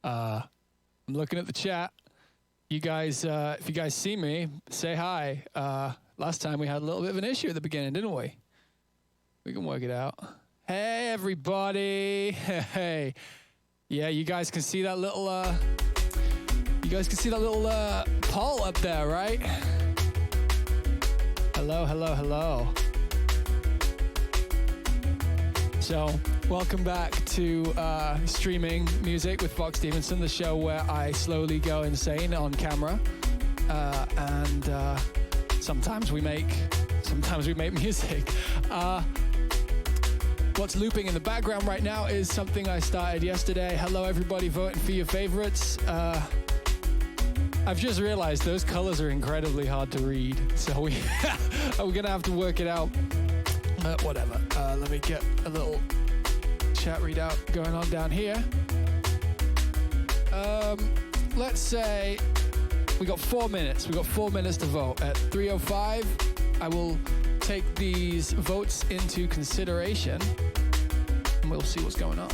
I'm looking at the chat. You guys, if you guys see me, say hi. Last time we had a little bit of an issue at the beginning, didn't we? We can work it out. Hey, everybody. Hey. Yeah, you guys can see that little, poll up there, right? Hello, hello, hello. So, welcome back to Streaming Music with Fox Stevenson, the show where I slowly go insane on camera. And sometimes we make music. What's looping in the background right now is something I started yesterday. Hello, everybody voting for your favorites. I've just realized those colors are incredibly hard to read, so we're gonna have to work it out. Whatever. Let me get a little chat readout going on down here. Let's say we got 4 minutes. We got 4 minutes to vote. At 3:05, I will take these votes into consideration, and we'll see what's going on.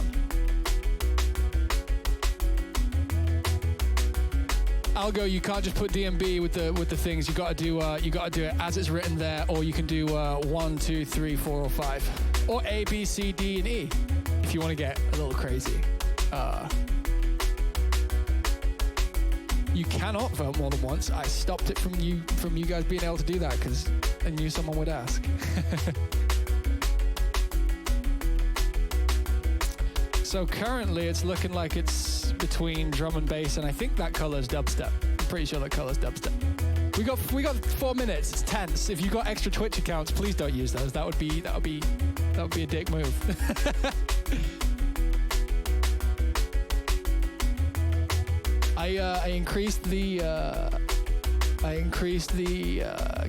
Algo, you can't just put DMB with the things. You got to do it as it's written there, or you can do 1, 2, 3, 4, or 5, or A, B, C, D, and E if you want to get a little crazy. You cannot vote more than once. I stopped it from you guys being able to do that because I knew someone would ask. So currently it's looking like it's between drum and bass, and I think that color's dubstep. I'm pretty sure that color's dubstep. We got 4 minutes. It's tense. If you got extra Twitch accounts, please don't use those. That would be a dick move. I increased the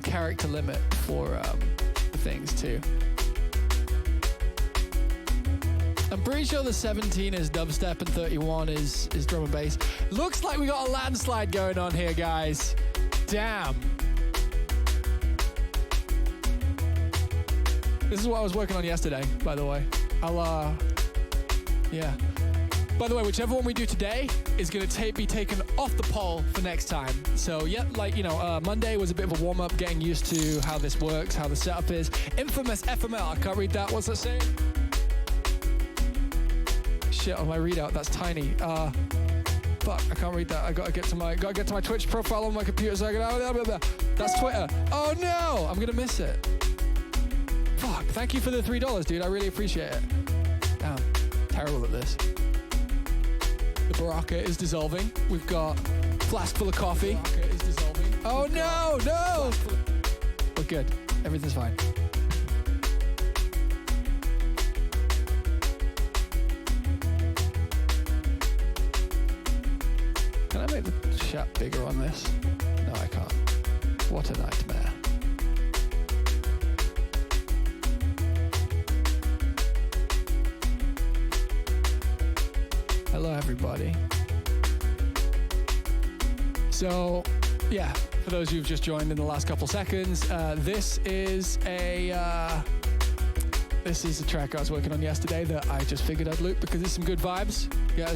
character limit for the things too. I'm pretty sure the 17 is dubstep and 31 is drum and bass. Looks like we got a landslide going on here, guys. Damn. This is what I was working on yesterday, by the way. Yeah. By the way, whichever one we do today is going to be taken off the poll for next time. So, yeah, Monday was a bit of a warm-up, getting used to how this works, how the setup is. Infamous FML. I can't read that. What's that saying? Shit on my readout, that's tiny. Fuck, I can't read that. I gotta get to my Twitch profile on my computer so I can. That's Twitter. Oh no, I'm gonna miss it. Fuck, thank you for the $3, dude. I really appreciate it. Damn, terrible at this. The Baraka is dissolving. We've got flask full of coffee. Baraka is dissolving. Oh no, no! We're good. Everything's fine. Can I make the chat bigger on this? No, I can't. What a nightmare. Hello, everybody. So, yeah, for those who've just joined in the last couple seconds, this is a track I was working on yesterday that I just figured I'd loop because there's some good vibes. Get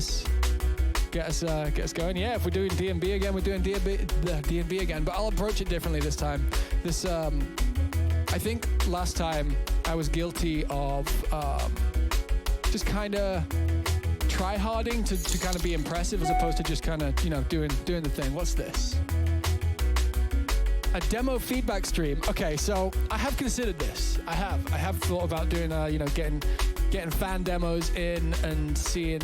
us going. Yeah, if we're doing DMB again, we're doing DMB again, but I'll approach it differently this time. This, I think last time I was guilty of just kind of try-harding to kind of be impressive as opposed to just kind of, doing the thing. What's this? A demo feedback stream. Okay, so I have considered this. I have thought about doing, getting fan demos in and seeing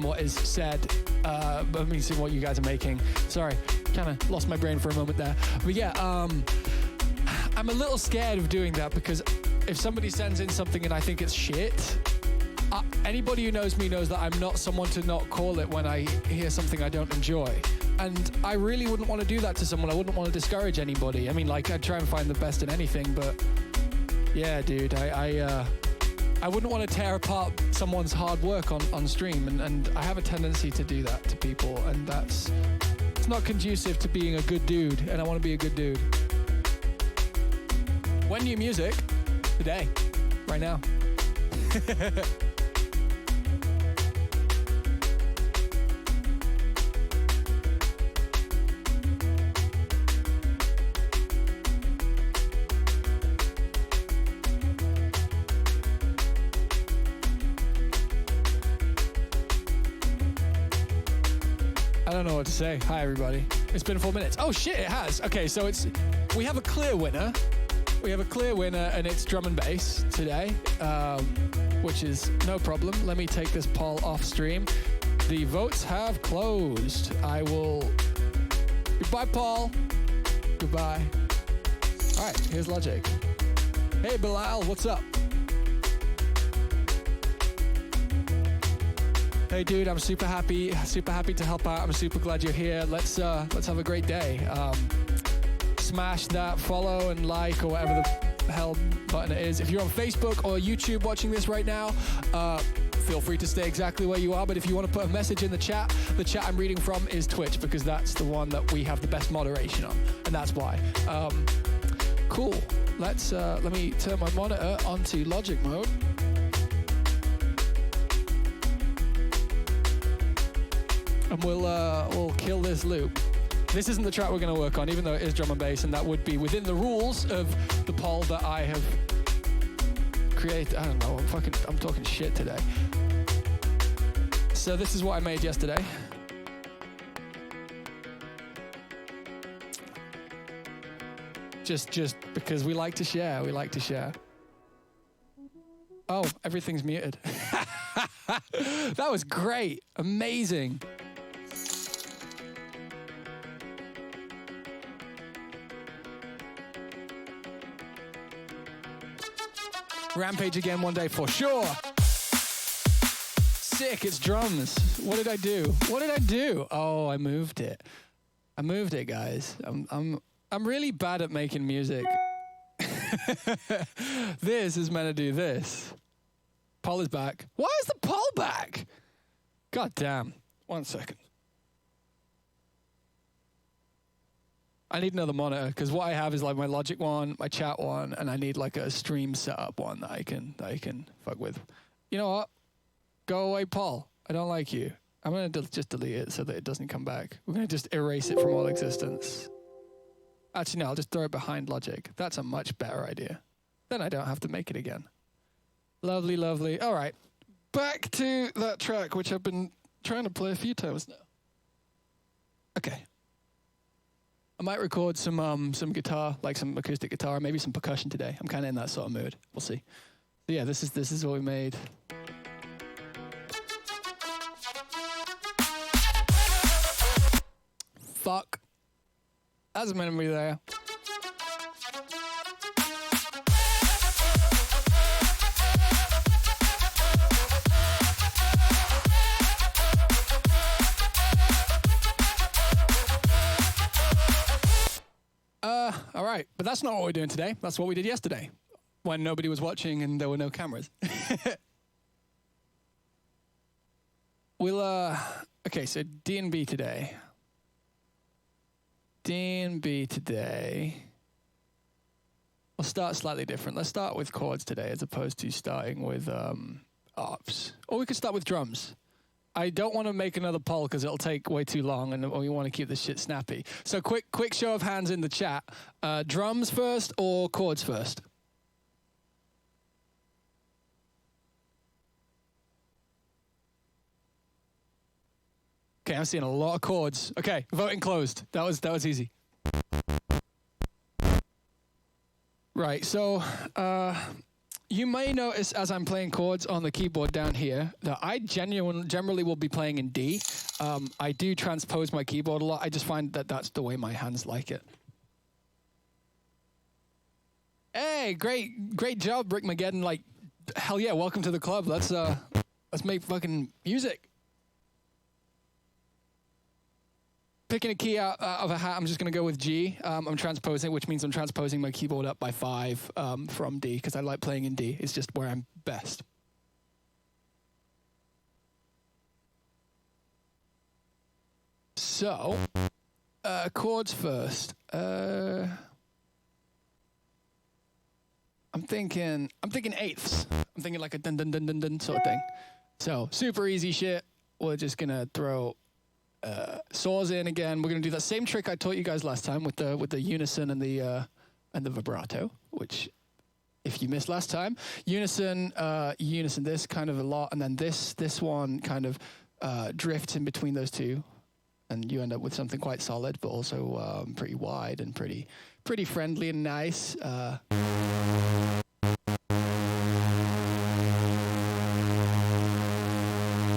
what is said, seeing what you guys are making. Sorry, kind of lost my brain for a moment there. But yeah, I'm a little scared of doing that because if somebody sends in something and I think it's shit, anybody who knows me knows that I'm not someone to not call it when I hear something I don't enjoy. And I really wouldn't want to do that to someone. I wouldn't want to discourage anybody. I mean, I'd try and find the best in anything, but yeah, dude, I wouldn't want to tear apart someone's hard work on stream, and I have a tendency to do that to people, and it's not conducive to being a good dude, and I want to be a good dude. When new music, today, right now. I don't know what to say. Hi, everybody. It's been 4 minutes. Oh, shit, it has. Okay, so we have a clear winner. We have a clear winner, and it's drum and bass today, which is no problem. Let me take this poll off stream. The votes have closed. I will... Goodbye, Paul. Goodbye. All right, here's Logic. Hey, Bilal, what's up? Hey, dude, I'm super happy to help out. I'm super glad you're here. Let's have a great day. Smash that follow and like or whatever the hell button it is. If you're on Facebook or YouTube watching this right now, feel free to stay exactly where you are. But if you want to put a message in the chat I'm reading from is Twitch, because that's the one that we have the best moderation on, and that's why. Cool. Let me turn my monitor onto Logic mode. And we'll kill this loop. This isn't the track we're going to work on, even though it is drum and bass, and that would be within the rules of the poll that I have created. I don't know. I'm talking shit today. So this is what I made yesterday. Just because we like to share. We like to share. Oh, everything's muted. That was great. Amazing. Rampage again one day for sure. Sick, it's drums. What did I do? Oh, I moved it. Guys. I'm really bad at making music. This is meant to do this. Paul is back. Why is the Paul back? God damn. 1 second. I need another monitor, because what I have is like my Logic one, my chat one, and I need like a stream setup one that I can fuck with. You know what? Go away, Paul. I don't like you. I'm gonna just delete it so that it doesn't come back. We're gonna just erase it from all existence. Actually, no, I'll just throw it behind Logic. That's a much better idea. Then I don't have to make it again. Lovely, lovely. All right, back to that track, which I've been trying to play a few times now. Okay. I might record some guitar, like some acoustic guitar, maybe some percussion today. I'm kind of in that sort of mood. We'll see. So yeah, this is what we made. Fuck. That's meant to be there. All right, but that's not what we're doing today. That's what we did yesterday, when nobody was watching and there were no cameras. Okay, so D&B today. We'll start slightly different. Let's start with chords today as opposed to starting with arps. Or we could start with drums. I don't want to make another poll because it'll take way too long, and we want to keep this shit snappy. So quick show of hands in the chat. Drums first or chords first? Okay, I'm seeing a lot of chords. Okay, voting closed. That was easy. Right, so you may notice as I'm playing chords on the keyboard down here that I generally will be playing in D. I do transpose my keyboard a lot. I just find that that's the way my hands like it. Hey, great job, Rick Mageddon. Like, hell yeah, welcome to the club. Let's make fucking music. Picking a key out of a hat, I'm just going to go with G. I'm transposing, which means I'm transposing my keyboard up by 5 from D, because I like playing in D. It's just where I'm best. So, chords first. I'm thinking eighths. I'm thinking like a dun dun dun dun dun sort of thing. So, super easy shit. We're just going to throw saws in again. We're going to do that same trick I taught you guys last time with the unison and the vibrato, which if you missed last time, unison this kind of a lot, and then this one kind of drifts in between those two. and you end up with something quite solid, but also pretty wide and pretty friendly and nice.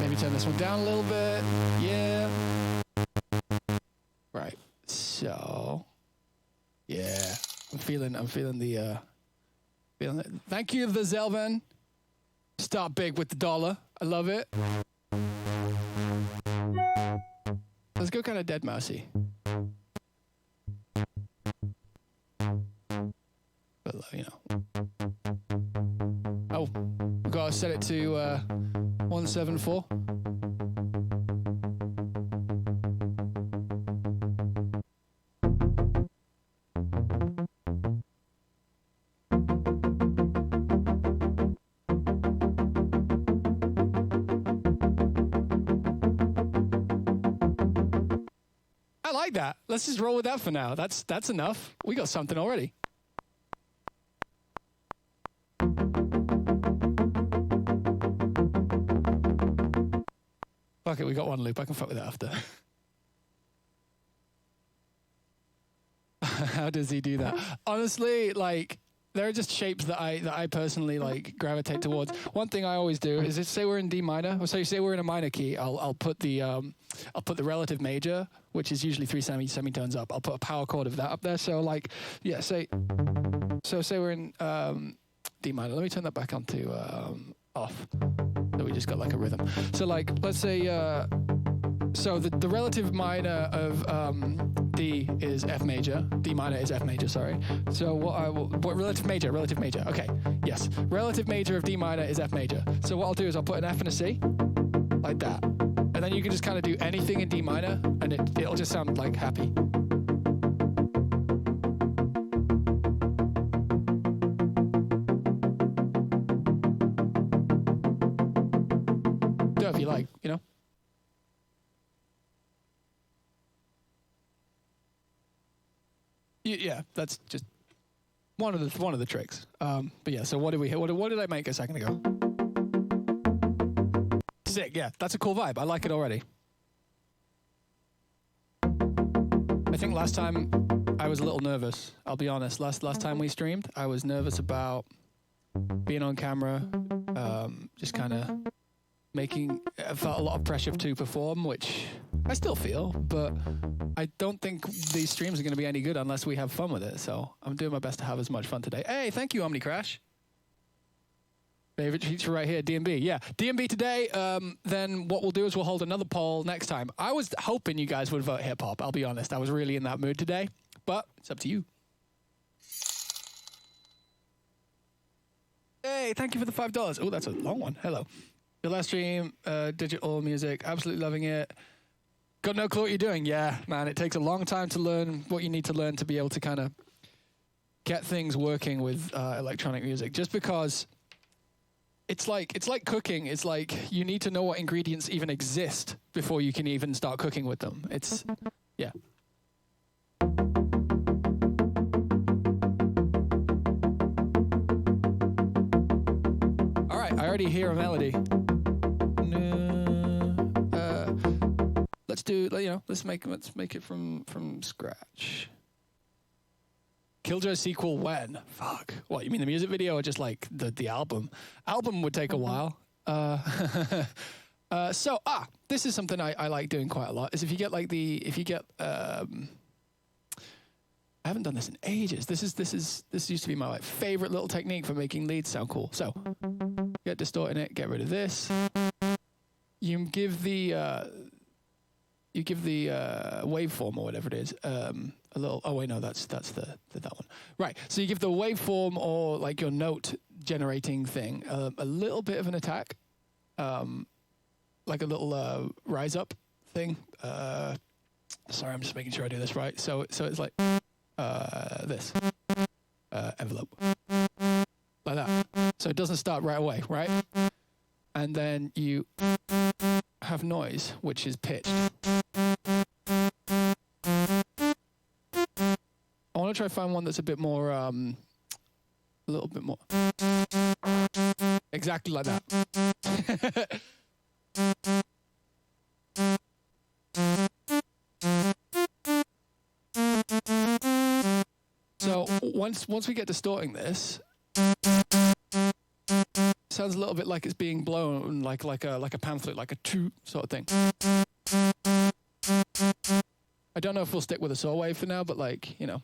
Maybe turn this one down a little bit. Yeah. Right. So, yeah, I'm feeling the feeling it. Thank you, the Zelvan. Start big with the dollar. I love it. Let's go kind of dead mousey. But, you know. Oh, we gotta set it to 174. I like that. Let's just roll with that for now. That's enough. We got something already. Fuck it, we got one loop. I can fuck with that after. How does he do that? Honestly, like, there are just shapes that I personally like gravitate towards. One thing I always do is, say we're in D minor, or say we're in a minor key, I'll put the relative major, which is usually 3 semitones up. I'll put a power chord of that up there. So like, yeah, say we're in D minor. Let me turn that back onto off. So we just got like a rhythm. So like, let's say, so the relative minor of D is F major. D minor is F major, sorry. So what relative major? Okay, yes. Relative major of D minor is F major. So what I'll do is I'll put an F and a C, like that. And then you can just kind of do anything in D minor, and it'll just sound like happy. Do it if you like, you know? Yeah, that's just one of the tricks. But yeah, so what did I make a second ago? Sick, yeah, that's a cool vibe. I like it already. I think last time I was a little nervous. I'll be honest. Last time we streamed, I was nervous about being on camera, just kind of I felt a lot of pressure to perform, which I still feel, but I don't think these streams are going to be any good unless we have fun with it. So I'm doing my best to have as much fun today. Hey, thank you, OmniCrash. Favorite feature right here, DMB. Yeah, DMB today. Then what we'll do is we'll hold another poll next time. I was hoping you guys would vote hip hop. I'll be honest. I was really in that mood today, but it's up to you. Hey, thank you for the $5. Oh, that's a long one. Hello. Your last stream, digital music, absolutely loving it. Got no clue what you're doing. Yeah, man, it takes a long time to learn what you need to learn to be able to kind of get things working with electronic music. Just because it's like cooking. It's like you need to know what ingredients even exist before you can even start cooking with them. It's, yeah. All right, I already hear a melody. Let's do, you know, let's make it from scratch. Killjoy sequel when? Fuck. What, you mean the music video or just like the album? Album would take a while. This is something I like doing quite a lot, is if you get I haven't done this in ages. This used to be my favorite little technique for making leads sound cool. So, get distorting it, get rid of this. You give the waveform or whatever it is a little. Oh wait, no, that's that one. Right. So you give the waveform or like your note generating thing a little bit of an attack, like a little rise up thing. Sorry, I'm just making sure I do this right. So it's like this envelope like that. So it doesn't start right away, right? And then you have noise, which is pitched. I want to try to find one that's a bit more, a little bit more. Exactly like that. Now, once we get distorting this, sounds a little bit like it's being blown, like a pamphlet, like a toot sort of thing. I don't know if we'll stick with a saw wave for now, but like, you know.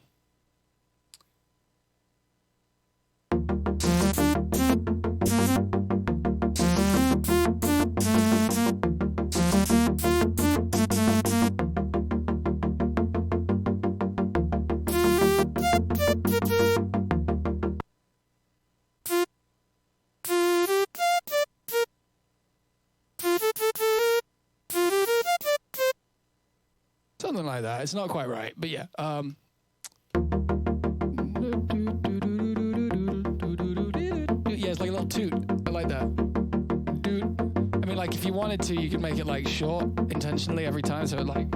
Something like that. It's not quite right, but yeah. Yeah, it's like a little toot. I like that. I mean, like if you wanted to, you could make it like short intentionally every time, so it like.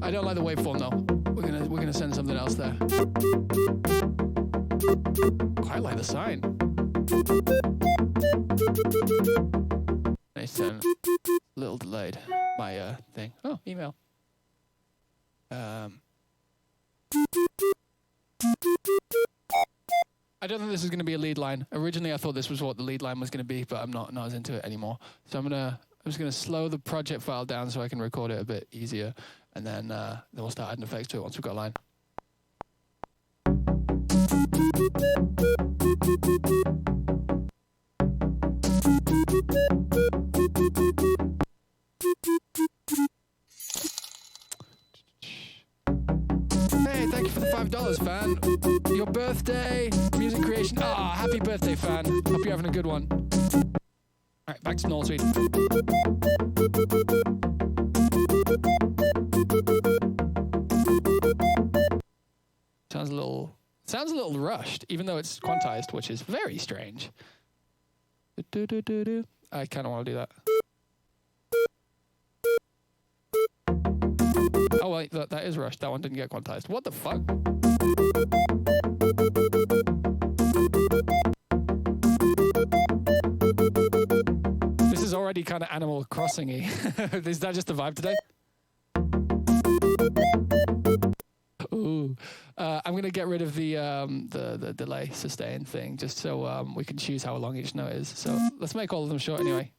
I don't like the waveform though. We're gonna send something else there. Quite like the sign. Nice and a little delayed. My thing. Oh, email. I don't think this is going to be a lead line. Originally, I thought this was what the lead line was going to be, but I'm not as into it anymore. So I'm just going to slow the project file down so I can record it a bit easier, and then we'll start adding effects to it once we've got a line. Hey, thank you for the $5, fan. Your birthday, music creation. Ah, happy birthday, fan. Hope you're having a good one. All right, back to Null Suite. Sounds a little rushed, even though it's quantized, which is very strange. I kind of want to do that. Oh wait, that is rushed. That one didn't get quantized. What the fuck? This is already kind of Animal Crossing-y. Is that just the vibe today? Ooh, I'm gonna get rid of the delay sustain thing, just so we can choose how long each note is. So let's make all of them short anyway,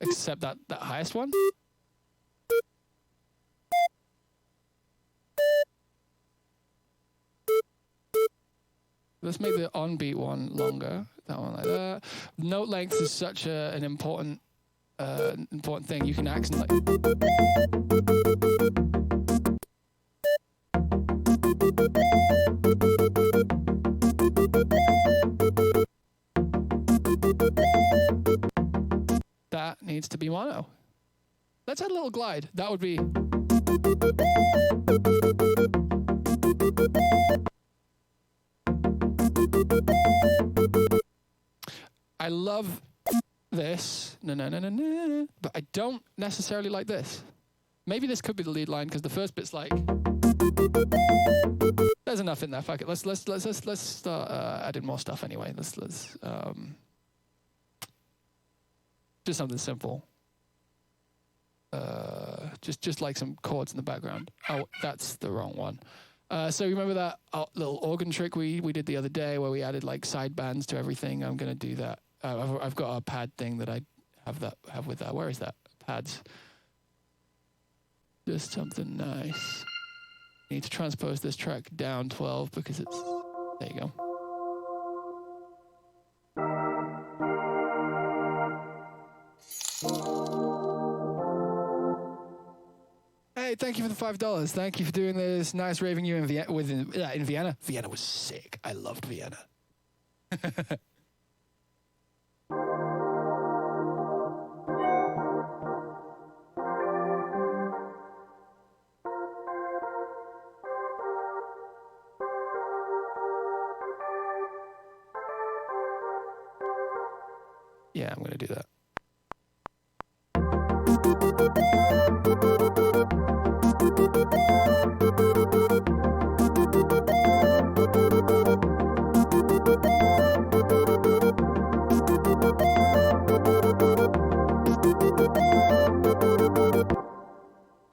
except that highest one. Let's make the on-beat one longer. That one like that. Note length is such an important thing. You can accent like. That needs to be mono. Let's add a little glide. That would be. I love this, but I don't necessarily like this. Maybe this could be the lead line because the first bit's like. There's enough in there. Fuck it. Let's start adding more stuff anyway. Let's just something simple. Just like some chords in the background. Oh, that's the wrong one. So remember that little organ trick we did the other day where we added like side bands to everything? I'm gonna do that. I've got a pad thing that I have with that. Where is that? Pads. Just something nice. I need to transpose this track down 12 because it's. There you go. Hey, thank you for the $5. Thank you for doing this nice raving you in Vienna. Vienna was sick. I loved Vienna. Yeah, I'm going to do that.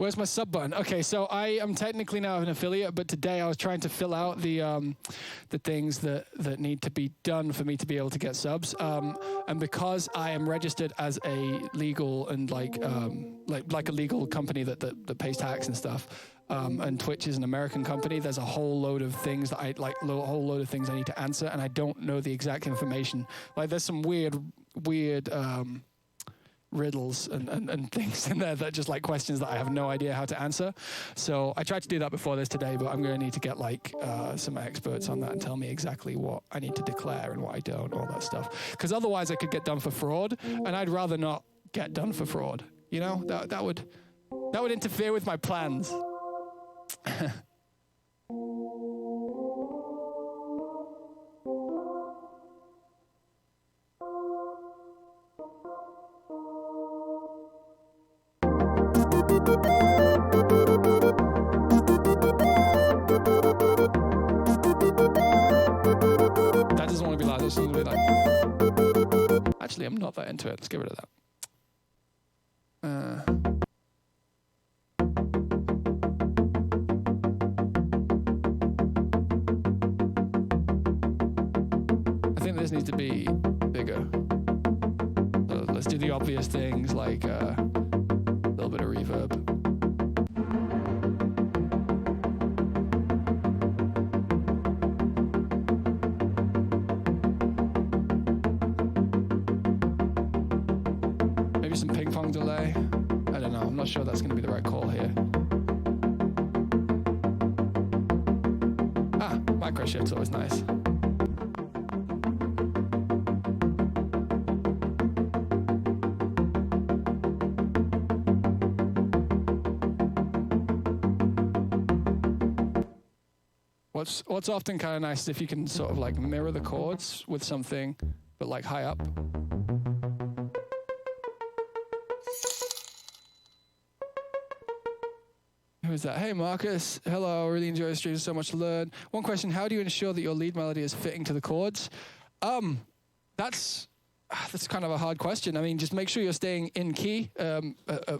Where's my sub button? Okay, so I am technically now an affiliate, but today I was trying to fill out the things that need to be done for me to be able to get subs. And because I am registered as a legal and like a legal company that pays tax and stuff, and Twitch is an American company, there's a whole load of things that a whole load of things I need to answer, and I don't know the exact information. Like there's some weird riddles and things in there that just like questions that I have no idea how to answer. So I tried to do that before this today, but I'm going to need to get like some experts on that and tell me exactly what I need to declare and what I don't, all that stuff. Because otherwise I could get done for fraud, and I'd rather not get done for fraud. You know, that would interfere with my plans. That doesn't want to be loud. It's going to be like. Actually, I'm not that into it. Let's get rid of that. I think this needs to be bigger. So let's do the obvious things like a little bit of reverb. Some ping pong delay. I don't know. I'm not sure that's going to be the right call here. Micro shift's always nice. What's often kind of nice is if you can sort of like mirror the chords with something, but like high up. Who's that? Hey, Marcus. Hello. Really enjoy the stream. So much to learn. One question: how do you ensure that your lead melody is fitting to the chords? That's kind of a hard question. I mean, just make sure you're staying in key at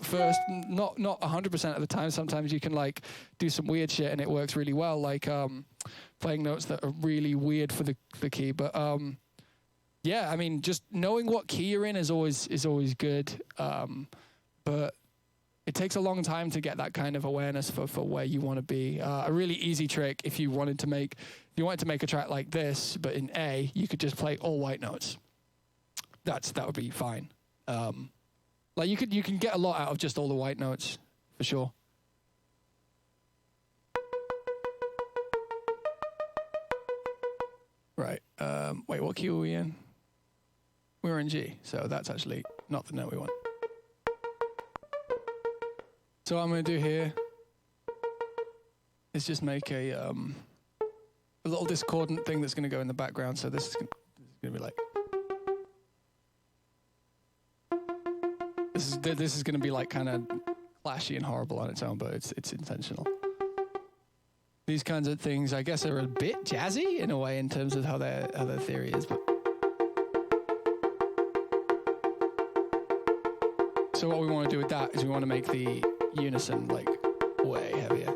first. Not 100% of the time. Sometimes you can like do some weird shit and it works really well, like playing notes that are really weird for the key. But yeah, I mean, just knowing what key you're in is always good. But it takes a long time to get that kind of awareness for where you want to be. A really easy trick, if you wanted to make a track like this, but in A, you could just play all white notes. That would be fine. Like you can get a lot out of just all the white notes, for sure. Right. Wait, what key were we in? We were in G, so that's actually not the note we want. So what I'm going to do here is just make a little discordant thing that's going to go in the background. So this is going to be like... This is going to be like kind of clashy and horrible on its own, but it's intentional. These kinds of things, I guess, are a bit jazzy in a way in terms of how their theory is. But so what we want to do with that is we want to make the unison like way heavier.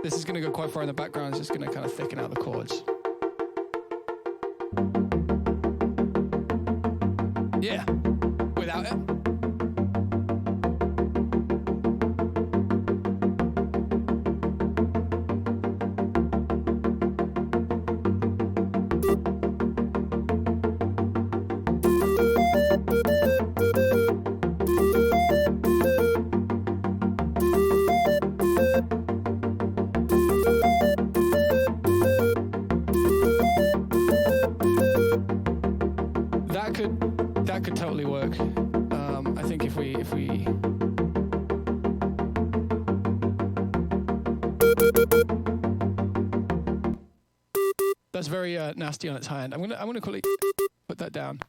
This is going to go quite far in the background. It's just going to kind of thicken out the chords. Yeah, without it. That could totally work. I think if we that's very nasty on its high end. I'm gonna quickly put that down.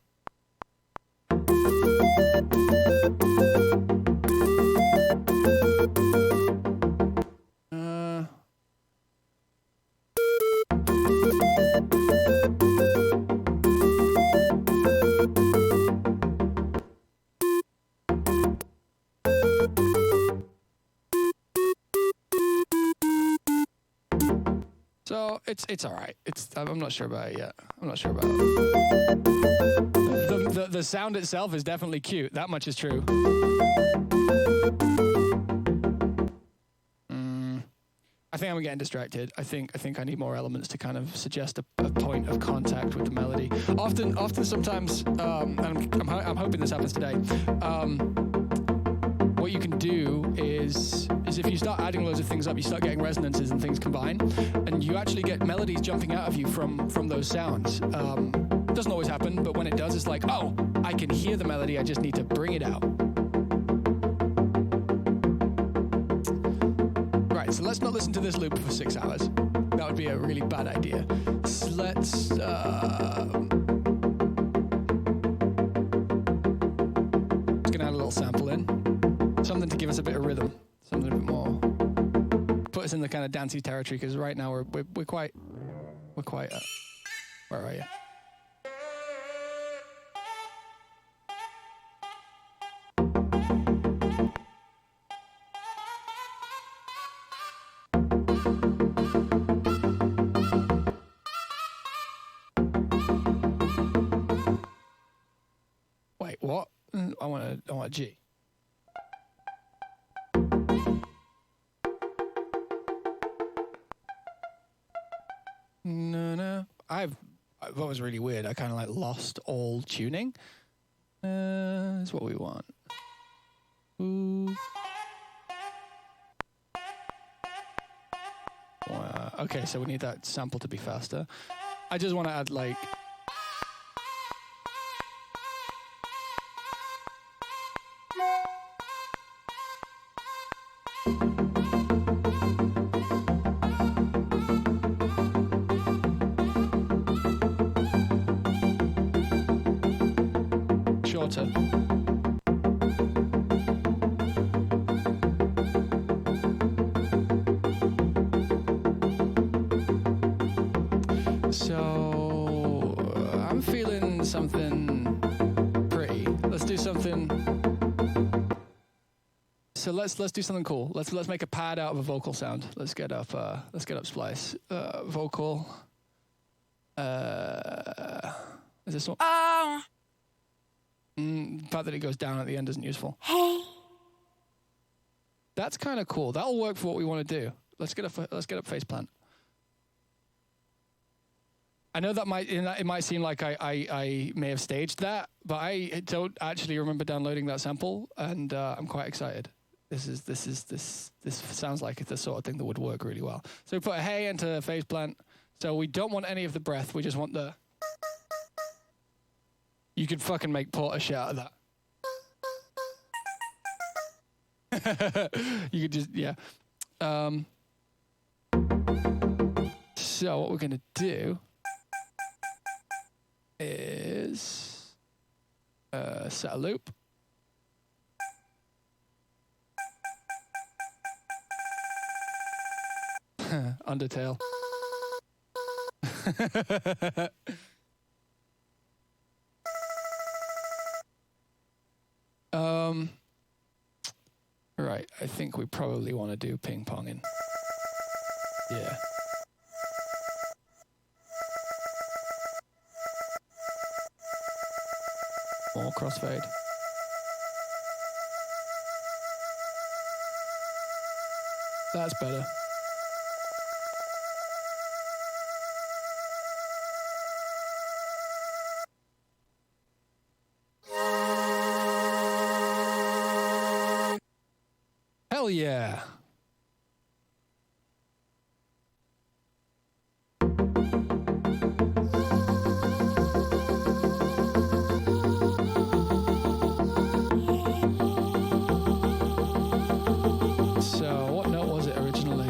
It's all right. I'm not sure about it yet. I'm not sure about it. The sound itself is definitely cute. That much is true. I think I'm getting distracted. I think I need more elements to kind of suggest a point of contact with the melody. Often, sometimes, and I'm hoping this happens today. What you can do is if you start adding loads of things up, you start getting resonances and things combine, and you actually get melodies jumping out of you from those sounds. It doesn't always happen, but when it does, it's like, oh, I can hear the melody. I just need to bring it out. Right, so let's not listen to this loop for 6 hours. That would be a really bad idea. So let's gonna add a little sample in. Something to give us a bit of rhythm. Something a bit more. Put us in the kind of dancey territory, because right now we're quite where are you? Wait, what? I want a G. No. That was really weird. I kind of like lost all tuning. That's what we want. Ooh. Okay, so we need that sample to be faster. I just want to add like. Shorter. So I'm feeling something pretty. Let's do something. So let's do something cool. Let's make a pad out of a vocal sound. Let's get up splice. Vocal. Is this one? The fact that it goes down at the end isn't useful. Hey. That's kind of cool. That'll work for what we want to do. Let's get up face plant. I know that it might seem like I may have staged that, but I don't actually remember downloading that sample, and I'm quite excited. This sounds like it's the sort of thing that would work really well. So we put a hey into face plant. So we don't want any of the breath. We just want the. You could fucking make Porter shout at that. You could just, yeah. So what we're going to do is set a loop. Undertale. Right, I think we probably want to do ping ponging. Yeah. More crossfade. That's better. Hell yeah. So, what note was it originally?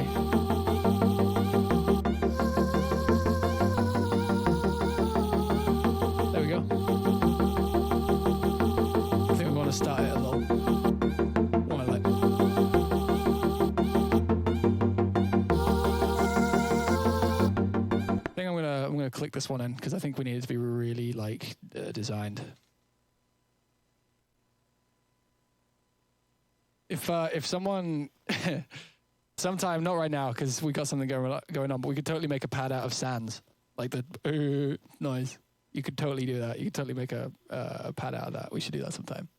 There we go. I think we want to start it a little. I'm gonna click this one in because I think we need it to be really like designed. If someone Sometime, not right now, because we got something going on, but we could totally make a pad out of sands. Like the noise. You could totally do that. You could totally make a pad out of that. We should do that sometime.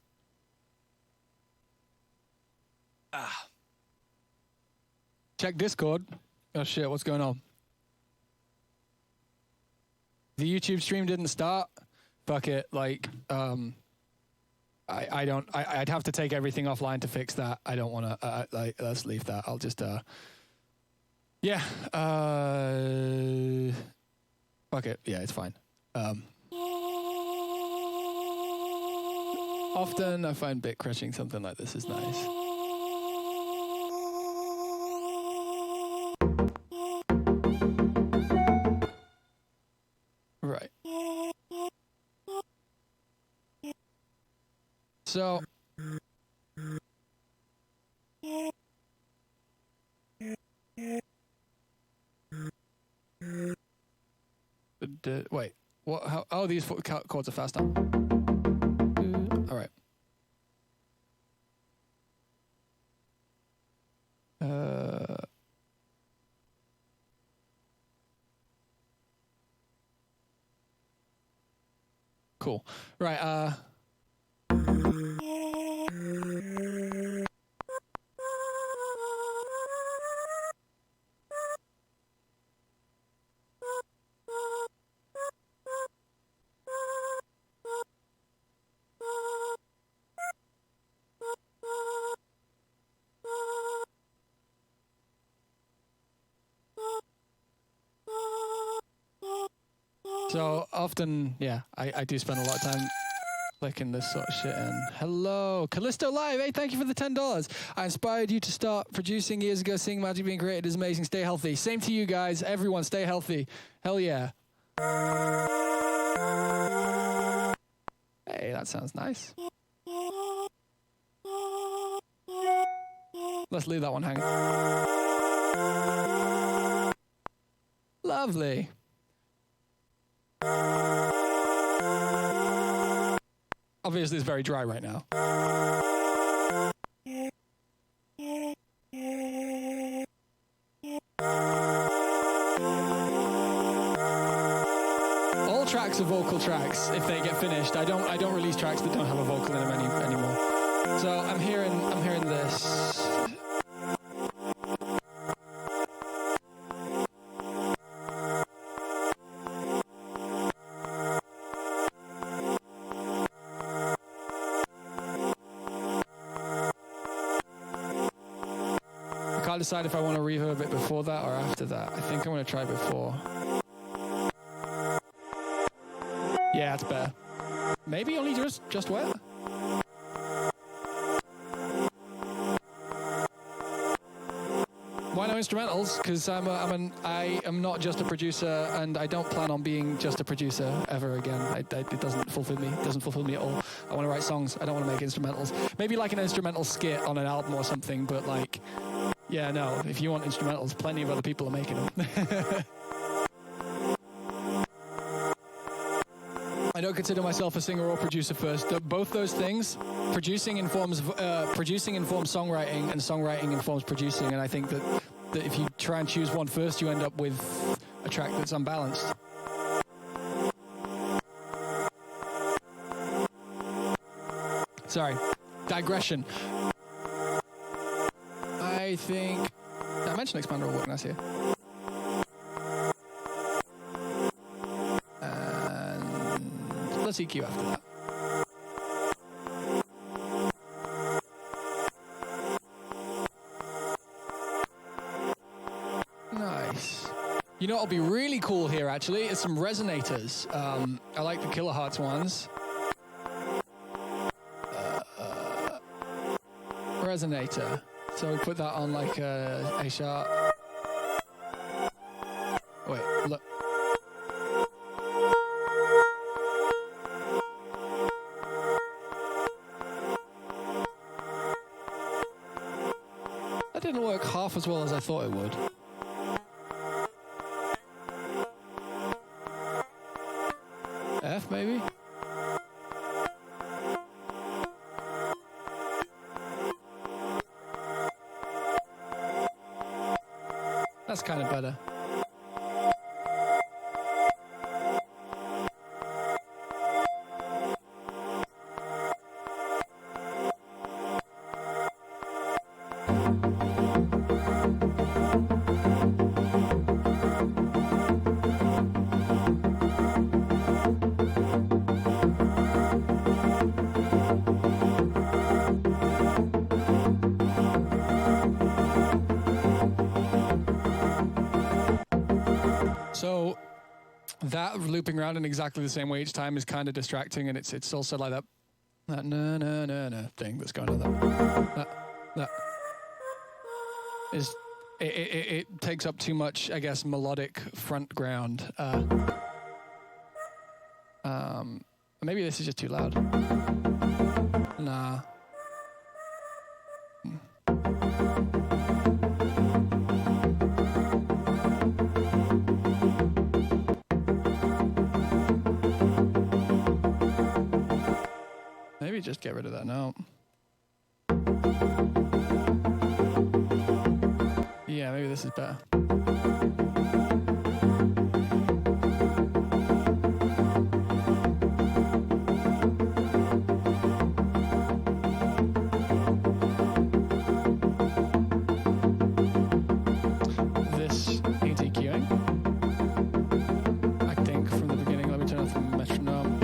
Check Discord. Oh shit, what's going on? The YouTube stream didn't start. Fuck it. Like, I'd have to take everything offline to fix that. I don't want to, like, let's leave that. I'll just, yeah. Fuck it. Yeah, it's fine. Often I find bit crunching something like this is nice. Right. So wait, what? How? Oh, these chords are fast now. All right. Cool. Right. So often, yeah, I do spend a lot of time clicking this sort of shit in. Hello, Callisto Live. Hey, thank you for the $10. I inspired you to start producing years ago. Seeing magic being created is amazing. Stay healthy. Same to you guys. Everyone, stay healthy. Hell yeah. Hey, that sounds nice. Let's leave that one hanging. Lovely. Obviously, it's very dry right now. All tracks are vocal tracks if they get finished. I don't release tracks that don't have a vocal in them anymore. So I'm hearing this. I decide if I want to reverb it before that or after that. I think I'm going to try before. Yeah, it's better. Maybe only just wet. Why no instrumentals? Because I am not just a producer, and I don't plan on being just a producer ever again. It doesn't fulfill me. It doesn't fulfill me at all. I want to write songs. I don't want to make instrumentals. Maybe like an instrumental skit on an album or something, but like, yeah, no. If you want instrumentals, plenty of other people are making them. I don't consider myself a singer or producer first. Both those things, producing informs songwriting, and songwriting informs producing. And I think that if you try and choose one first, you end up with a track that's unbalanced. Sorry, digression. I think Dimension Expander will work nice here. And let's EQ after that. Nice. You know what'll be really cool here, actually, is some resonators. I like the kilohertz ones. Resonator. So we put that on like a sharp. Wait, look. That didn't work half as well as I thought it would. F maybe? That's kind of better. So that looping around in exactly the same way each time is kind of distracting, and it's also like that na na na na thing that's going on. That is it takes up too much, I guess, melodic front ground. Maybe this is just too loud. Nah. Maybe just get rid of that now. Yeah, maybe this is better. This needs EQing. I think from the beginning. Let me turn off the metronome.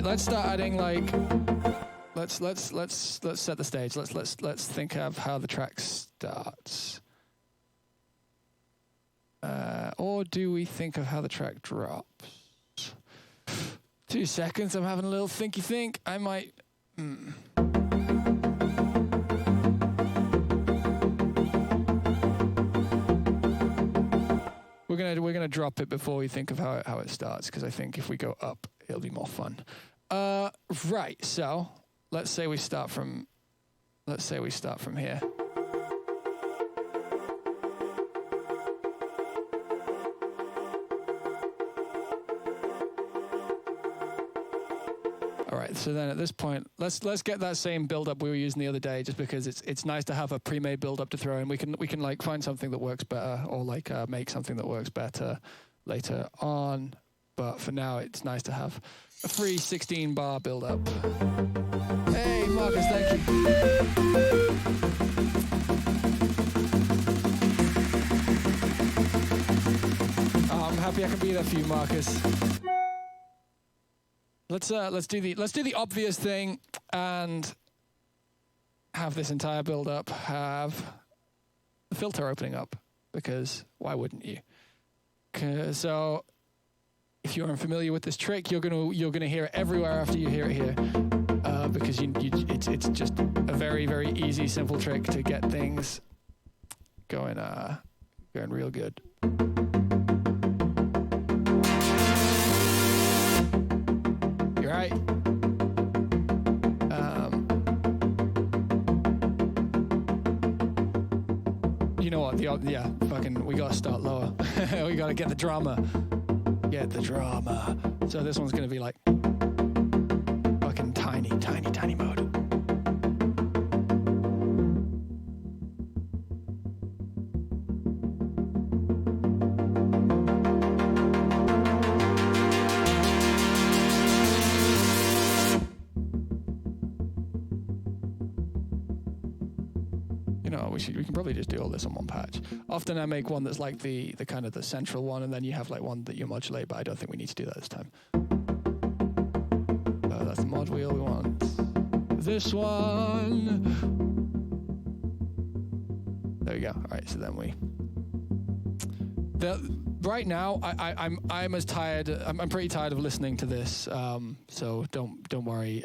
Let's start adding like let's set the stage. Let's think of how the track starts. Or do we think of how the track drops? 2 seconds, I'm having a little thinky think. I might We're gonna drop it before we think of how it starts, because I think if we go up, it'll be more fun. Right, so let's say we start from here. All right, so then at this point, let's get that same build up we were using the other day, just because it's nice to have a pre-made build up to throw in. We can like find something that works better, or like make something that works better later on. But for now, it's nice to have a free 16-bar build-up. Hey, Marcus, thank you. Oh, I'm happy I can be there for you, Marcus. Let's do the obvious thing and have this entire build-up have the filter opening up, because why wouldn't you? So, if you're unfamiliar with this trick, you're gonna hear it everywhere after you hear it here, because it's just a very, very easy, simple trick to get things going real good. You're right. You know what? We gotta start lower. We gotta get the drama. Get the drama. So this one's gonna be like. you know, we can probably just do all this on one patch. Often I make one that's like the kind of the central one, and then you have like one that you modulate, but I don't think we need to do that this time. That's the mod wheel we want. This one. There we go. All right, so then right now I'm as tired. I'm pretty tired of listening to this. So don't worry.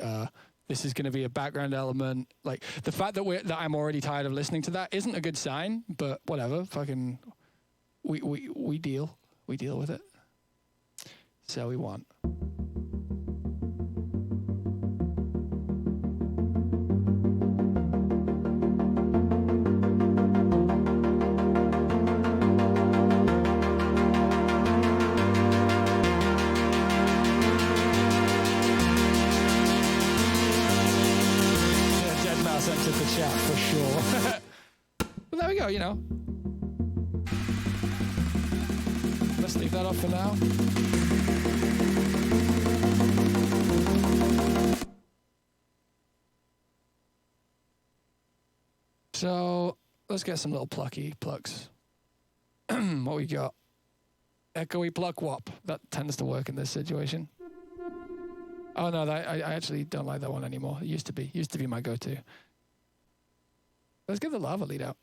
This is going to be a background element. Like the fact that I'm already tired of listening to that isn't a good sign. But whatever. Fucking we deal with it. So we want. Entered the chat for sure. Well, there we go, you know. Let's leave that off for now. So let's get some little plucks. What we got? Echoey pluck wop. That tends to work in this situation. Oh no, I actually don't like that one anymore. It used to be my go-to. Let's get the lava lead out.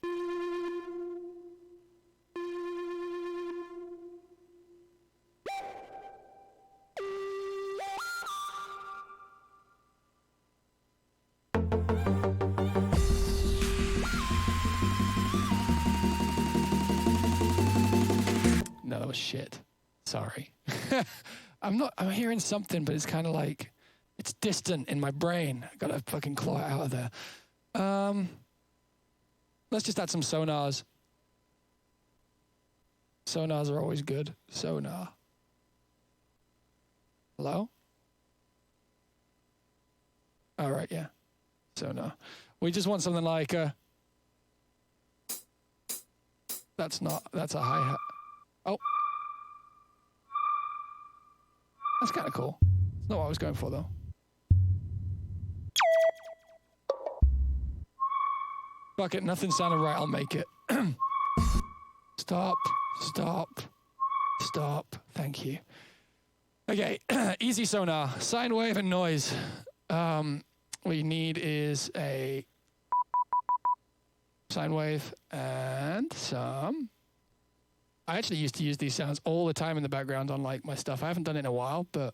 No, that was shit. Sorry. I'm hearing something, but it's kind of like, it's distant in my brain. I gotta fucking claw it out of there. Let's just add some sonars. Sonars are always good. Sonar. Hello? All right, yeah. Sonar. We just want something like that's a hi-hat. Oh. That's kind of cool. It's not what I was going for, though. Fuck it, nothing sounded right, I'll make it. Stop. Thank you. Okay, easy sonar, sine wave and noise. What you need is a sine wave and some. I actually used to use these sounds all the time in the background on like my stuff. I haven't done it in a while, but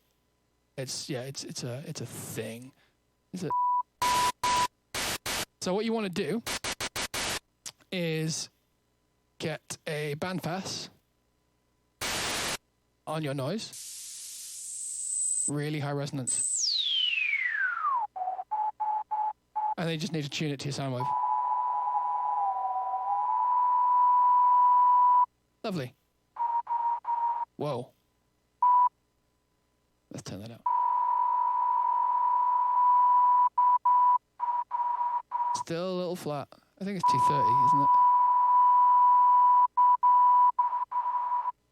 it's a thing. So what you want to do is get a bandpass on your noise, really high resonance, and then you just need to tune it to your sound wave. Lovely. Whoa. Let's turn that up. Still a little flat. I think it's 230, isn't it?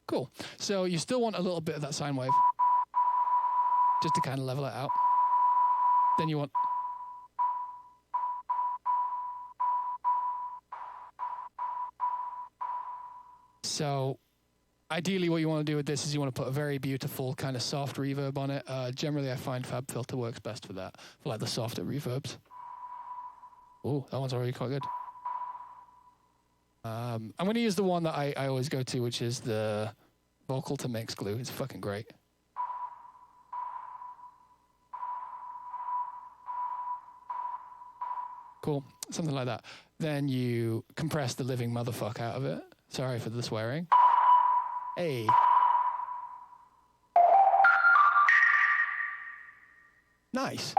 Cool. So you still want a little bit of that sine wave, just to kind of level it out. Then you want... So ideally what you want to do with this is you want to put a very beautiful kind of soft reverb on it. Generally I find FabFilter works best for that, for like the softer reverbs. Oh, that one's already quite good. I'm going to use the one that I always go to, which is the vocal to mix glue. It's fucking great. Cool, something like that. Then you compress the living motherfuck out of it. Sorry for the swearing. Hey. Nice.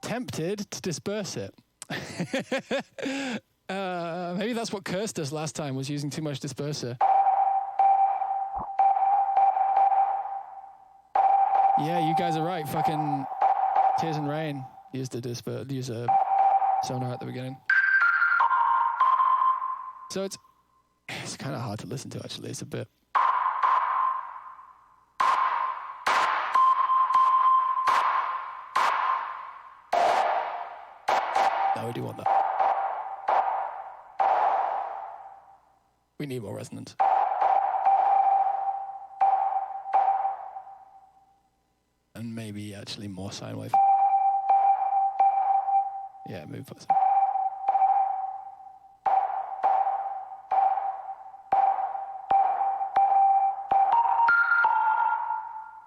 Tempted to disperse it. Maybe that's what cursed us last time, was using too much disperser. Yeah, you guys are right. Fucking Tears and Rain used a sonar at the beginning. So it's kind of hard to listen to, actually. It's a bit... There we do want that. We need more resonance. And maybe actually more sine wave. Yeah, move first.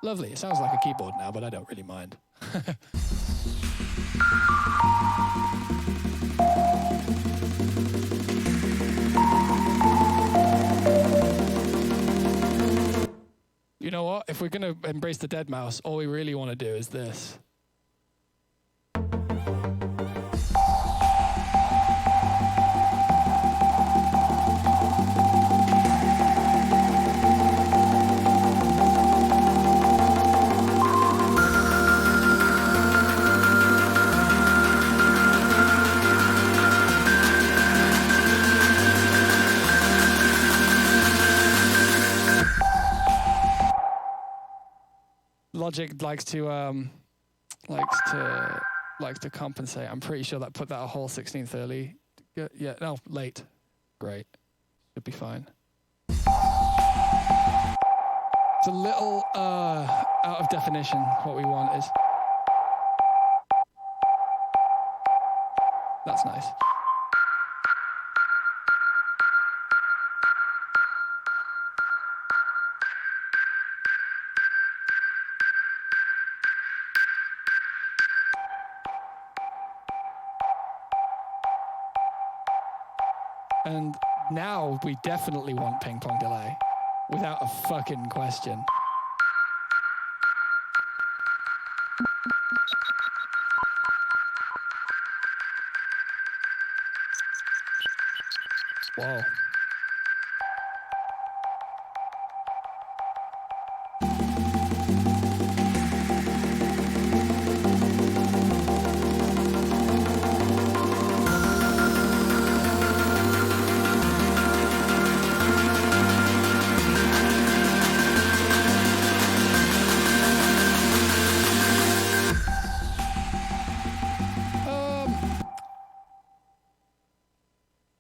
Lovely. It sounds like a keyboard now, but I don't really mind. You know what? If we're going to embrace the dead mouse, all we really want to do is this. Logic likes to compensate. I'm pretty sure that put that a whole 16th early. Yeah, no, late. Great. Should be fine. It's a little out of definition. What we want is... That's nice. And now we definitely want ping pong delay, without a fucking question. Whoa.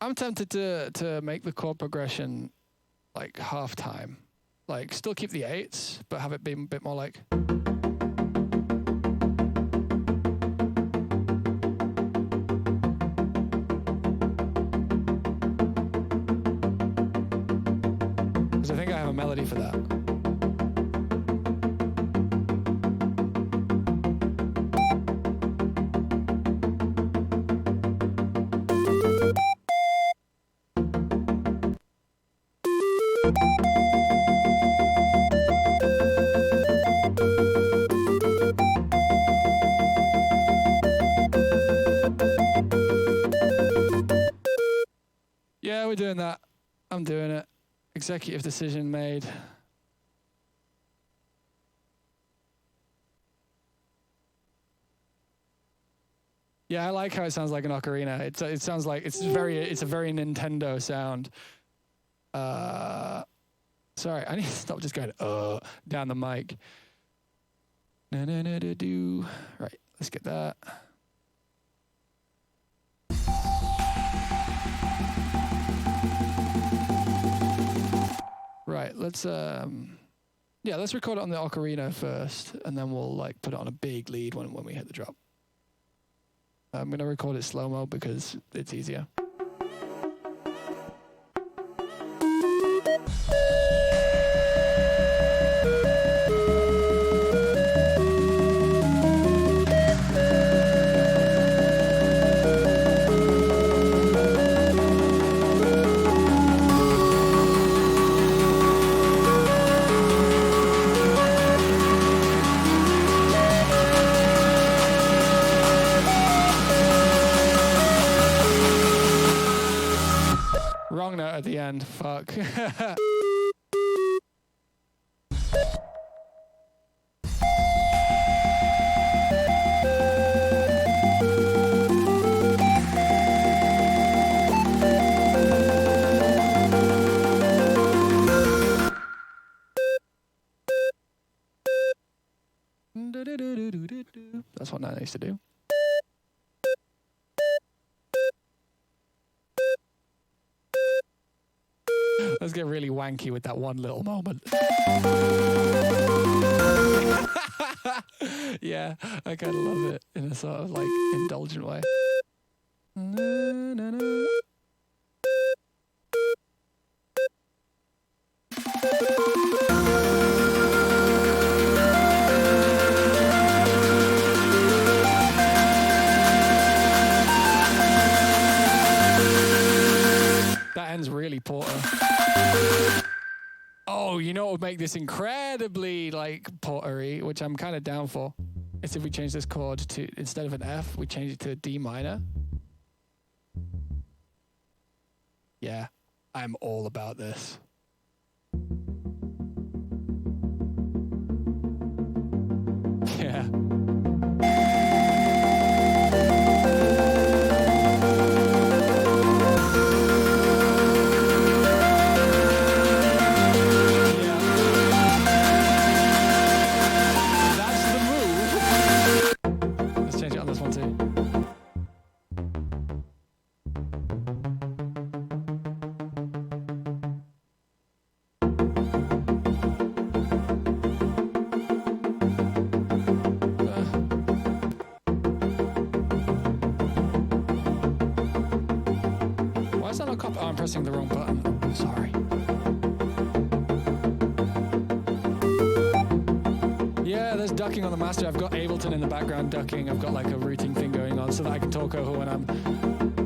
I'm tempted to make the chord progression like half time. Like still keep the eights, but have it be a bit more like... Because I think I have a melody for that. Yeah, we're doing that. I'm doing it. Executive decision made. Yeah, I like how it sounds like an ocarina. It sounds like it's a very Nintendo sound. Sorry, I need to stop just going down the mic. Na na na da do. Right, let's get that. Right, let's let's record it on the ocarina first, and then we'll like put it on a big lead when we hit the drop. I'm gonna record it slow-mo because it's easier. Wrong note at the end, fuck. That's what Nana used to do. Let's get really wanky with that one little moment. Yeah, I kind of love it in a sort of like indulgent way. That ends really Porter. Oh, you know what would make this incredibly like Porter-y, which I'm kind of down for, is if we change this chord to, instead of an F, we change it to a D minor. Yeah, I'm all about this. Yeah. Oh, I'm pressing the wrong button. Sorry. Yeah, there's ducking on the master. I've got Ableton in the background ducking. I've got like a routing thing going on so that I can talk over when I'm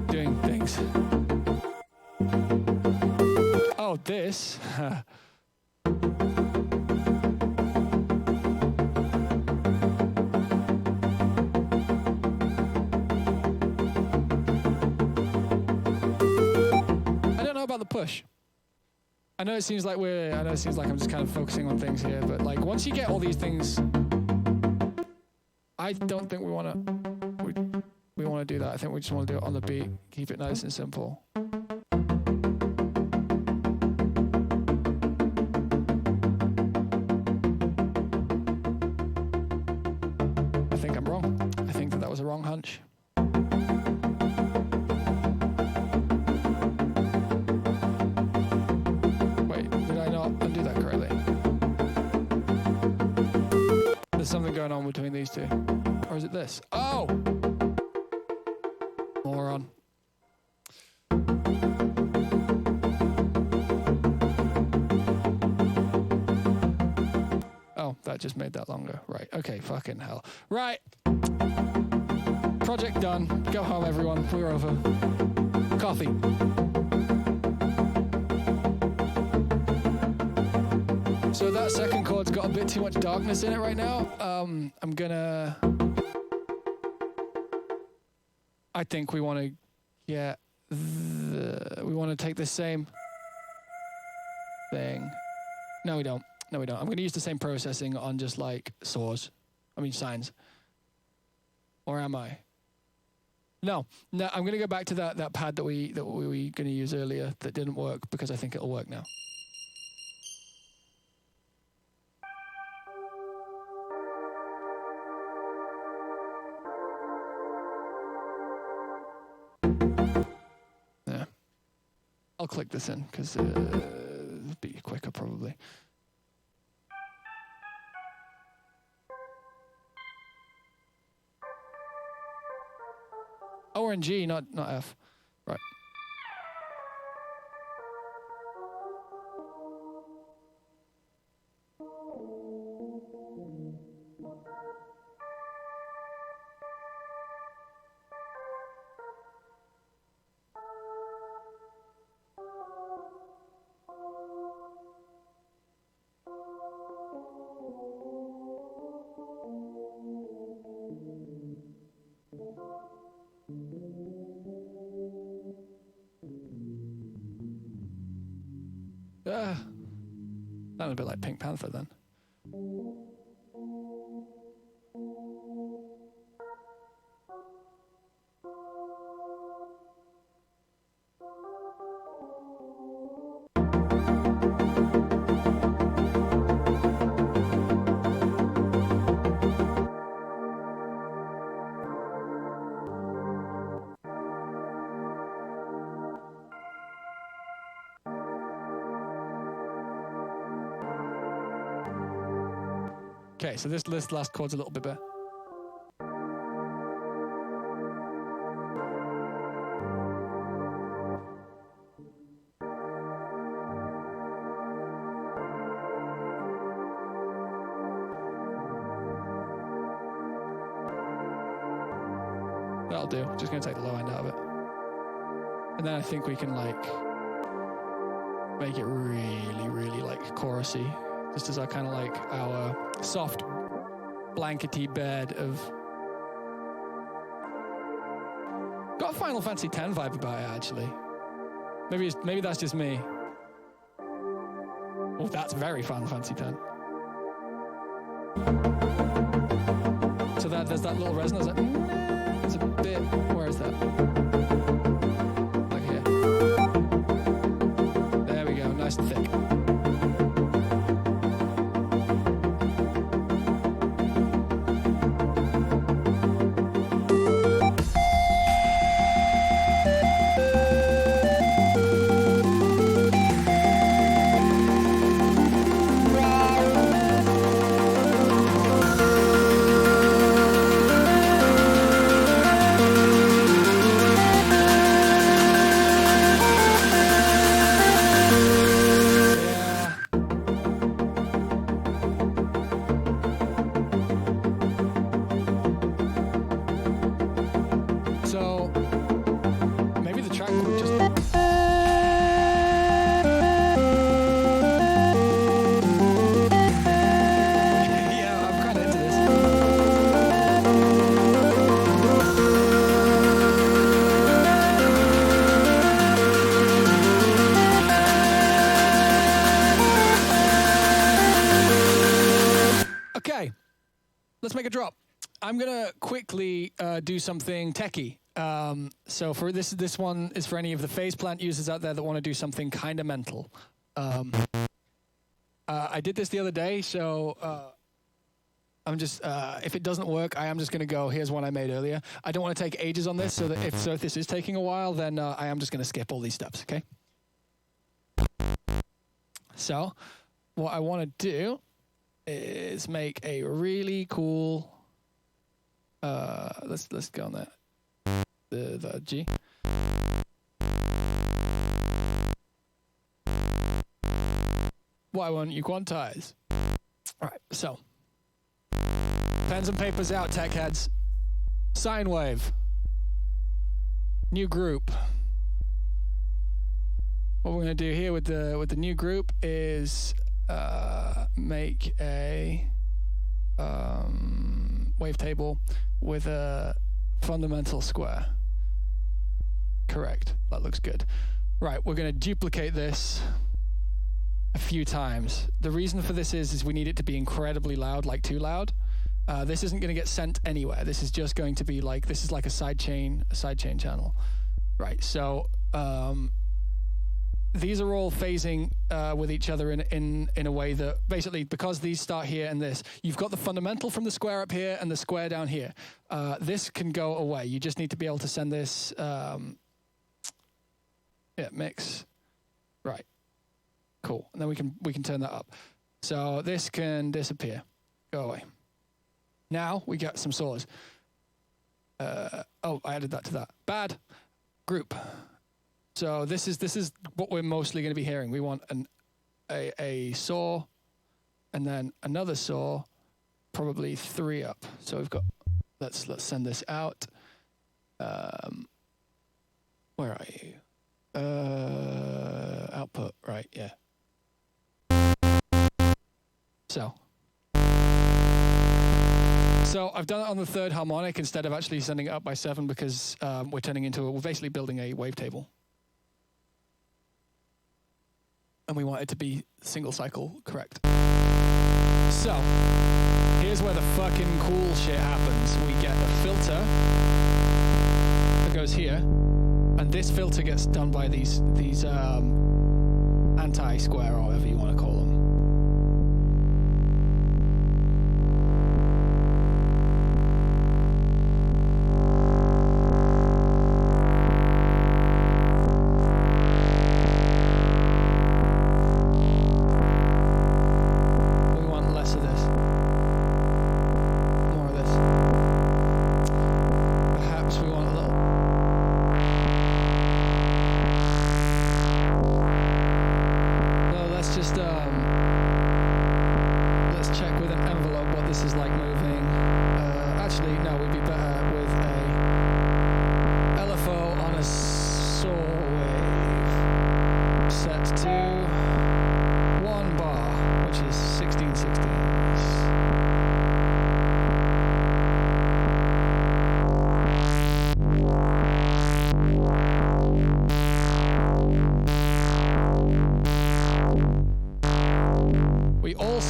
doing things. Oh, this. The push. I know it seems like I'm just kind of focusing on things here, but like once you get all these things, I don't think we want to do that. I think we just want to do it on the beat, keep it nice and simple. I think I'm wrong. I think that was a wrong hunch. There's something going on between these two. Or is it this? Oh! Moron. Oh, that just made that longer. Right, okay, fucking hell. Right. Project done. Go home, everyone. We're over. Coffee. So that second chord's got a bit too much darkness in it right now. I think we want to get we want to take the same thing. No, we don't. No, we don't. I'm going to use the same processing on just like sines. Or am I? No, I'm going to go back to that pad that we were going to use earlier that didn't work because I think it'll work now. I'll click this in because it'll be quicker probably. O and G, not F. Right. Sounds a bit like Pink Panther then. Okay, so this last chord's a little bit better. That'll do. Just gonna take the low end out of it. And then I think we can like make it really, really like chorusy. Just as our kind of like our soft blankety bed of... Got a Final Fantasy X vibe about it actually. Maybe that's just me. Oh, that's very Final Fantasy X. So there's that little resonance. It's a bit... Where is that? Like here. There we go, nice and thick. Let's make a drop. I'm gonna quickly do something techie. So for this one is for any of the phase plant users out there that want to do something kind of mental. I did this the other day, so I'm just if it doesn't work, I am just gonna go. Here's one I made earlier. I don't want to take ages on this, so that if this is taking a while, then I am just gonna skip all these steps. Okay. So what I want to do is make a really cool. Let's go on that. The G. Why won't you quantize? All right, so pens and papers out, tech heads. Sine wave. New group. What we're going to do here with the new group is make a wavetable with a fundamental square. Correct. That looks good. Right, we're going to duplicate this a few times. The reason for this is we need it to be incredibly loud, like too loud. This isn't going to get sent anywhere. This is just going to be like, this is like a sidechain channel. Right, so these are all phasing with each other in a way that basically, because these start here and this, you've got the fundamental from the square up here and the square down here. This can go away. You just need to be able to send this, mix. Right, cool. And then we can turn that up. So this can disappear, go away. Now we got some solos. I added that to that. Bad group. So this is what we're mostly going to be hearing. We want a saw, and then another saw, probably 3 up. So we've got. Let's send this out. Where are you? Output. Right. Yeah. So I've done it on the 3rd harmonic instead of actually sending it up by 7 because we're basically building a wavetable. And we want it to be single cycle correct. So, here's where the fucking cool shit happens. We get a filter that goes here, and this filter gets done by these anti-square, or whatever you want to call them. We want less of this.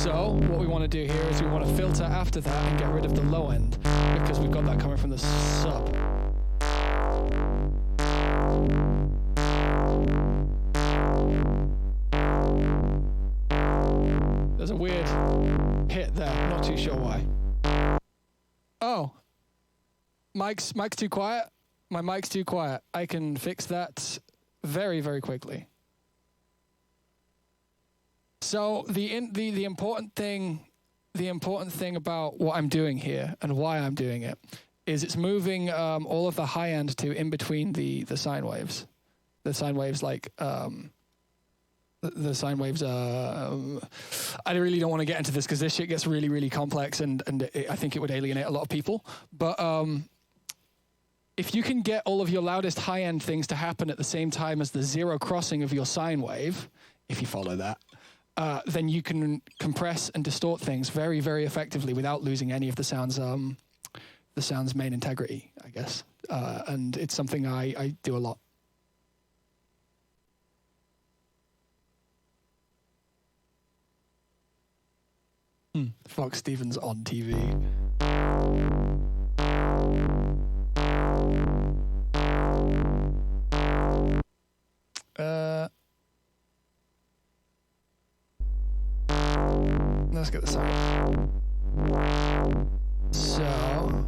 So what we want to do here is we want to filter after that and get rid of the low end because we've got that coming from the sub. There's a weird hit there, not too sure why. Oh, mic's too quiet. My mic's too quiet. I can fix that very, very quickly. So the important thing about what I'm doing here and why I'm doing it is it's moving all of the high end to in between the sine waves. The sine waves like the sine waves. I really don't want to get into this because this shit gets really, really complex and I think it would alienate a lot of people. But if you can get all of your loudest high end things to happen at the same time as the zero crossing of your sine wave, if you follow that. Then you can compress and distort things very, very effectively without losing any of the sound's main integrity, I guess. And it's something I do a lot. Fuck, Steven's on TV. Let's get this out. So,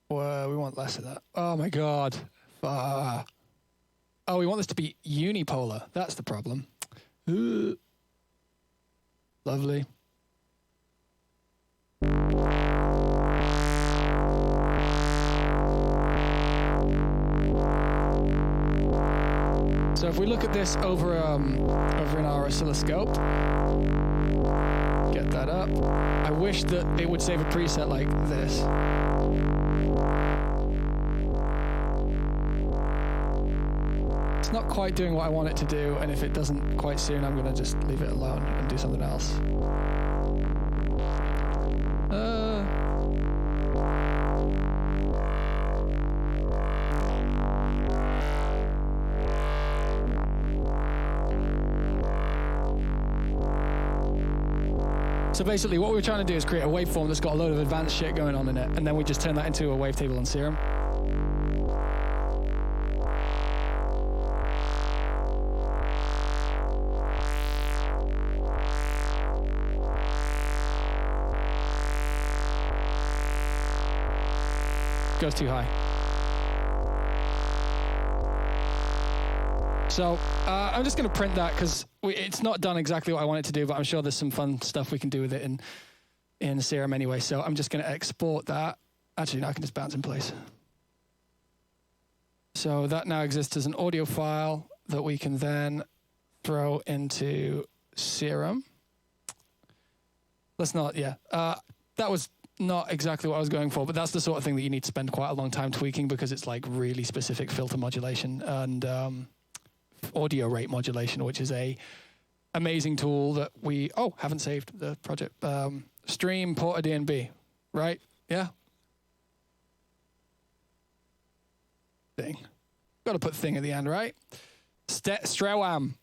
well, we want less of that. Oh my god. Oh, we want this to be unipolar. That's the problem. Ooh. Lovely. So if we look at this over in our oscilloscope, get that up. I wish that it would save a preset like this. It's not quite doing what I want it to do, and if it doesn't quite soon, I'm going to just leave it alone and do something else. So basically what we're trying to do is create a waveform that's got a load of advanced shit going on in it, and then we just turn that into a wavetable in Strewam. Goes too high. So I'm just going to print that because it's not done exactly what I want it to do, but I'm sure there's some fun stuff we can do with it in Strewam anyway. So I'm just going to export that. Actually, no, I can just bounce in place. So that now exists as an audio file that we can then throw into Strewam. Let's not, yeah. That was not exactly what I was going for, but that's the sort of thing that you need to spend quite a long time tweaking because it's like really specific filter modulation and audio rate modulation, which is a amazing tool that we haven't saved the project. Stream Porta DNB, right? Yeah. Thing. Got to put thing at the end, right? Strewam.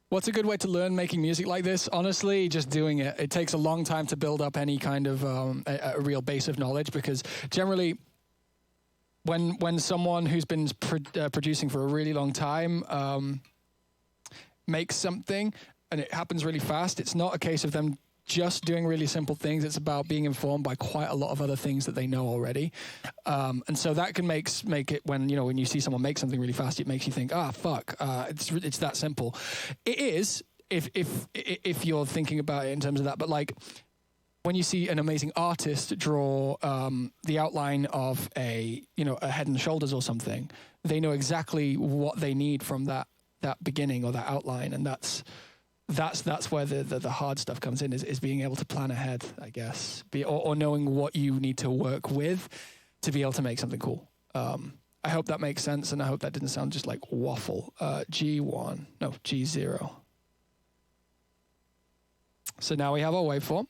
What's a good way to learn making music like this? Honestly, just doing it. It takes a long time to build up any kind of a real base of knowledge because generally when someone who's been producing for a really long time makes something and it happens really fast, it's not a case of them just doing really simple things. It's about being informed by quite a lot of other things that they know already. And so that can make it when you see someone make something really fast, it makes you think, fuck, it's that simple. It is if you're thinking about it in terms of that, but like when you see an amazing artist draw the outline of a Head and Shoulders or something, they know exactly what they need from that beginning or that outline, and that's where the hard stuff comes in, is being able to plan ahead, I guess, or knowing what you need to work with to be able to make something cool. I hope that makes sense, and I hope that didn't sound just like waffle. G1, no, G0. So now we have our waveform.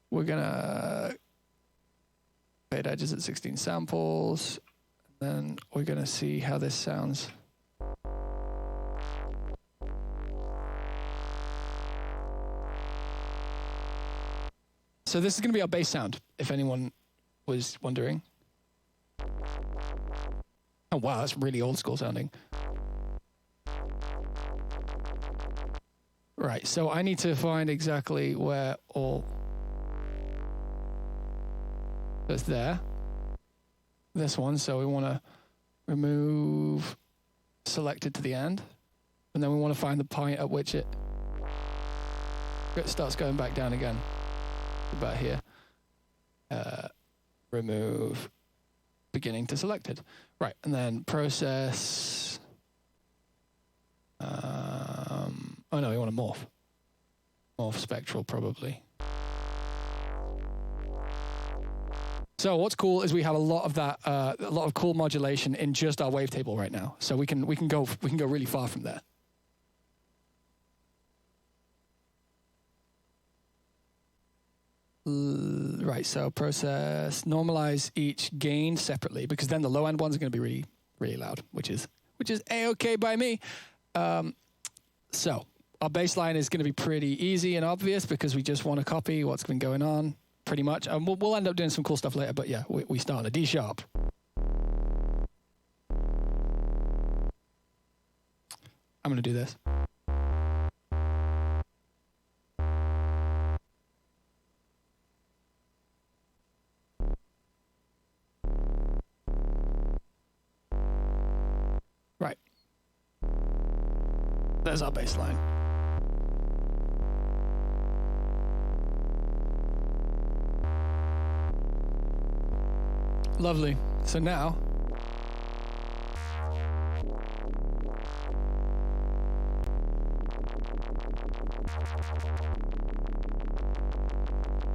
We're gonna fade edges at 16 samples, and then we're gonna see how this sounds. So this is gonna be our bass sound, if anyone was wondering. Oh wow, that's really old school sounding. Right, so I need to find exactly where all that's there. This one, so we want to remove selected to the end, and then we want to find the point at which it starts going back down again. About here. Remove beginning to selected. Right, and then process. Oh no, we want to morph. Morph spectral probably. So what's cool is we have a lot of that, a lot of cool modulation in just our wavetable right now. So we can go really far from there. Right, so process, normalize each gain separately, because then the low end ones are going to be really, really loud, which is a-okay by me. So our bass line is going to be pretty easy and obvious because we just want to copy what's been going on, pretty much. And we'll end up doing some cool stuff later, but yeah, we start on a D sharp. I'm going to do this. Right. There's our bass line. Lovely. So now,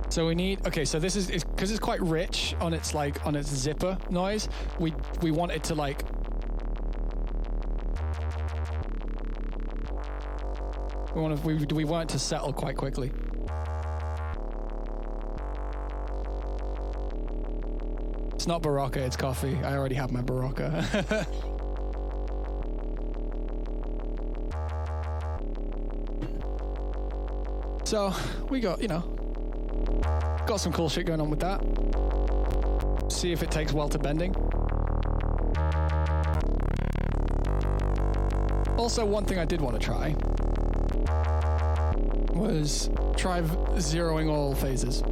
so we need, okay, so this is because it's quite rich on its zipper noise. We want it to like, we want it to settle quite quickly. It's not Barocca, it's coffee. I already have my Barocca. So we got some cool shit going on with that. See if it takes well to bending. Also, one thing I did want to try was try zeroing all phases.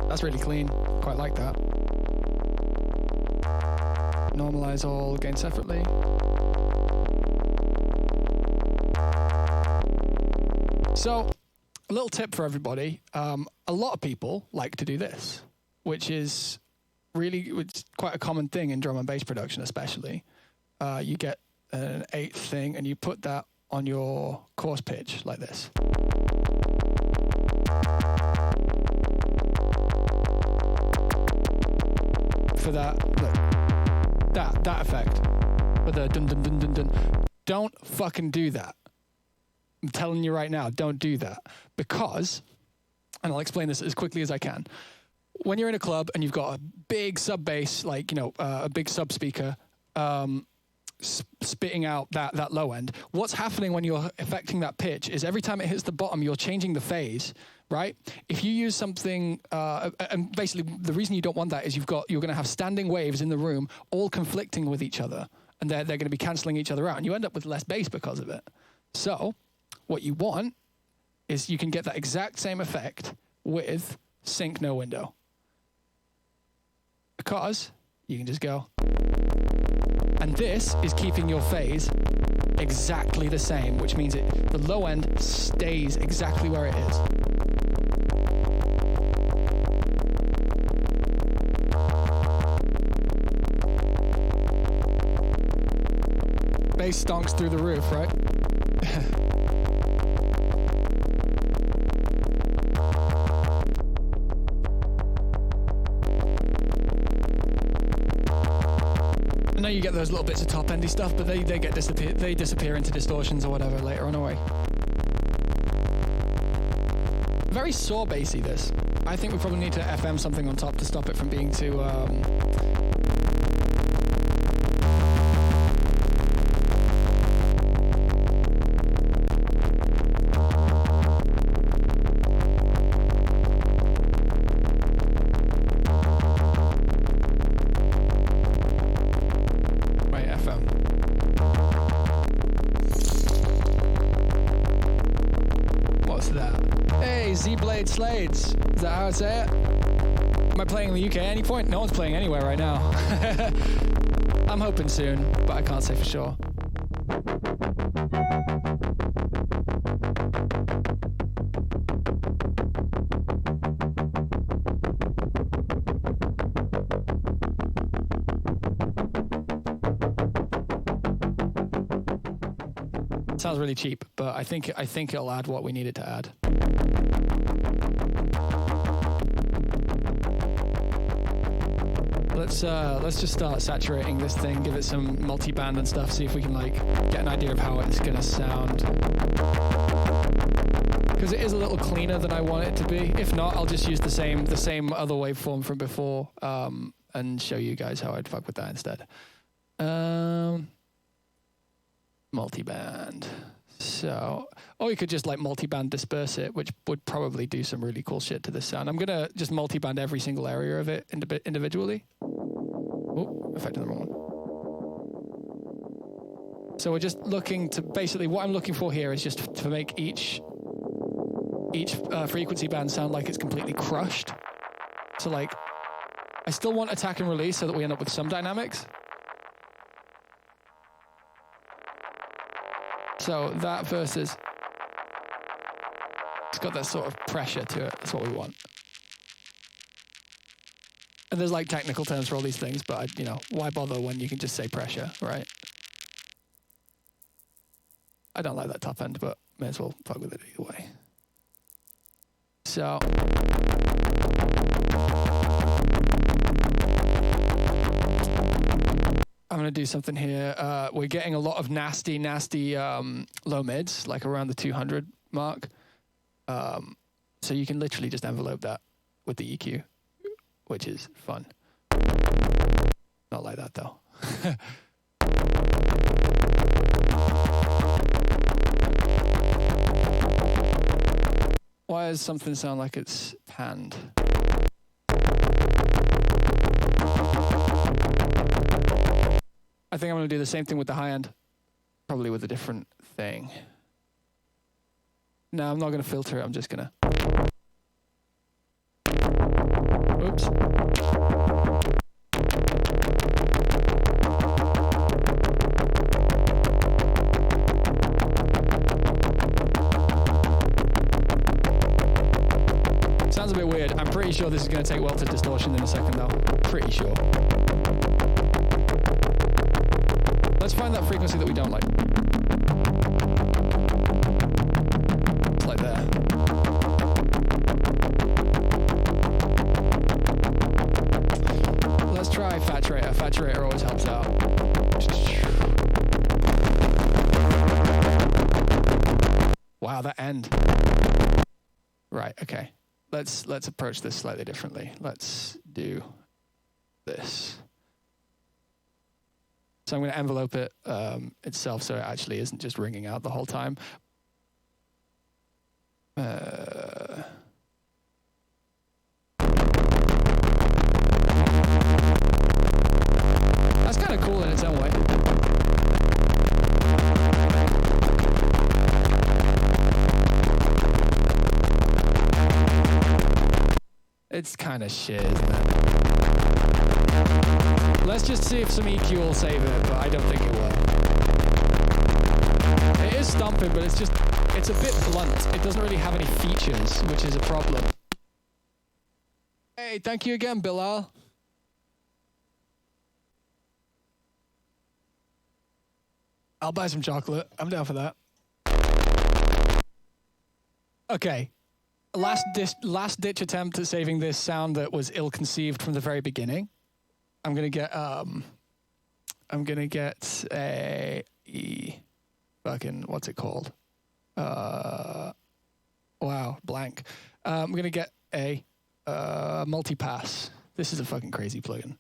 That's really clean. Quite like that. Normalize all gain separately. So, a little tip for everybody. A lot of people like to do this, which is it's quite a common thing in drum and bass production, especially. You get an eighth thing and you put that on your coarse pitch like this. For that, look, that effect, for the dun dun dun dun dun. Don't fucking do that. I'm telling you right now, don't do that, because, and I'll explain this as quickly as I can. When you're in a club and you've got a big sub bass, like a big sub speaker, spitting out that low end, what's happening when you're affecting that pitch is every time it hits the bottom, you're changing the phase. Right? If you use something, and basically the reason you don't want that is you're going to have standing waves in the room, all conflicting with each other, and they're going to be canceling each other out, and you end up with less bass because of it. So, what you want is you can get that exact same effect with sync no window, because you can just go, and this is keeping your phase exactly the same, which means the low end stays exactly where it is. Bass stonks through the roof, right? know you get those little bits of top endy stuff, but they disappear into distortions or whatever later on away. Very saw bassy, this. I think we probably need to FM something on top to stop it from being too Slades. Is that how I say it? Am I playing in the UK at any point? No one's playing anywhere right now. I'm hoping soon, but I can't say for sure. Sounds really cheap, but I think it'll add what we need it to add. Let's just start saturating this thing, give it some multi-band and stuff, see if we can like get an idea of how it's gonna sound. Because it is a little cleaner than I want it to be. If not, I'll just use the same other waveform from before and show you guys how I'd fuck with that instead. Multi-band. So, or you could just like multi-band disperse it, which would probably do some really cool shit to this sound. I'm gonna just multi-band every single area of it individually. Oh, affecting the wrong one. So we're just looking to, basically what I'm looking for here is just to make each frequency band sound like it's completely crushed. So like, I still want attack and release so that we end up with some dynamics. So that versus, it's got that sort of pressure to it. That's what we want. And there's like technical terms for all these things, but why bother when you can just say pressure, right? I don't like that top end, but may as well fuck with it either way. So. I'm going to do something here. We're getting a lot of nasty low mids, like around the 200 mark. So you can literally just envelope that with the EQ, which is fun. Not like that, though. Why does something sound like it's panned? I think I'm going to do the same thing with the high end, probably with a different thing. No, I'm not going to filter it. I'm just going to... Oops. Sounds a bit weird. I'm pretty sure this is going to take well to distortion in a second, though. Pretty sure. Let's find that frequency that we don't like. It's like there. Let's try Faturator. Faturator always helps out. Wow, that end. Right, okay. Let's approach this slightly differently. Let's do this. So I'm going to envelope it itself so it actually isn't just ringing out the whole time. That's kind of cool in its own way. It's kind of shit, isn't it? Let's just see if some EQ will save it, but I don't think it will. It is stomping, but it's a bit blunt. It doesn't really have any features, which is a problem. Hey, thank you again, Bilal. I'll buy some chocolate. I'm down for that. Okay. Last ditch attempt at saving this sound that was ill-conceived from the very beginning. I'm going to get I'm gonna get a fucking, what's it called? Wow, blank. I'm gonna get a multipass. This is a fucking crazy plugin.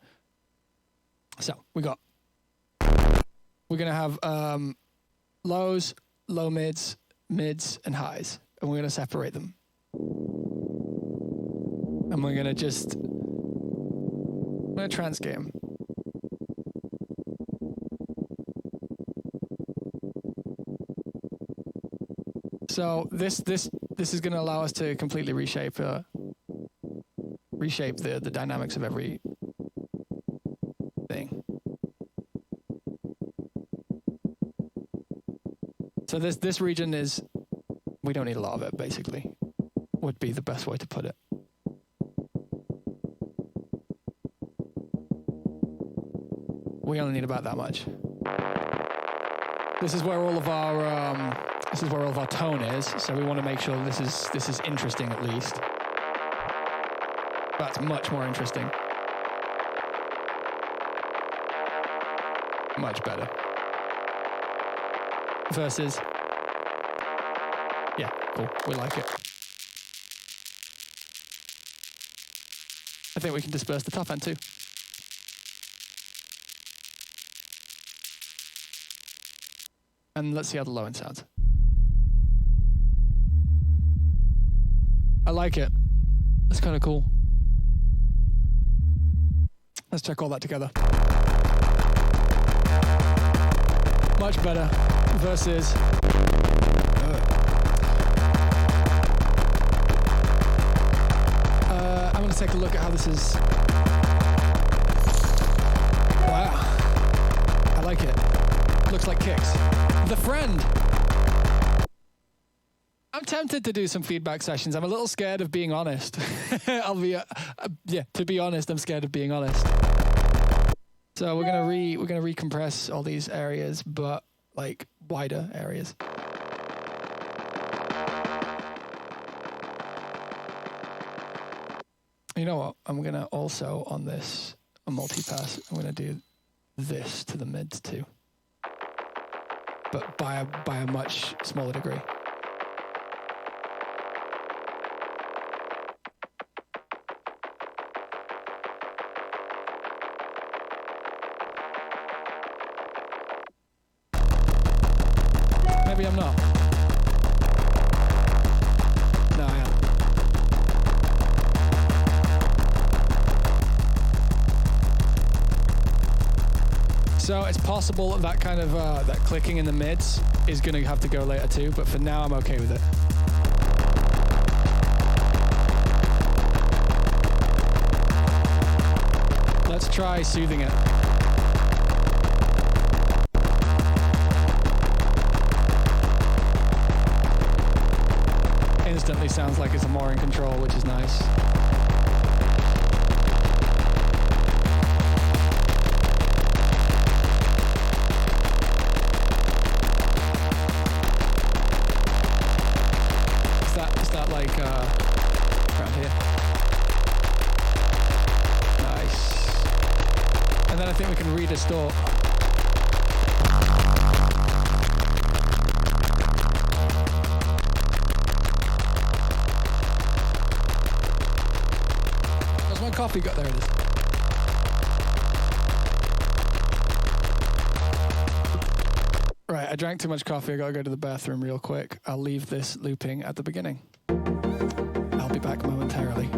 So we're gonna have lows, low mids, mids, and highs, and we're gonna separate them. And we're gonna transcale them. So this is going to allow us to completely reshape the dynamics of every thing. So this region is, we don't need a lot of it, basically, would be the best way to put it. We only need about that much. This is where all of our tone is, so we want to make sure this is interesting at least. That's much more interesting. Much better. Versus, yeah, cool, we like it. I think we can disperse the top end too. And let's see how the low end sounds. I like it. That's kind of cool. Let's check all that together. Much better versus. I'm going to take a look at how this is. Wow. I like it. Looks like kicks. The Friend. I'm tempted to do some feedback sessions. I'm a little scared of being honest. To be honest, I'm scared of being honest. So we're gonna recompress all these areas, but like wider areas. You know what? I'm gonna also on this a multipass. I'm gonna do this to the mids too, but by a much smaller degree. Maybe I'm not. No, I am. So it's possible that kind of that clicking in the mids is going to have to go later too, but for now I'm okay with it. Let's try soothing it. Instantly sounds like it's more in control, which is nice. Is that like around here? Nice. And then I think we can redistort. Coffee got there it is. Right, I drank too much coffee. I gotta go to the bathroom real quick. I'll leave this looping at the beginning. I'll be back momentarily.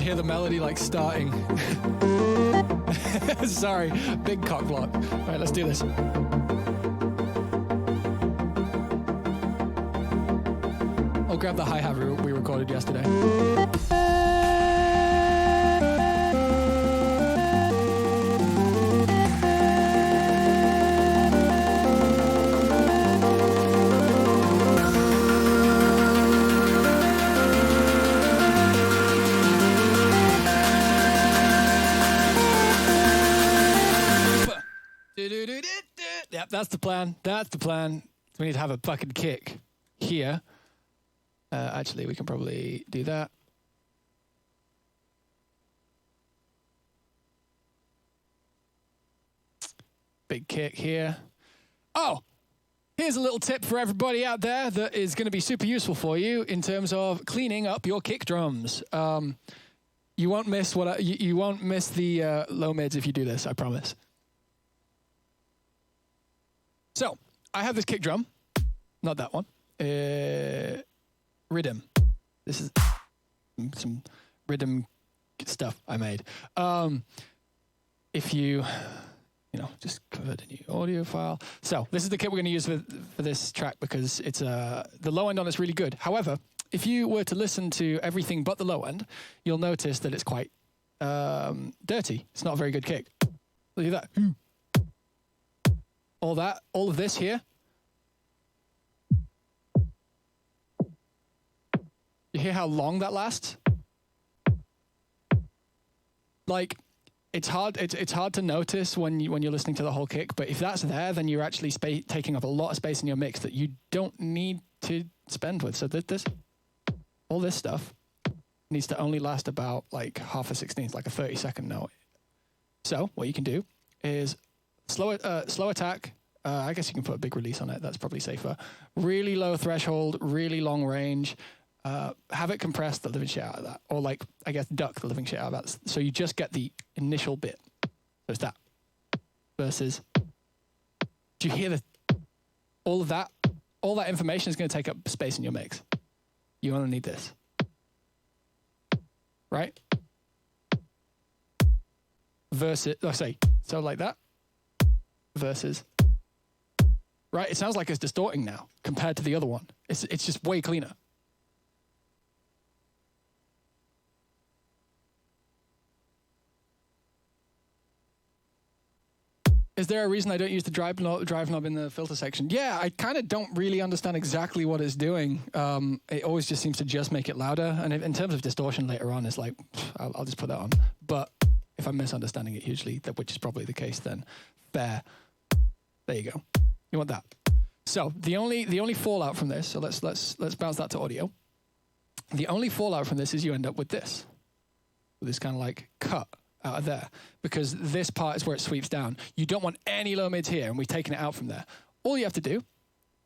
hear the melody like starting. Sorry, big cock block. All right, let's do this. I'll grab the hi-hat we recorded yesterday. Yep, that's the plan. That's the plan. We need to have a fucking kick here. Actually, we can probably do that. Big kick here. Oh, here's a little tip for everybody out there that is going to be super useful for you in terms of cleaning up your kick drums. You won't miss you won't miss the low mids if you do this. I promise. So I have this kick drum, not that one. Rhythm. This is some rhythm stuff I made. If you just convert a new audio file. So this is the kit we're going to use for this track because it's the low end on it's really good. However, if you were to listen to everything but the low end, you'll notice that it's quite dirty. It's not a very good kick. Look at that. All of this here. You hear how long that lasts? Like, it's hard to notice when you're listening to the whole kick, but if that's there, then you're actually taking up a lot of space in your mix that you don't need to spend with. So all this stuff needs to only last about like half a 16th, like a 30-second note. So what you can do is slow attack. I guess you can put a big release on it. That's probably safer. Really low threshold, really long range. Have it compress the living shit out of that. Or like, I guess, duck the living shit out of that. So you just get the initial bit. So it's that. Versus, do you hear all of that? All that information is going to take up space in your mix. You only need this. Right? Versus, so like that. Versus, right? It sounds like it's distorting now compared to the other one. It's just way cleaner. Is there a reason I don't use the drive knob in the filter section? Yeah, I kind of don't really understand exactly what it's doing. It always just seems to just make it louder. And in terms of distortion later on, it's like, I'll just put that on. But if I'm misunderstanding it hugely, which is probably the case, then fair. There you go. You want that. So the only fallout from this, so let's bounce that to audio. The only fallout from this is you end up with this kind of like cut out of there, because this part is where it sweeps down. You don't want any low mids here, and we've taken it out from there. All you have to do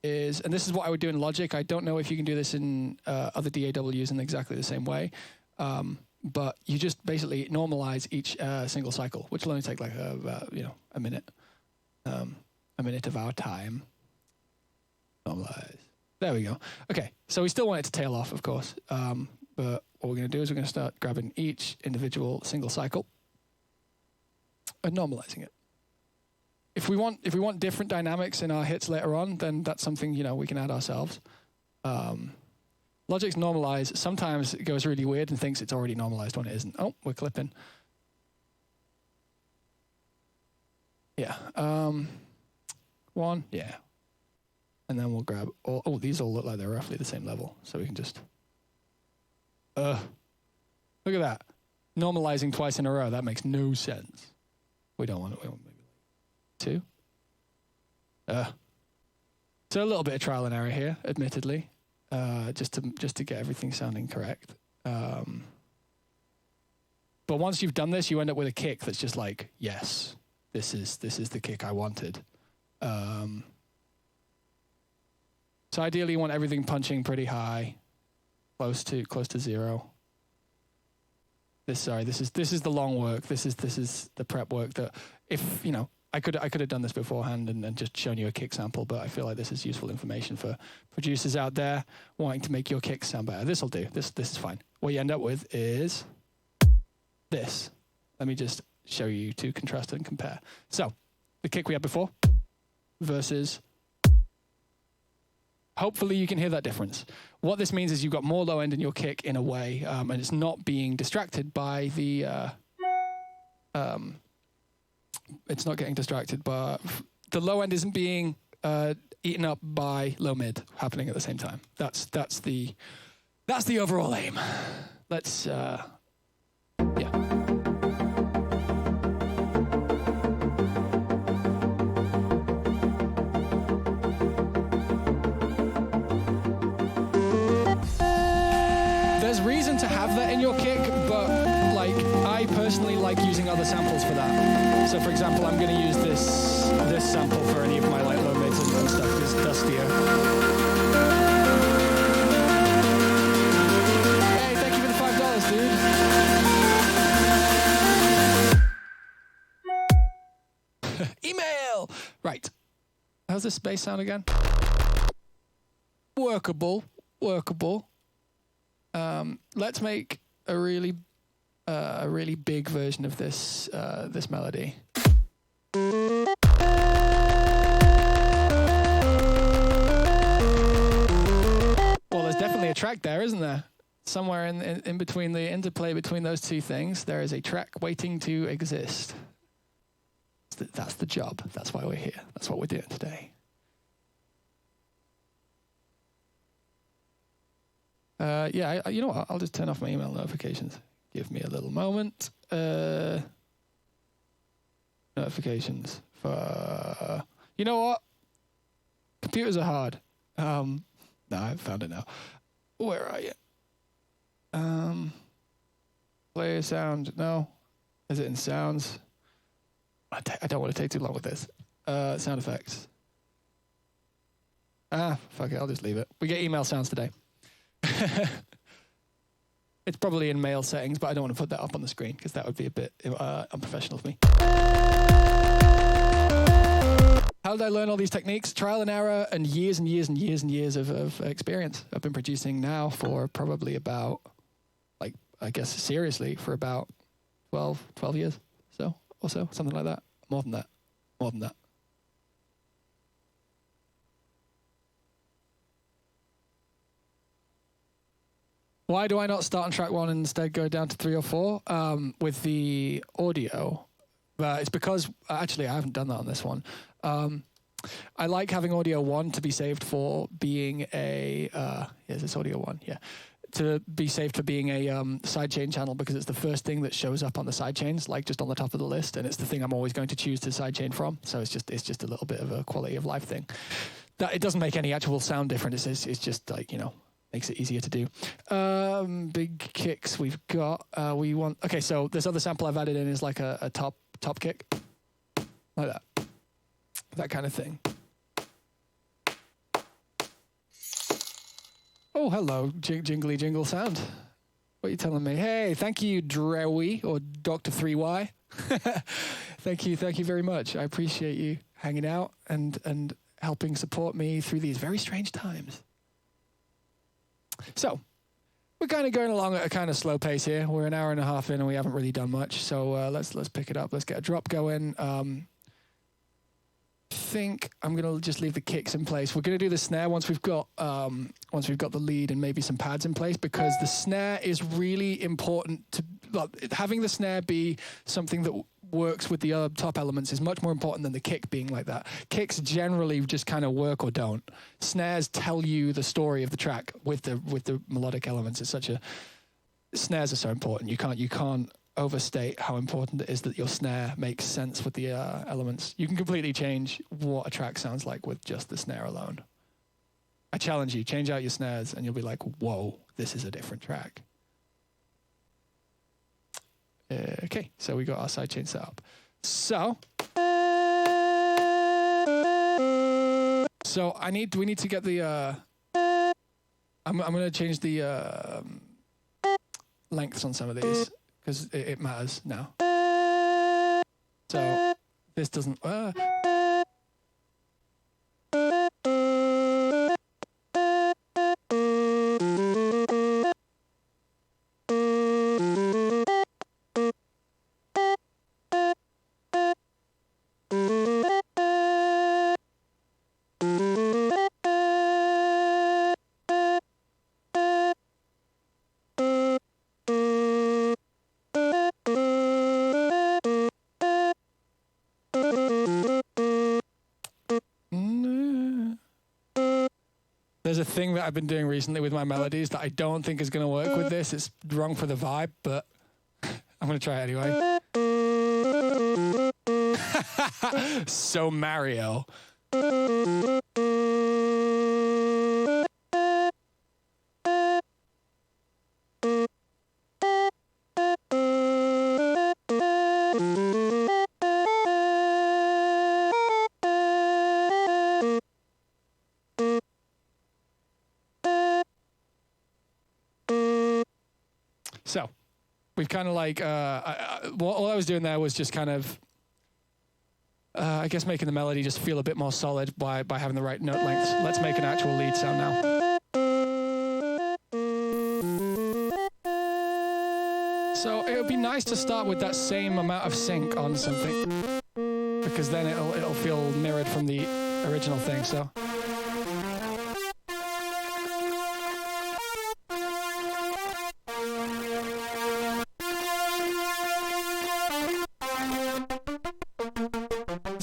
is, and this is what I would do in Logic. I don't know if you can do this in other DAWs in exactly the same way, but you just basically normalize each single cycle, which will only take like a minute of our time. Normalize. There we go. Okay, so we still want it to tail off, of course, but what we're going to do is we're going to start grabbing each individual single cycle and normalizing it. If we want different dynamics in our hits later on, then that's something we can add ourselves. Logic's normalize sometimes it goes really weird and thinks it's already normalized when it isn't. Oh, we're clipping. Yeah. One. Yeah. And then we'll grab all. Oh, these all look like they're roughly the same level, so we can just. Look at that. Normalizing twice in a row. That makes no sense. We don't want it. We want maybe two. So a little bit of trial and error here, admittedly, just to get everything sounding correct. But once you've done this, you end up with a kick that's just like, yes, this is the kick I wanted. So ideally, you want everything punching pretty high, close to zero. This is the long work. This is the prep work that if I could have done this beforehand and just shown you a kick sample, but I feel like this is useful information for producers out there wanting to make your kicks sound better. This will do. This is fine. What you end up with is this. Let me just show you to contrast and compare. So, the kick we had before versus... Hopefully you can hear that difference. What this means is you've got more low end in your kick in a way, and it's not being distracted by the... it's not getting distracted by... The low end isn't being eaten up by low mid happening at the same time. That's the overall aim. Let's... yeah. There's reason to have that in your kick, but like I personally like using other samples for that. So for example, I'm going to use this sample for any of my like low mids and stuff. It's dustier. Hey, thank you for the $5, dude. Email. Right. How's this bass sound again? Workable. Let's make a really big version of this this melody. Well, there's definitely a track there, isn't there? Somewhere in between the interplay between those two things, there is a track waiting to exist. That's the job. That's why we're here. That's what we're doing today. Yeah, you know what? I'll just turn off my email notifications. Give me a little moment. Notifications for... You know what? Computers are hard. No, I've found it now. Where are you? Play sound. No. Is it in sounds? I don't want to take too long with this. Sound effects. Fuck it. I'll just leave it. We get email sounds today. It's probably in mail settings, but I don't want to put that up on the screen because that would be a bit unprofessional of me. How did I learn all these techniques? Trial and error and years and years and years and years of experience. I've been producing now for probably about, like, I guess seriously, for about 12 years or so, something like that. More than that. Why do I not start on track 1 and instead go down to 3 or 4 with the audio? It's because, actually, I haven't done that on this one. I like having audio 1 to be saved for being a, is this audio 1? Yeah. To be saved for being a sidechain channel because it's the first thing that shows up on the sidechains, like just on the top of the list, and it's the thing I'm always going to choose to sidechain from. So it's just a little bit of a quality of life thing. That it doesn't make any actual sound difference. It's just like, you know, makes it easier to do. Big kicks we've got. Okay, so this other sample I've added in is like a top kick. Like that. That kind of thing. Oh, hello, jingly jingle sound. What are you telling me? Hey, thank you, Drewy, or Dr. 3Y. Thank you very much. I appreciate you hanging out and helping support me through these very strange times. So, we're kind of going along at a kind of slow pace here. We're an hour and a half in and we haven't really done much. So let's pick it up. Let's get a drop going. I think I'm gonna just leave the kicks in place. We're gonna do the snare once we've got the lead and maybe some pads in place, because the snare is really important. Having the snare be something that works with the other top elements is much more important than the kick being like that. Kicks generally just kind of work or don't. Snares tell you the story of the track with the melodic elements. Snares are so important. You can't overstate how important it is that your snare makes sense with the elements. You can completely change what a track sounds like with just the snare alone. I challenge you, change out your snares and you'll be like, whoa, this is a different track. Okay, so we got our sidechain set up. So we need to get the I'm going to change the lengths on some of these because it matters now. So this doesn't There's a thing that I've been doing recently with my melodies that I don't think is going to work with this. It's wrong for the vibe, but I'm going to try it anyway. So Mario. So we've kind of like, all I was doing there was just kind of, I guess making the melody just feel a bit more solid by having the right note lengths. Let's make an actual lead sound now. So it would be nice to start with that same amount of sync on something, because then it'll feel mirrored from the original thing. So.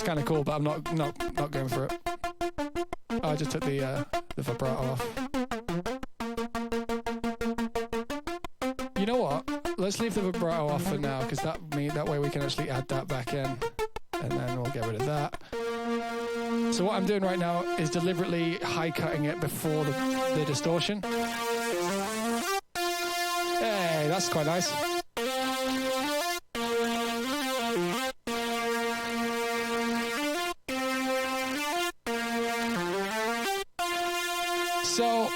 Kind of cool, but I'm not going for it. Oh, I just took the vibrato off. You know what? Let's leave the vibrato off for now, because that way we can actually add that back in, and then we'll get rid of that. So what I'm doing right now is deliberately high cutting it before the distortion. Hey, that's quite nice. So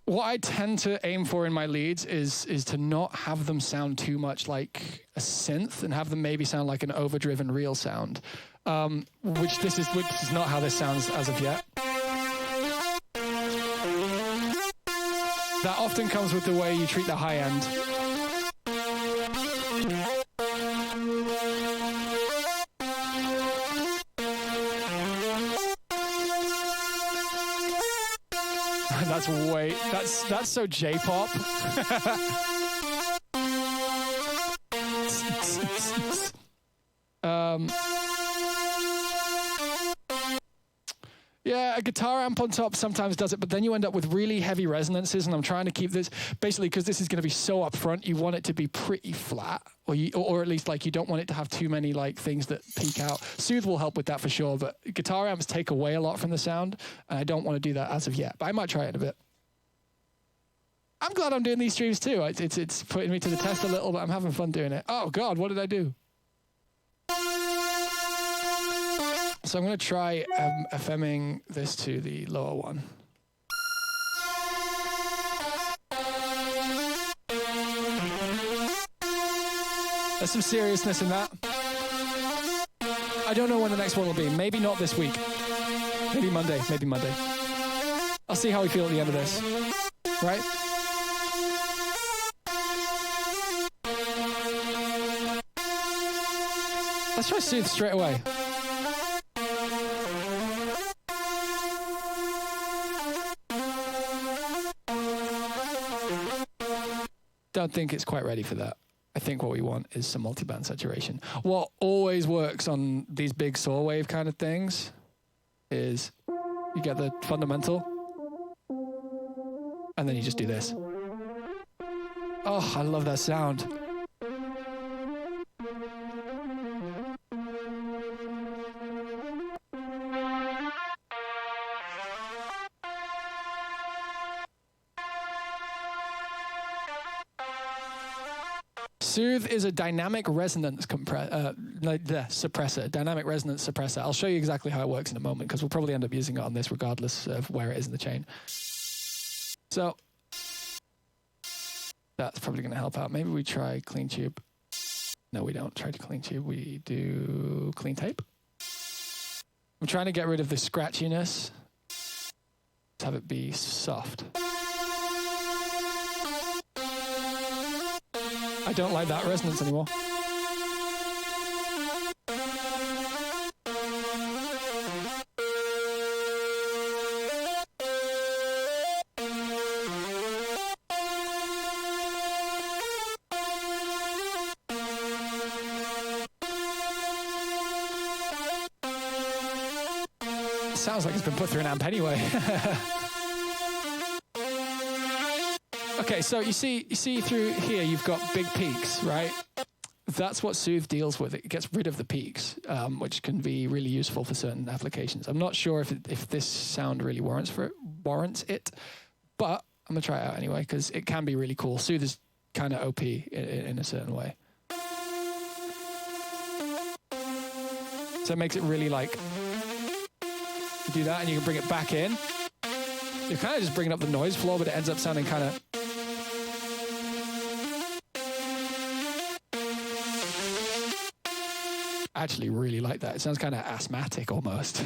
what I tend to aim for in my leads is to not have them sound too much like a synth and have them maybe sound like an overdriven real sound, which this is not how this sounds as of yet. That often comes with the way you treat the high end. That's so J-pop. Yeah, a guitar amp on top sometimes does it, but then you end up with really heavy resonances, and I'm trying to keep this, basically because this is going to be so up front, you want it to be pretty flat, or at least like you don't want it to have too many like things that peak out. Soothe will help with that for sure, but guitar amps take away a lot from the sound, and I don't want to do that as of yet, but I might try it in a bit. I'm glad I'm doing these streams too. It's putting me to the test a little, but I'm having fun doing it. Oh God, what did I do? So I'm going to try FMing this to the lower one. There's some seriousness in that. I don't know when the next one will be. Maybe not this week. Maybe Monday. Maybe Monday. I'll see how we feel at the end of this. Right? Let's try Soothe straight away. Don't think it's quite ready for that. I think what we want is some multiband saturation. What always works on these big saw wave kind of things is you get the fundamental, and then you just do this. Oh, I love that sound. Soothe is a dynamic resonance suppressor, dynamic resonance suppressor. I'll show you exactly how it works in a moment, because we'll probably end up using it on this regardless of where it is in the chain. So that's probably going to help out. Maybe we try clean tube. No, we don't try to clean tube. We do clean tape. I'm trying to get rid of the scratchiness. Let's have it be soft. I don't like that resonance anymore. Sounds like it's been put through an amp anyway. Okay, so you see through here, you've got big peaks, right? That's what Soothe deals with. It gets rid of the peaks, which can be really useful for certain applications. I'm not sure if this sound really warrants it, but I'm gonna try it out anyway because it can be really cool. Soothe is kind of OP in a certain way. So it makes it really like, you do that and you can bring it back in. You're kind of just bringing up the noise floor, but it ends up sounding kind of... I actually really like that. It sounds kind of asthmatic almost.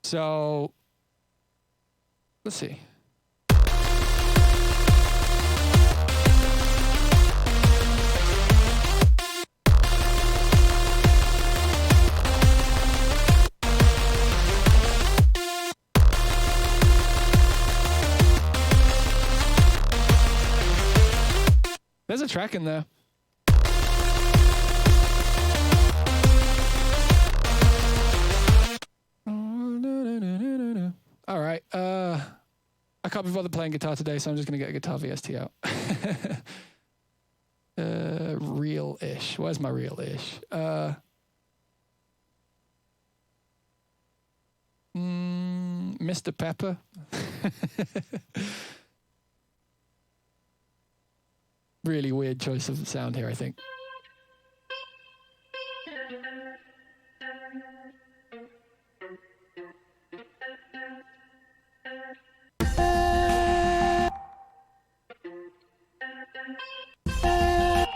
So, let's see. There's a track in there. All right. I can't be bothered playing guitar today, so I'm just going to get a guitar VST out. Real-ish. Where's my real-ish? Mr. Pepper. Really weird choice of sound here, I think.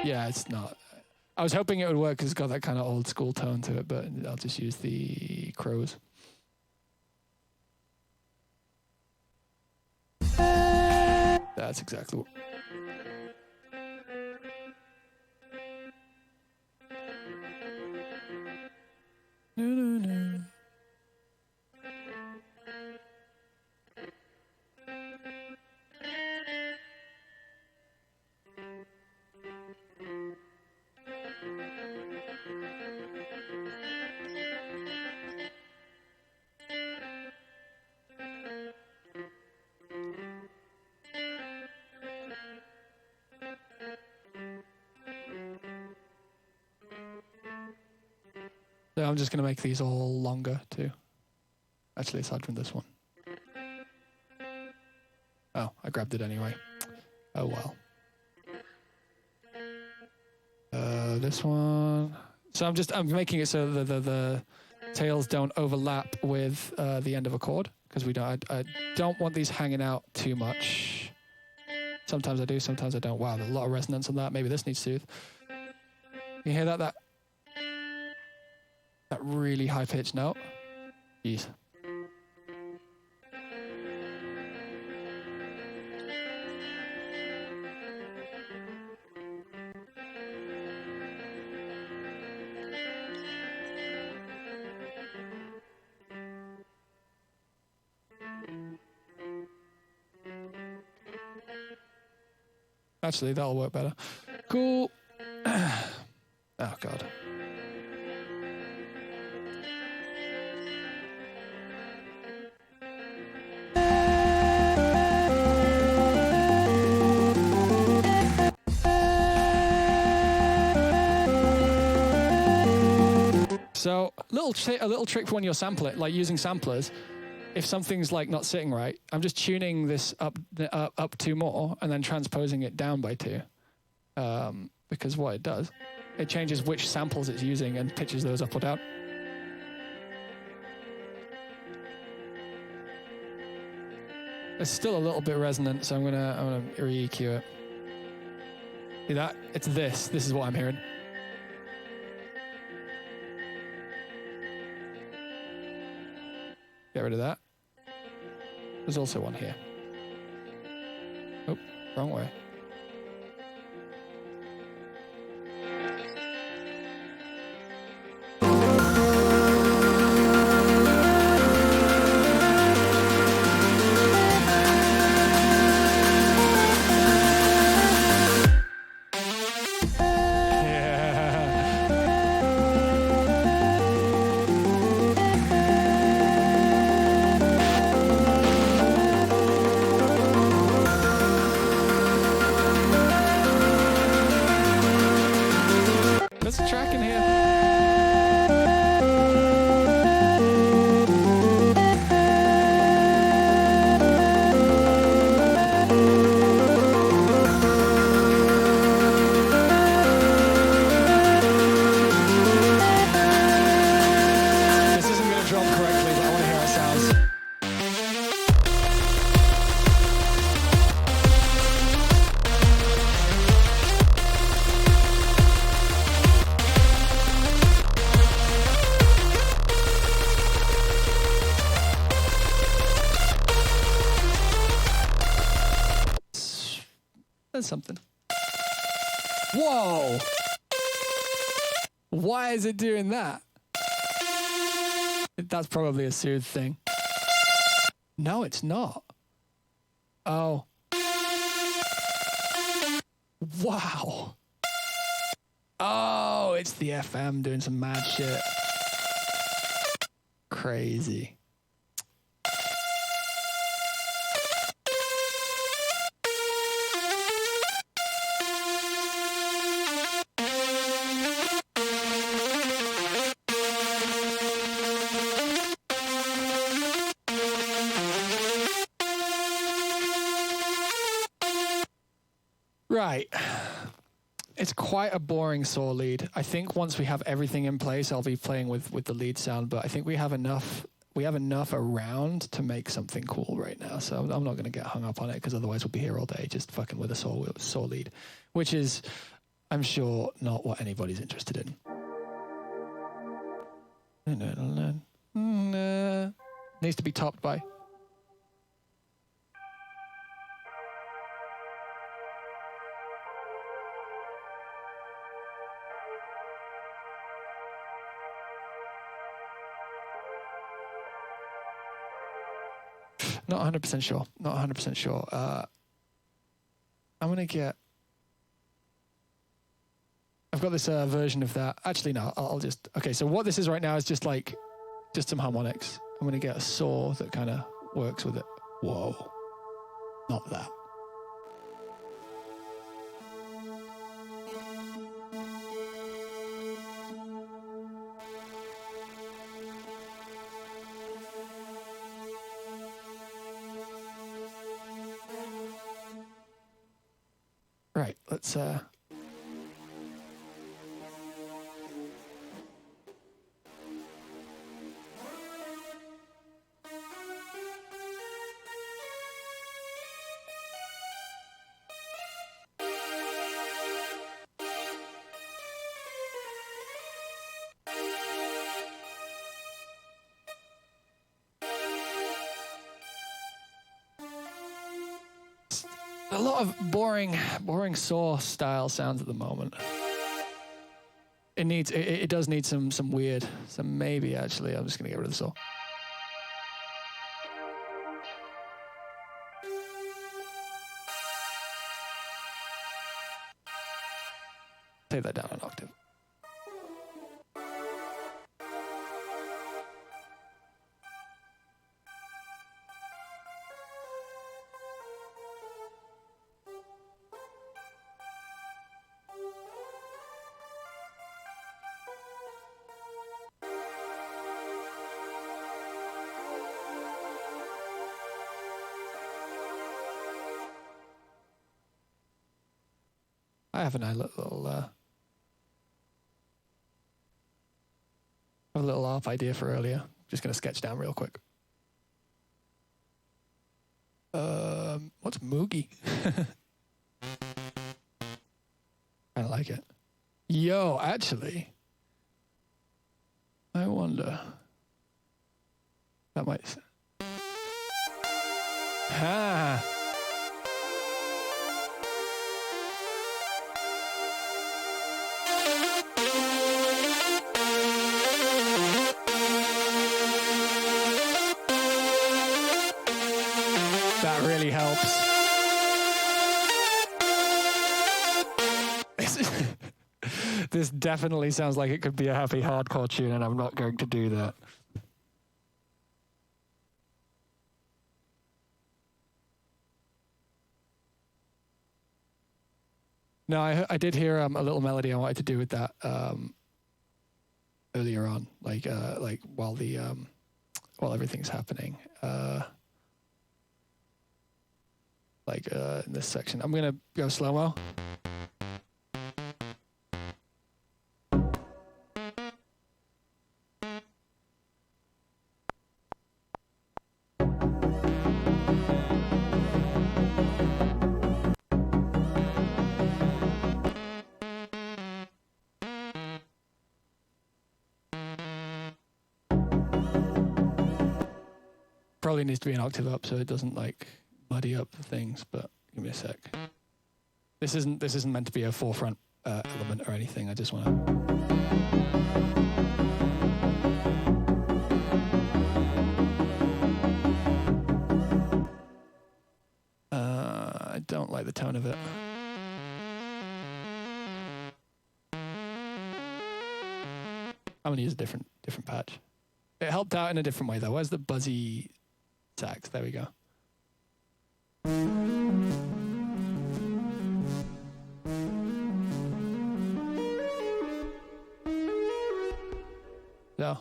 Yeah, it's not. I was hoping it would work because it's got that kind of old school tone to it, but I'll just use the crows. That's exactly what... No. So I'm just going to make these all longer too. Actually, aside from this one. Oh, I grabbed it anyway. Oh well. This one. So I'm making it so that the tails don't overlap with the end of a chord because I don't want these hanging out too much. Sometimes I do, sometimes I don't. Wow, there's a lot of resonance on that. Maybe this needs Soothe. You hear that? That really high-pitched note. Jeez. Actually, that'll work better. Cool. Oh, God. So a little trick for when you're sampling, like using samplers. If something's like not sitting right, I'm just tuning this up 2 more and then transposing it down by 2. Because what it does, it changes which samples it's using and pitches those up or down. It's still a little bit resonant, so I'm gonna re-EQ it. See that? It's this. This is what I'm hearing. Get rid of that. There's also one here. Oh, wrong way. That's something. Whoa! Why is it doing that? That's probably a soothe thing. No, it's not. Oh. Wow. Oh, it's the FM doing some mad shit. Crazy. Right. It's quite a boring saw lead. I think once we have everything in place, I'll be playing with the lead sound, but I think we have enough around to make something cool right now. So I'm not going to get hung up on it, because otherwise we'll be here all day just fucking with a saw lead, which is, I'm sure, not what anybody's interested in. Needs to be topped by. Not 100% sure. Not 100% sure. I'm going to get... I've got this version of that. Actually, no, I'll just... Okay, so what this is right now is just some harmonics. I'm going to get a saw that kind of works with it. Whoa. Not that. Right, let's a lot of boring saw style sounds at the moment. It does need some weird. So maybe actually I'm just gonna get rid of the saw. Take that down an octave. I have a little ARP idea for earlier. Just going to sketch down real quick. What's Moogie? I like it. Yo, actually, I wonder. That might. Ha. That really helps. This definitely sounds like it could be a happy hardcore tune, and I'm not going to do that. No, I did hear a little melody I wanted to do with that earlier on, like while everything's happening. In this section. I'm gonna go slow-mo. Probably needs to be an octave up so it doesn't muddy up things, but give me a sec. This isn't meant to be a forefront element or anything. I just want to. I don't like the tone of it. I'm gonna use a different patch. It helped out in a different way though. Where's the buzzy sax? There we go. So.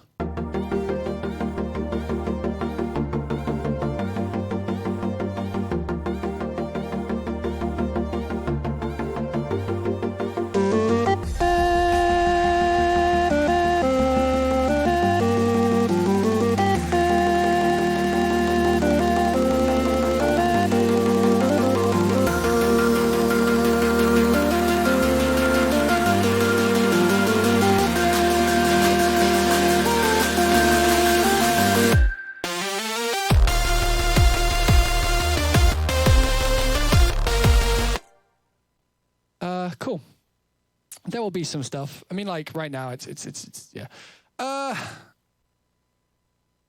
Cool. There will be some stuff. I mean, like right now, it's yeah.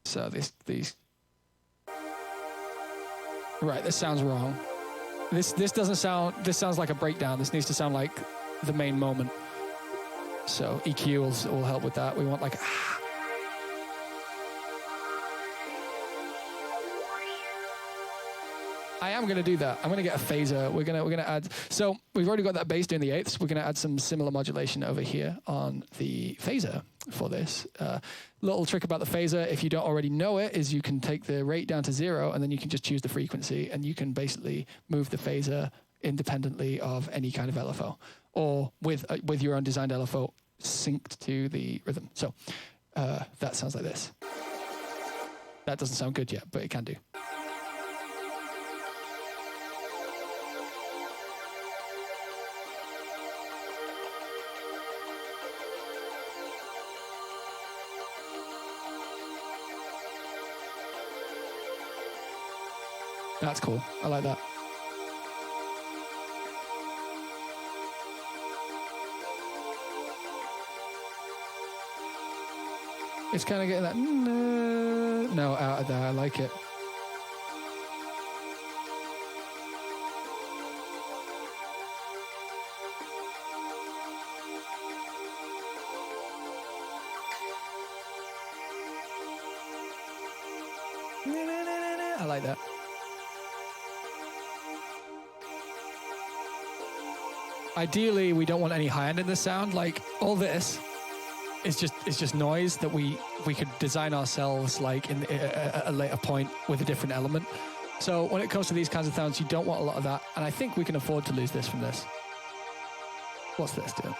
So these. Right, this sounds wrong. This doesn't sound. This sounds like a breakdown. This needs to sound like the main moment. So EQ will help with that. We want like. I am going to do that. I'm going to get a phaser. We're going to add. So we've already got that bass doing the eighths. We're going to add some similar modulation over here on the phaser for this. Little trick about the phaser, if you don't already know it, is you can take the rate down to 0, and then you can just choose the frequency, and you can basically move the phaser independently of any kind of LFO, or with your own designed LFO synced to the rhythm. So that sounds like this. That doesn't sound good yet, but it can do. That's cool. I like that. It's kind of getting that no out of there. I like it. I like that. Ideally, we don't want any high end in the sound. Like all this is just noise that we could design ourselves like in a later point with a different element. So when it comes to these kinds of sounds, you don't want a lot of that. And I think we can afford to lose this from this. What's this doing?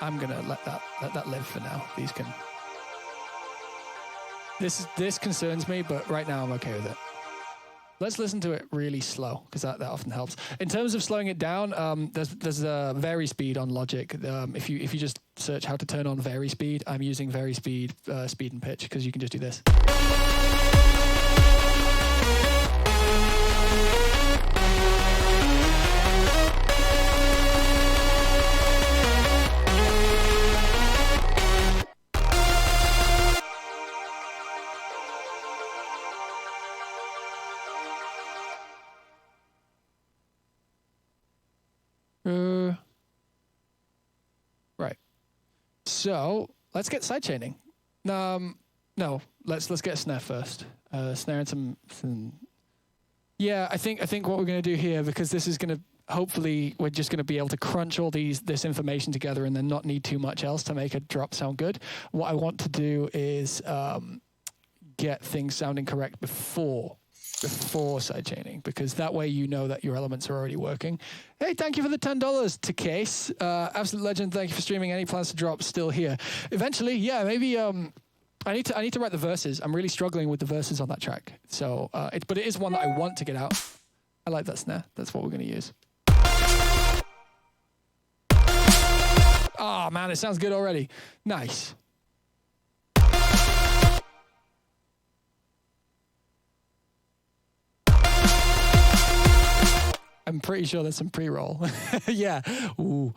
I'm gonna let that live for now. These can. This concerns me, but right now I'm okay with it. Let's listen to it really slow, because that often helps. In terms of slowing it down, there's a vary speed on Logic. If you just search how to turn on vary speed, I'm using vary speed, speed and pitch, because you can just do this. Right. So let's get sidechaining. No, let's get a snare first. Snare and some. Yeah, I think what we're going to do here, because this is going to hopefully we're just going to be able to crunch all this information together and then not need too much else to make a drop sound good. What I want to do is get things sounding correct before sidechaining, because that way you know that your elements are already working. Hey, thank you for the $10 to Case. Absolute legend, thank you for streaming. Any plans to drop? Still here. Eventually, yeah, maybe I need to write the verses. I'm really struggling with the verses on that track. So, but it is one that I want to get out. I like that snare. That's what we're going to use. Oh man, it sounds good already. Nice. I'm pretty sure there's some pre-roll. Yeah. Ooh.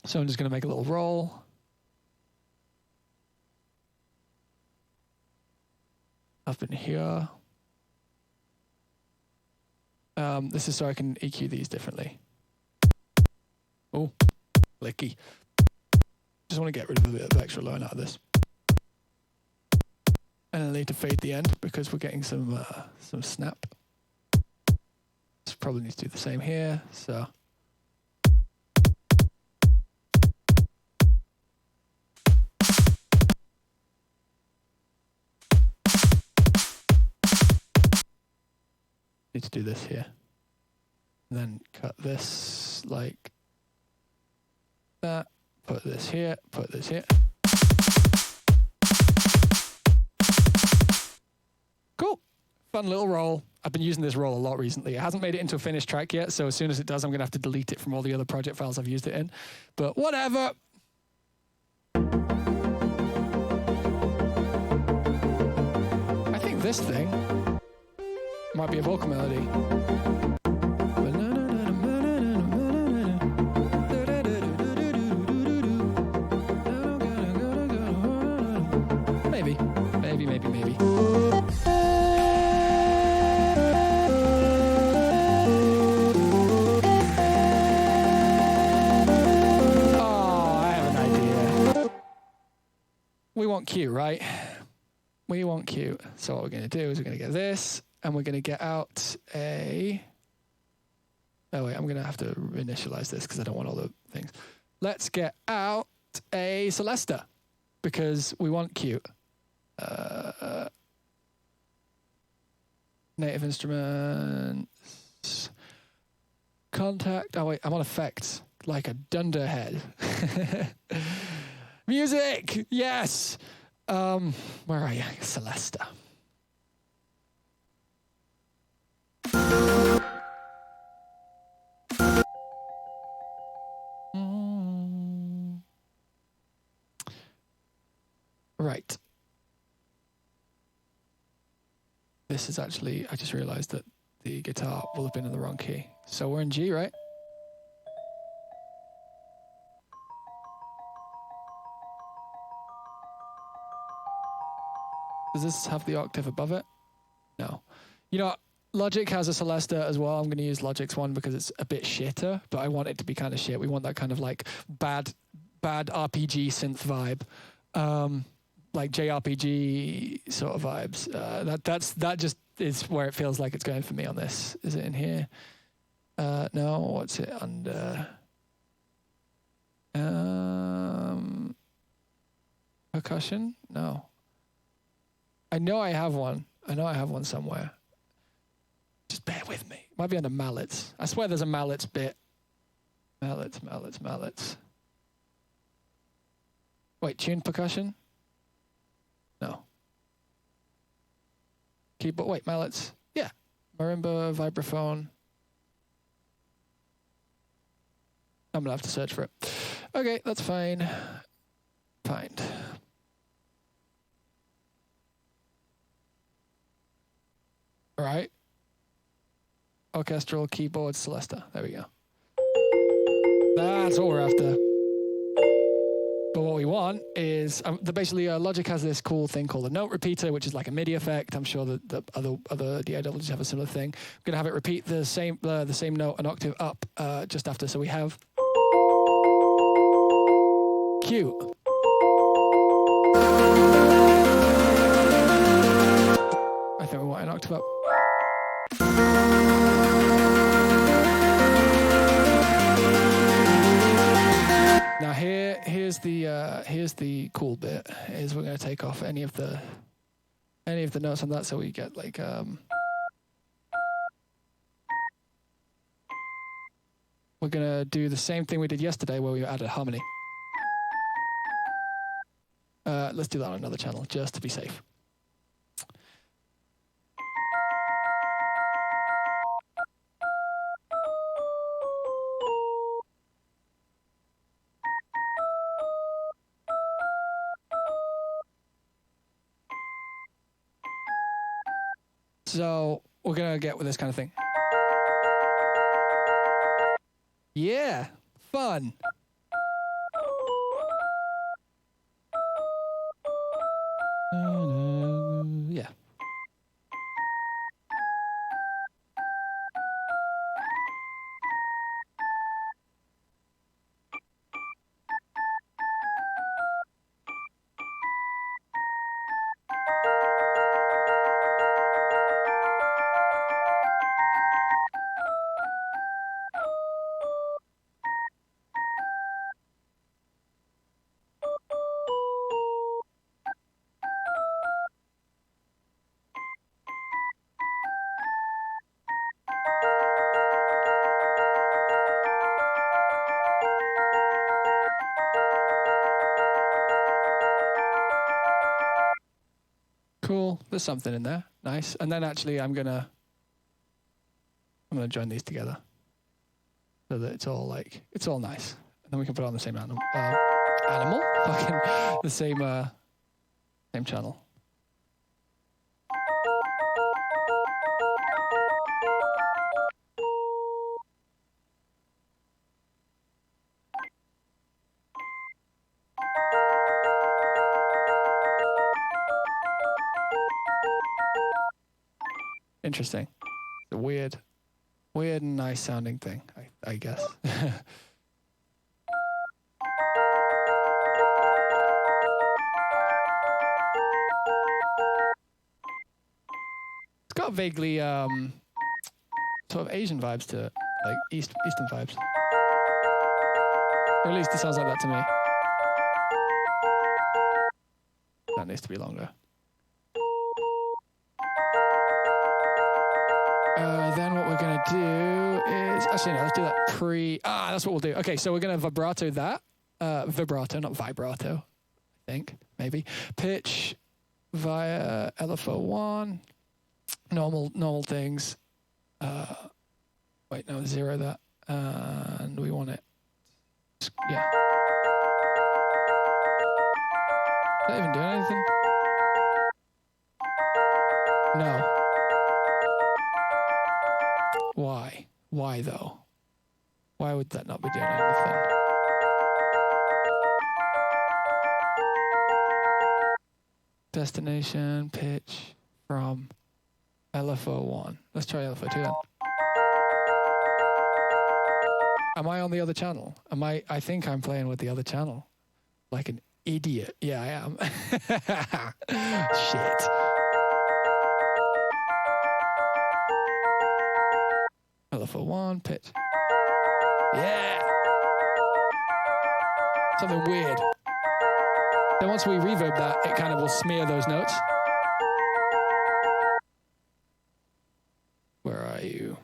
So I'm just going to make a little roll. Up in here. This is so I can EQ these differently. Oh, licky. Just want to get rid of a bit of extra low out of this. And I need to fade the end because we're getting some snap. This probably needs to do the same here, so. Need to do this here. And then cut this like that. Put this here, put this here. Cool. Fun little roll. I've been using this roll a lot recently. It hasn't made it into a finished track yet, so as soon as it does, I'm going to have to delete it from all the other project files I've used it in. But whatever. I think this thing might be a vocal melody. Maybe. Oh, I have an idea. We want cute, right? We want cute. So what we're going to do is we're going to get this. And we're going to get out a... Oh, wait, I'm going to have to initialize this because I don't want all the things. Let's get out a Celesta because we want cute. Native instruments. Contact. Oh, wait, I'm on effects like a dunderhead. Music! Yes! Where are you? Celesta. Right. This is actually, I just realized that the guitar will have been in the wrong key. So we're in G, right? Does this have the octave above it? No. You know, Logic has a Celesta as well. I'm going to use Logic's one because it's a bit shitter, but I want it to be kind of shit. We want that kind of like bad RPG synth vibe. Like JRPG sort of vibes. That just is where it feels like it's going for me on this. Is it in here? No, what's it under? Percussion? No. I know I have one. Somewhere. Just bear with me. Might be under mallets. I swear there's a mallets bit. Mallets. Wait, tuned percussion? No. Keyboard, wait, mallets. Yeah. Marimba, vibraphone. I'm gonna have to search for it. Okay, that's fine. Find. All right. Orchestral keyboard Celesta. There we go. That's what we're after. But what we want is, basically Logic has this cool thing called a note repeater, which is like a MIDI effect. I'm sure that the other DAWs have a similar thing. I'm going to have it repeat the same note an octave up just after. So we have Q. I think we want an octave up. Now here's the cool bit. Is we're going to take off any of the notes on that, so we get like we're going to do the same thing we did yesterday where we added harmony. Let's do that on another channel, just to be safe. So we're going to get with this kind of thing. Yeah, fun. Yeah. Cool. There's something in there. Nice. And then actually I'm gonna join these together so that it's all nice. And then we can put it on the same animal. Fucking the same channel. Interesting. It's a weird and nice sounding thing, I guess. It's got vaguely sort of Asian vibes to it, like Eastern vibes. Or at least it sounds like that to me. That needs to be longer. Then what we're going to do is... Actually, no, let's do that that's what we'll do. Okay, so we're going to vibrato that. Vibrato, not vibrato, I think, maybe. Pitch via LFO1. Normal things. Wait, no, 0 that. And we want it... Yeah. Is that even doing anything? No. Why? Why though? Why would that not be doing anything? Destination, pitch from LFO1. Let's try LFO2 then. Am I on the other channel? I think I'm playing with the other channel. Like an idiot. Yeah, I am. Shit. LFO1, pitch. Yeah! Something weird. Then once we reverb that, it kind of will smear those notes. Where are you?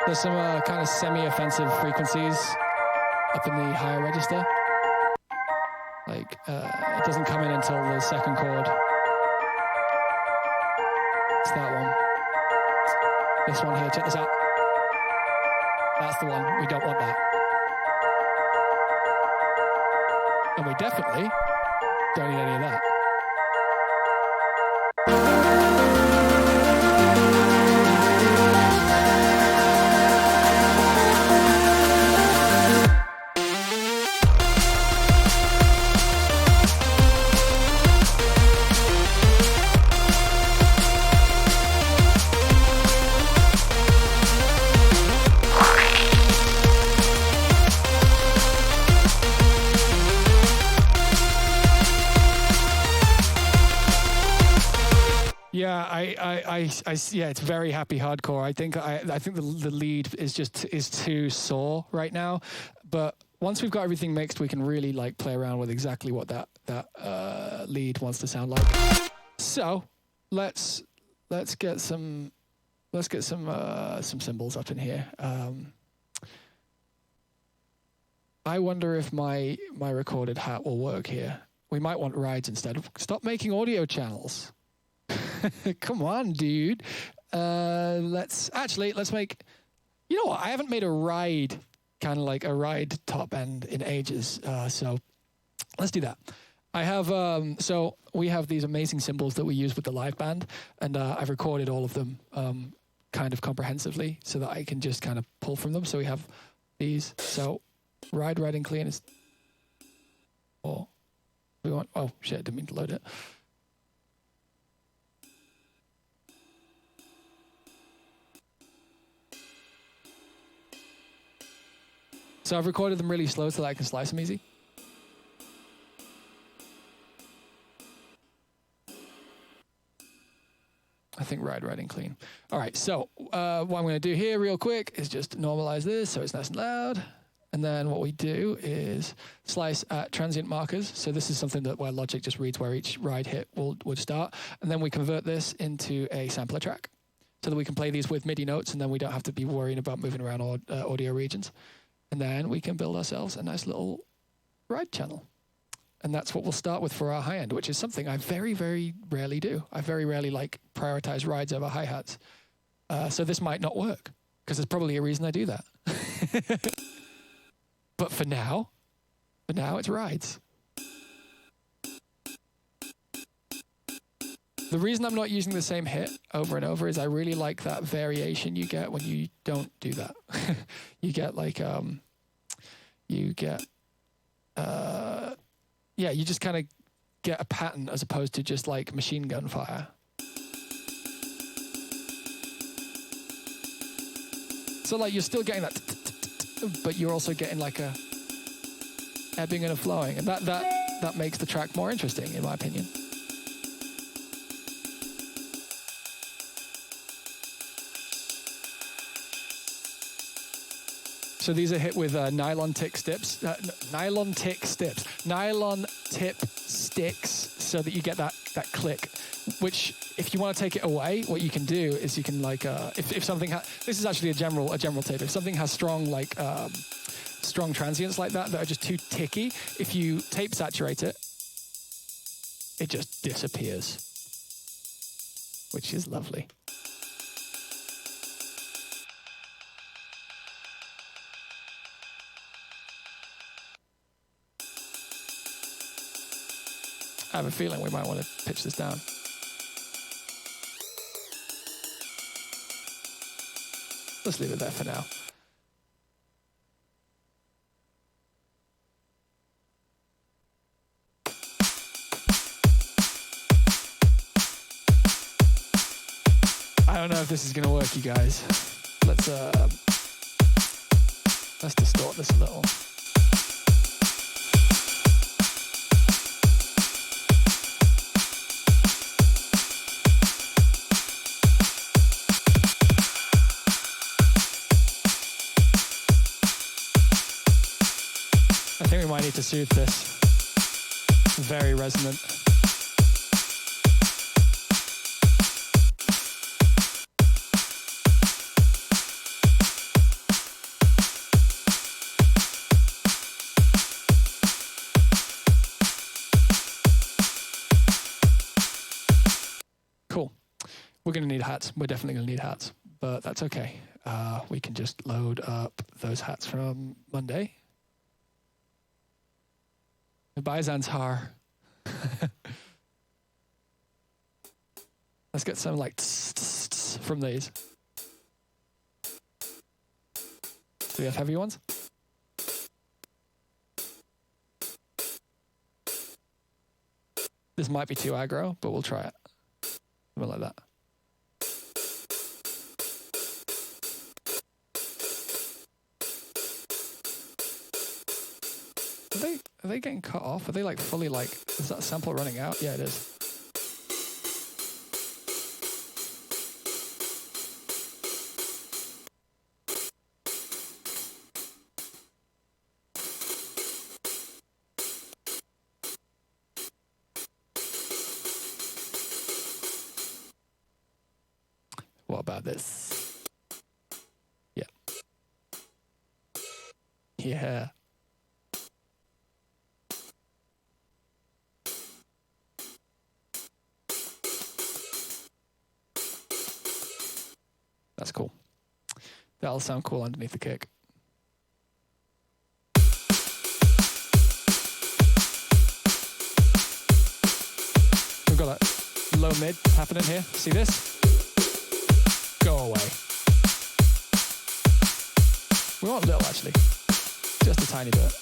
There's some kind of semi-offensive frequencies up in the higher register. Like, it doesn't come in until the second chord. It's that one. This one here, check this out. That's the one, we don't want that. And we definitely don't need any of that. Yeah, it's very happy hardcore. I think the lead is too sore right now, but once we've got everything mixed, we can really like play around with exactly what that lead wants to sound like. So let's get some cymbals up in here. I wonder if my recorded hat will work here. We might want rides instead. Stop making audio channels. Come on, dude. Let's make. You know what? I haven't made a ride, kind of like a ride top end in ages. So let's do that. I have. So we have these amazing cymbals that we use with the live band, and I've recorded all of them kind of comprehensively so that I can just kind of pull from them. So we have these. So ride and clean is. Oh, we want. Oh shit! I didn't mean to load it. So I've recorded them really slow so that I can slice them easy. I think riding clean. All right, so what I'm going to do here real quick is just normalize this so it's nice and loud. And then what we do is slice at transient markers. So this is something that where Logic just reads where each ride hit would start. And then we convert this into a sampler track so that we can play these with MIDI notes and then we don't have to be worrying about moving around audio regions. And then we can build ourselves a nice little ride channel. And that's what we'll start with for our high end, which is something I very, very rarely do. I very rarely like prioritize rides over hi-hats. So this might not work because there's probably a reason I do that. But for now it's rides. The reason I'm not using the same hit over and over is I really like that variation you get when you don't do that. You get like, you just kind of get a pattern as opposed to just like machine gun fire. So like you're still getting that, but you're also getting like a ebbing and a flowing, and that makes the track more interesting, in my opinion. So these are hit with nylon tip sticks, so that you get that click. Which, if you want to take it away, what you can do is you can like, if something this is actually a general tip. If something has strong like strong transients like that are just too ticky, if you tape saturate it, it just disappears, which is lovely. I have a feeling we might want to pitch this down. Let's leave it there for now. I don't know if this is going to work, you guys. Let's distort this a little. I think we might need to soothe this. Very resonant. Cool. We're going to need hats. We're definitely going to need hats, but that's okay. We can just load up those hats from Monday. Byzan's Har. Let's get some like from these. Do we have heavy ones? This might be too aggro, but we'll try it. Something like that. Are they getting cut off? Are they like fully like, is that sample running out? Yeah, it is. What about this? Yeah. Yeah. That's cool. That'll sound cool underneath the kick. We've got that low mid happening here. See this? Go away. We want a little, actually. Just a tiny bit.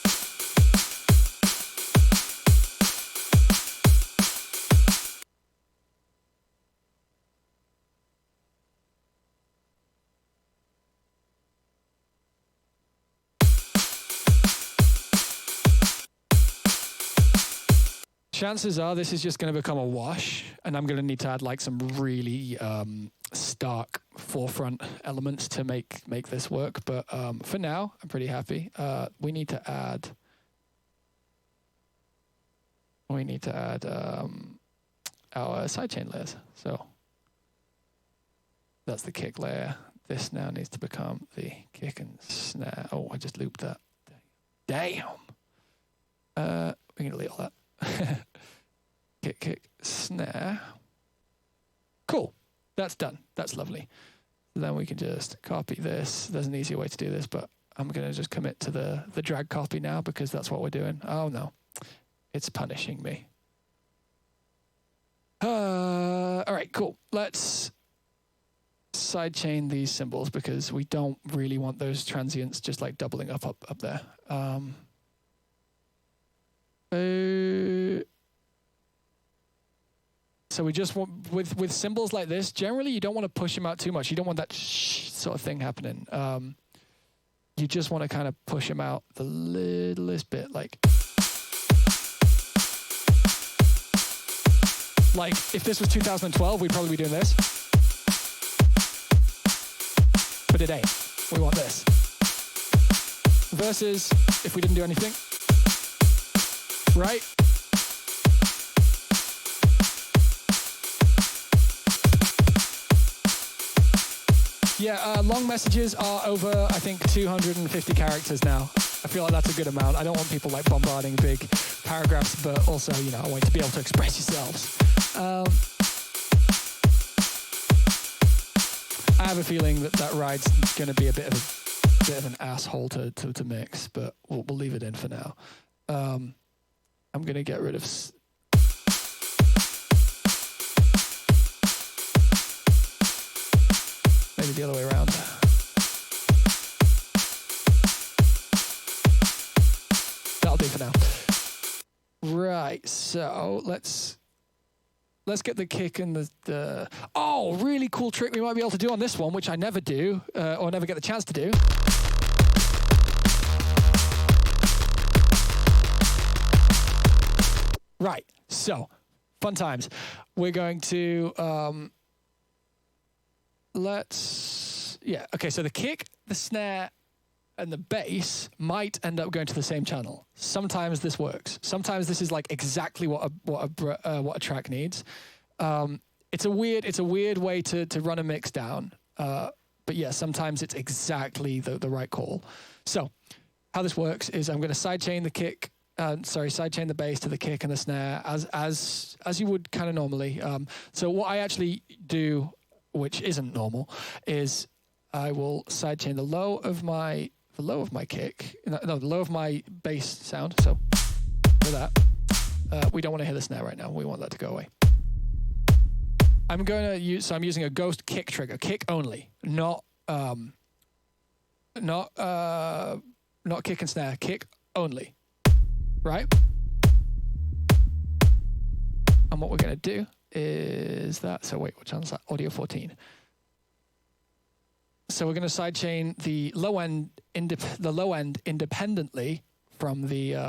Chances are this is just going to become a wash, and I'm going to need to add like some really stark forefront elements to make this work. But for now, I'm pretty happy. We need to add our sidechain layers. So that's the kick layer. This now needs to become the kick and snare. Oh, I just looped that. Damn. We can delete all that. Kick, snare. Cool. That's done. That's lovely. So then we can just copy this. There's an easier way to do this, but I'm going to just commit to the drag copy now because that's what we're doing. Oh, no. It's punishing me. All right, cool. Let's sidechain these cymbals because we don't really want those transients just like doubling up there. So we just want, with cymbals like this, generally you don't want to push them out too much. You don't want that sort of thing happening. You just want to kind of push them out the littlest bit, like if this was 2012, we'd probably be doing this. But it ain't. We want this. Versus if we didn't do anything. Right? Yeah, long messages are over, I think, 250 characters now. I feel like that's a good amount. I don't want people like bombarding big paragraphs, but also, you know, I want you to be able to express yourselves. I have a feeling that ride's going to be a bit of an asshole to mix, but we'll leave it in for now. I'm going to get rid of... Maybe the other way around. That'll do for now. Right, so let's get the kick and the... Oh, really cool trick we might be able to do on this one, which I never do, or never get the chance to do. Right, so, fun times. We're going to... okay, so the kick, the snare, and the bass might end up going to the same channel. Sometimes this works. Sometimes this is like exactly what a track needs. It's a weird way to run a mix down. But yeah, sometimes it's exactly the right call. So how this works is I'm going to sidechain the kick. Sidechain the bass to the kick and the snare as you would kind of normally. So what I actually do, which isn't normal, is I will sidechain the low of my kick, the low of my bass sound. So for that, we don't want to hear the snare right now. We want that to go away. I'm using a ghost kick trigger, kick only, not kick and snare, kick only, right? And what we're going to do is that. So wait, what channel is that? Audio 14. So we're going to sidechain the low end independently from the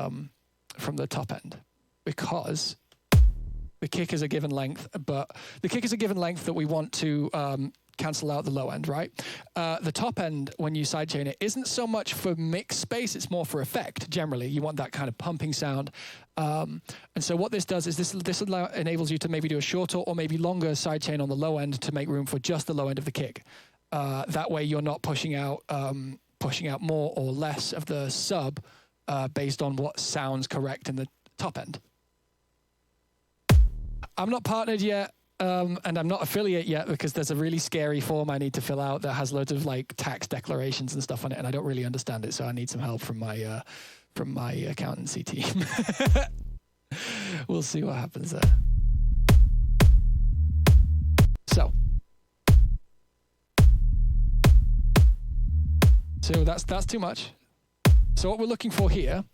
top end, because the kick is a given length, but the kick is a given length that we want to cancel out the low end, right? The top end, when you sidechain it, isn't so much for mix space, it's more for effect. Generally, you want that kind of pumping sound. And so what this does is this enables you to maybe do a shorter or maybe longer sidechain on the low end to make room for just the low end of the kick. That way you're not pushing out more or less of the sub based on what sounds correct in the top end. I'm not partnered yet. And I'm not affiliate yet because there's a really scary form I need to fill out that has loads of like tax declarations and stuff on it, and I don't really understand it, so I need some help from my accountancy team. We'll see what happens there. So that's too much. So what we're looking for here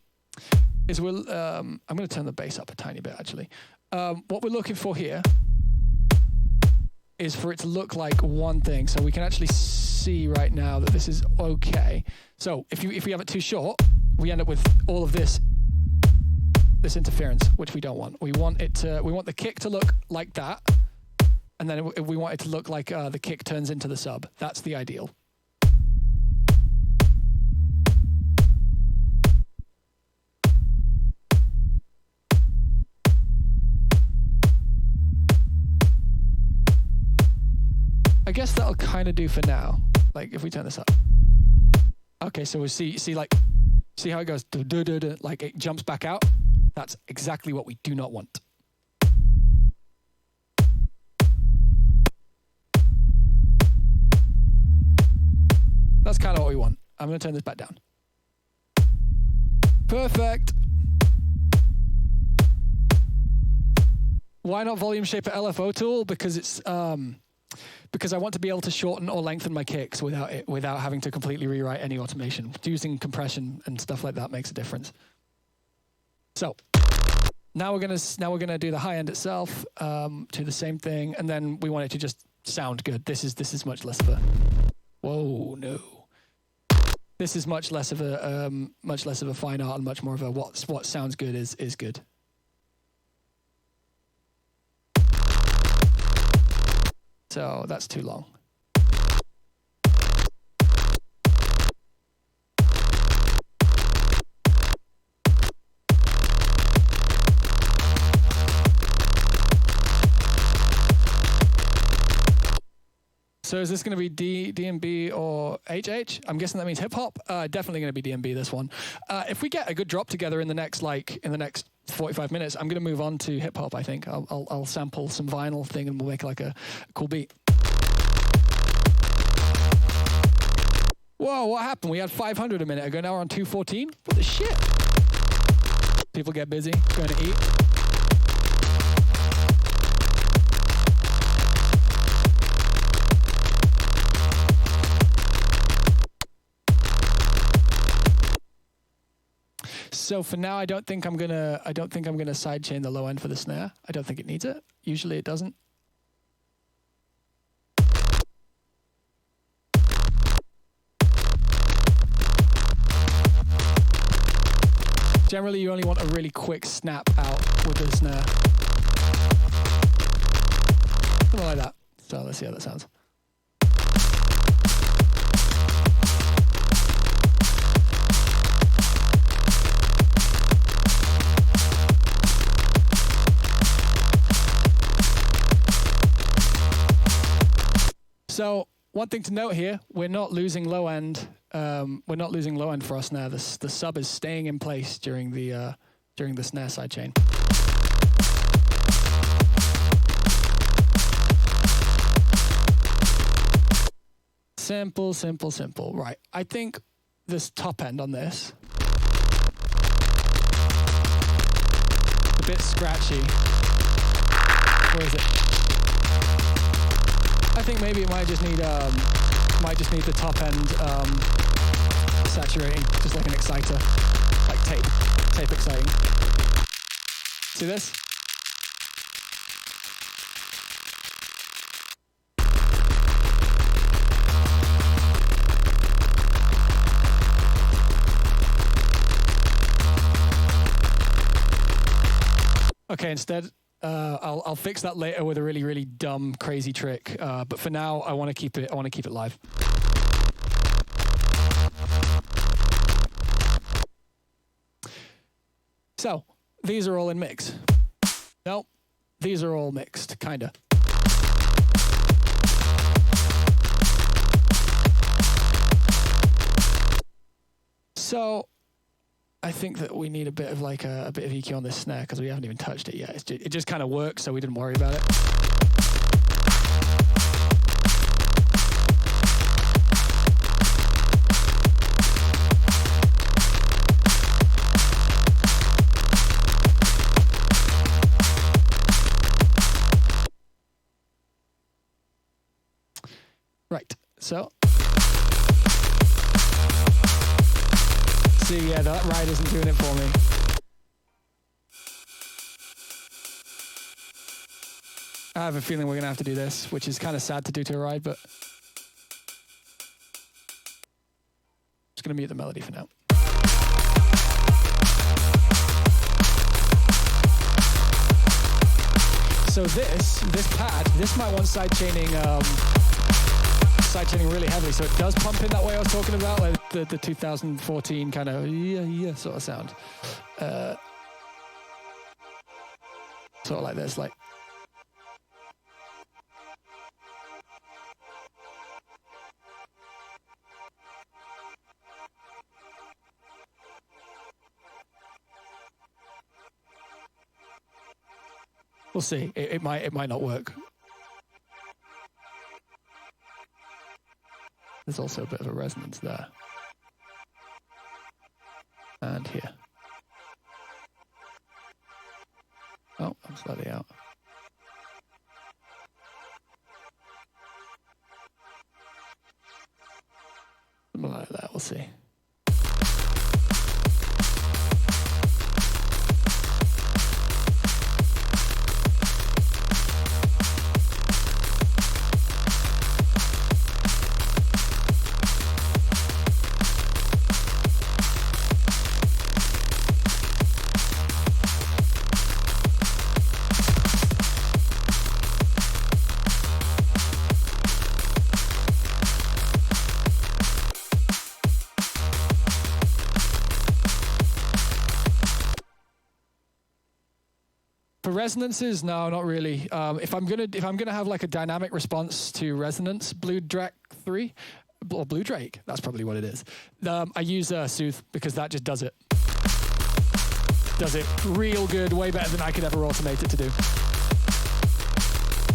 is I'm going to turn the bass up a tiny bit actually. What we're looking for here is for it to look like one thing. So we can actually see right now that this is okay. So if we have it too short, we end up with all of this interference, which we don't want. We want the kick to look like that, and then we want it to look like the kick turns into the sub. That's the ideal. I guess that'll kind of do for now. Like if we turn this up. Okay, so we see how it goes, like it jumps back out. That's exactly what we do not want. That's kind of what we want. I'm going to turn this back down. Perfect. Why not volume shaper LFO tool? Because I want to be able to shorten or lengthen my kicks without having to completely rewrite any automation. Using compression and stuff like that makes a difference. So now we're gonna do the high end itself, to the same thing, and then we want it to just sound good. This is much less of a whoa no. This is much less of a fine art and much more of a what sounds good is good. So that's too long. So is this going to be D&B or HH? I'm guessing that means hip hop. Definitely going to be D&B this one. If we get a good drop together in the next 45 minutes, I'm going to move on to hip hop. I think I'll sample some vinyl thing and we'll make like a cool beat. Whoa! What happened? We had 500 a minute ago. Now we're on 214. What the shit? People get busy going to eat. So for now, I don't think I'm gonna sidechain the low end for the snare. I don't think it needs it. Usually it doesn't. Generally, you only want a really quick snap out with the snare. Something like that. So let's see how that sounds. So one thing to note here, we're not losing low end. We're not losing low end for our snare. The sub is staying in place during the snare sidechain. Simple, simple, simple. Right. I think this top end on this a bit scratchy. Where is it? I think maybe it might just need the top end saturating, just like an exciter, like tape exciting. See this? Okay, instead I'll fix that later with a really, really dumb, crazy trick. But for now, I want to keep it. I want to keep it live. So these are all in mix. No, these are all mixed, kinda. So I think that we need a bit of like a bit of EQ on this snare because we haven't even touched it yet. It just kind of works, so we didn't worry about it. Right, so. See, yeah, that ride isn't doing it for me. I have a feeling we're going to have to do this, which is kind of sad to do to a ride, but I'm just going to mute the melody for now. So this pad, this might want side chaining really heavily, so it does pump in that way I was talking about, like the 2014 kind of yeah sort of sound. Sort of like this, like. We'll see. It might not work. There's also a bit of a resonance there. And here. Oh, I'm slightly out. Something like that, we'll see. Resonances? No, not really. If I'm gonna have like a dynamic response to resonance, Blue Drake 3 or Blue Drake, that's probably what it is. I use Soothe because that just does it. Does it real good, way better than I could ever automate it to do.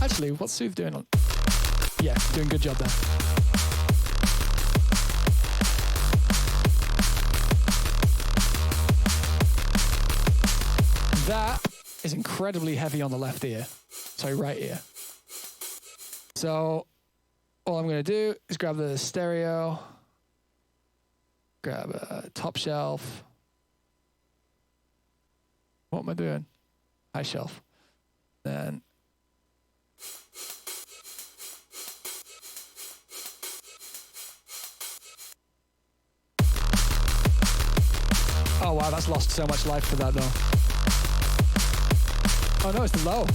Actually, what's Soothe doing? Yeah, doing a good job there. That is incredibly heavy on the left ear. Sorry, right ear. So all I'm going to do is grab the stereo, grab a top shelf. What am I doing? High shelf. Then oh wow, that's lost so much life for that though. Oh no, it's the low.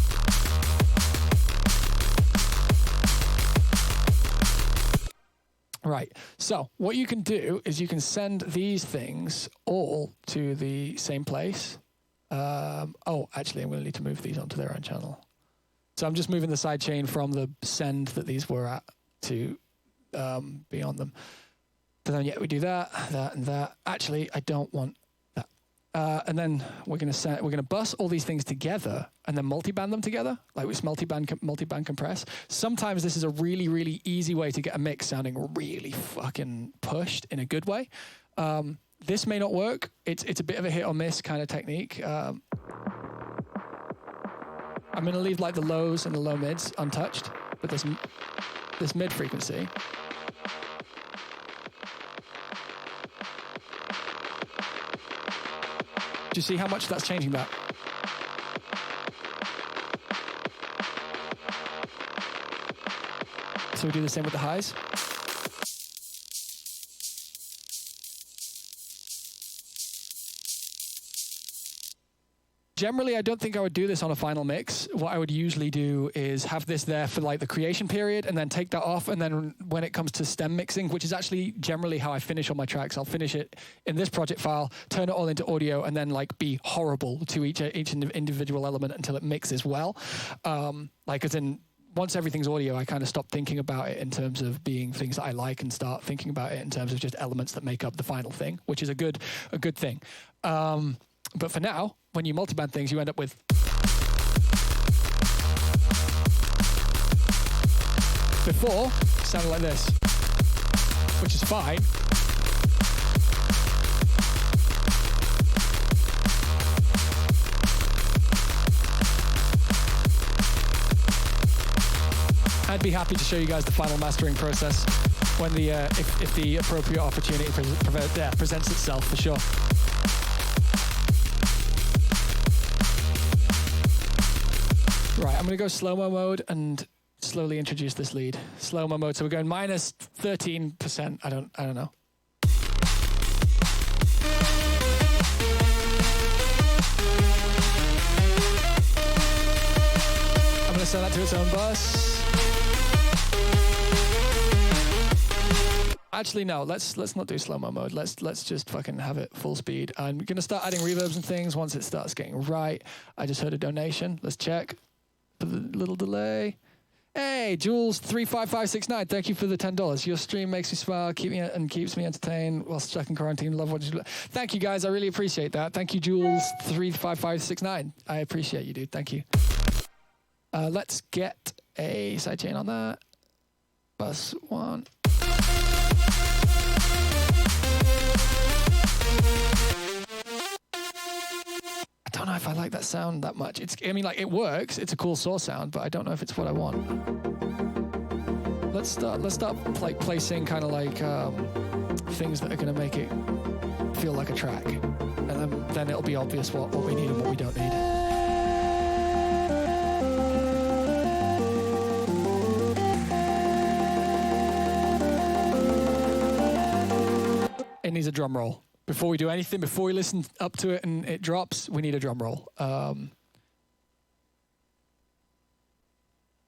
Right, so what you can do is you can send these things all to the same place. Oh, actually, I'm going to need to move these onto their own channel. So I'm just moving the sidechain from the send that these were at to be on them. So then, yeah, we do that, that, and that. Actually, I don't want that. And then we're going to bus all these things together and then multiband them together, like with multiband compress. Sometimes this is a really, really easy way to get a mix sounding really fucking pushed in a good way. This may not work. It's a bit of a hit or miss kind of technique. I'm going to leave like the lows and the low mids untouched, but this mid frequency. Do you see how much that's changing that? So we do the same with the highs. Generally, I don't think I would do this on a final mix. What I would usually do is have this there for like the creation period and then take that off. And then when it comes to stem mixing, which is actually generally how I finish all my tracks, I'll finish it in this project file, turn it all into audio, and then like be horrible to each individual element until it mixes well. Like as in, once everything's audio, I kind of stop thinking about it in terms of being things that I like and start thinking about it in terms of just elements that make up the final thing, which is a good thing. But for now, when you multiband things, you end up with before sounded like this, which is fine. I'd be happy to show you guys the final mastering process when the if the appropriate opportunity presents itself, for sure. Right, I'm going to go slow-mo mode and slowly introduce this lead. Slow-mo mode, so we're going minus 13%. I don't know. I'm going to set that to its own bus. Actually, no, let's not do slow-mo mode. Let's just fucking have it full speed. I'm going to start adding reverbs and things once it starts getting right. I just heard a donation. Let's check for the little delay. Hey, Jules35569, thank you for the $10. Your stream makes me smile, keeps me entertained while stuck in quarantine. Love what you do. Thank you, guys. I really appreciate that. Thank you, Jules35569. I appreciate you, dude. Thank you. Let's get a sidechain on that. Bus 1. I don't know if I like that sound that much. I mean, like, it works. It's a cool saw sound, but I don't know if it's what I want. Let's start like placing kind of like things that are going to make it feel like a track, and then it'll be obvious what we need and what we don't need. It needs a drum roll. Before we do anything, before we listen up to it and it drops, we need a drum roll.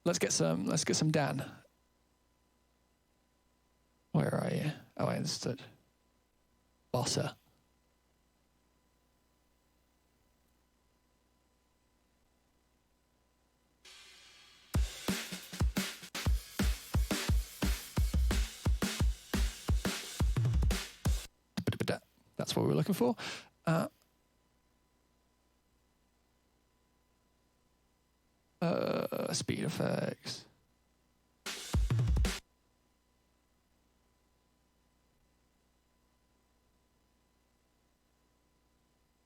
Let's get some Dan. Where are you? Oh, I understood. Bossa. That's what we're looking for. Speed effects.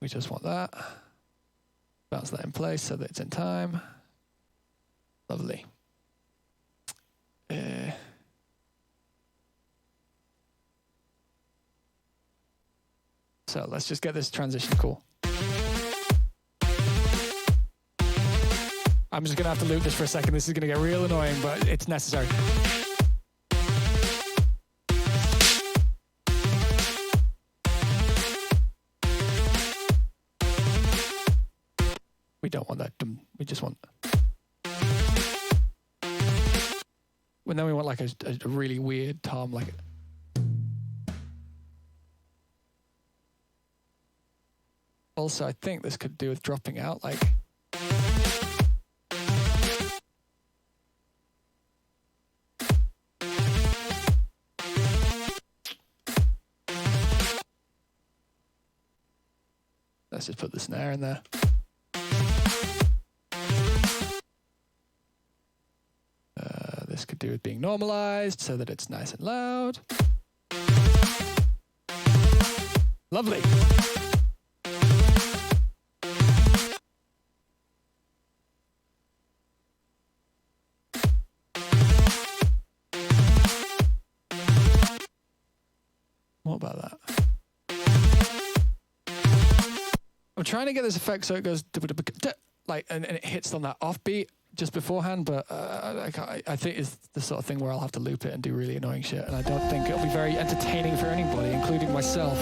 We just want that. Bounce that in place so that it's in time. Lovely. So let's just get this transition cool. I'm just gonna have to loop this for a second. This is gonna get real annoying, but it's necessary. We don't want that. We just want. And then we want like a really weird tom, like. Also, I think this could do with dropping out, like. Let's just put the snare in there. This could do with being normalized so that it's nice and loud. Lovely. What about that? I'm trying to get this effect so it goes like, and it hits on that offbeat just beforehand, but I think it's the sort of thing where I'll have to loop it and do really annoying shit, and I don't think it'll be very entertaining for anybody, including myself.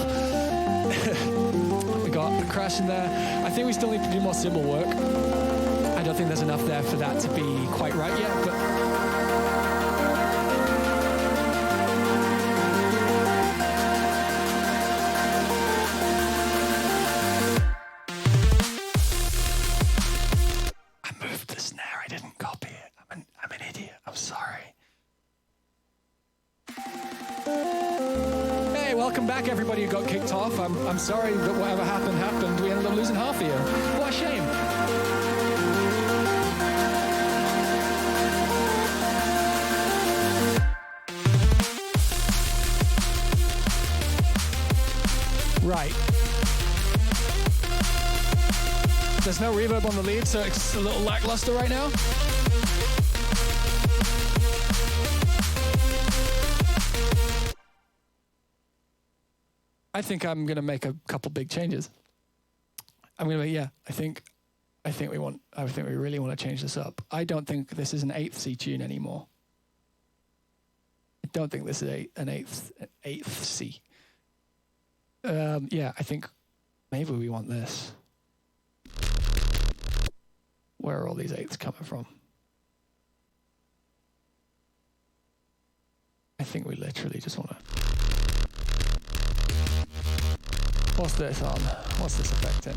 got the crash in there. I think we still need to do more cymbal work. I don't think there's enough there for that to be quite right yet, but I moved the snare. I didn't copy it. I'm an idiot. I'm sorry. Hey, welcome back, everybody who got kicked off. I'm sorry that whatever happened. We ended up losing half of you. What a shame. Right. There's no reverb on the lead, so it's a little lackluster right now. I think I'm gonna make a couple big changes. I'm gonna make, yeah. I think we really want to change this up. I don't think this is an 8th C tune anymore. I don't think this is an eighth C. Yeah, I think maybe we want this. Where are all these 8ths coming from? I think we literally just want to... What's this on? What's this effect in?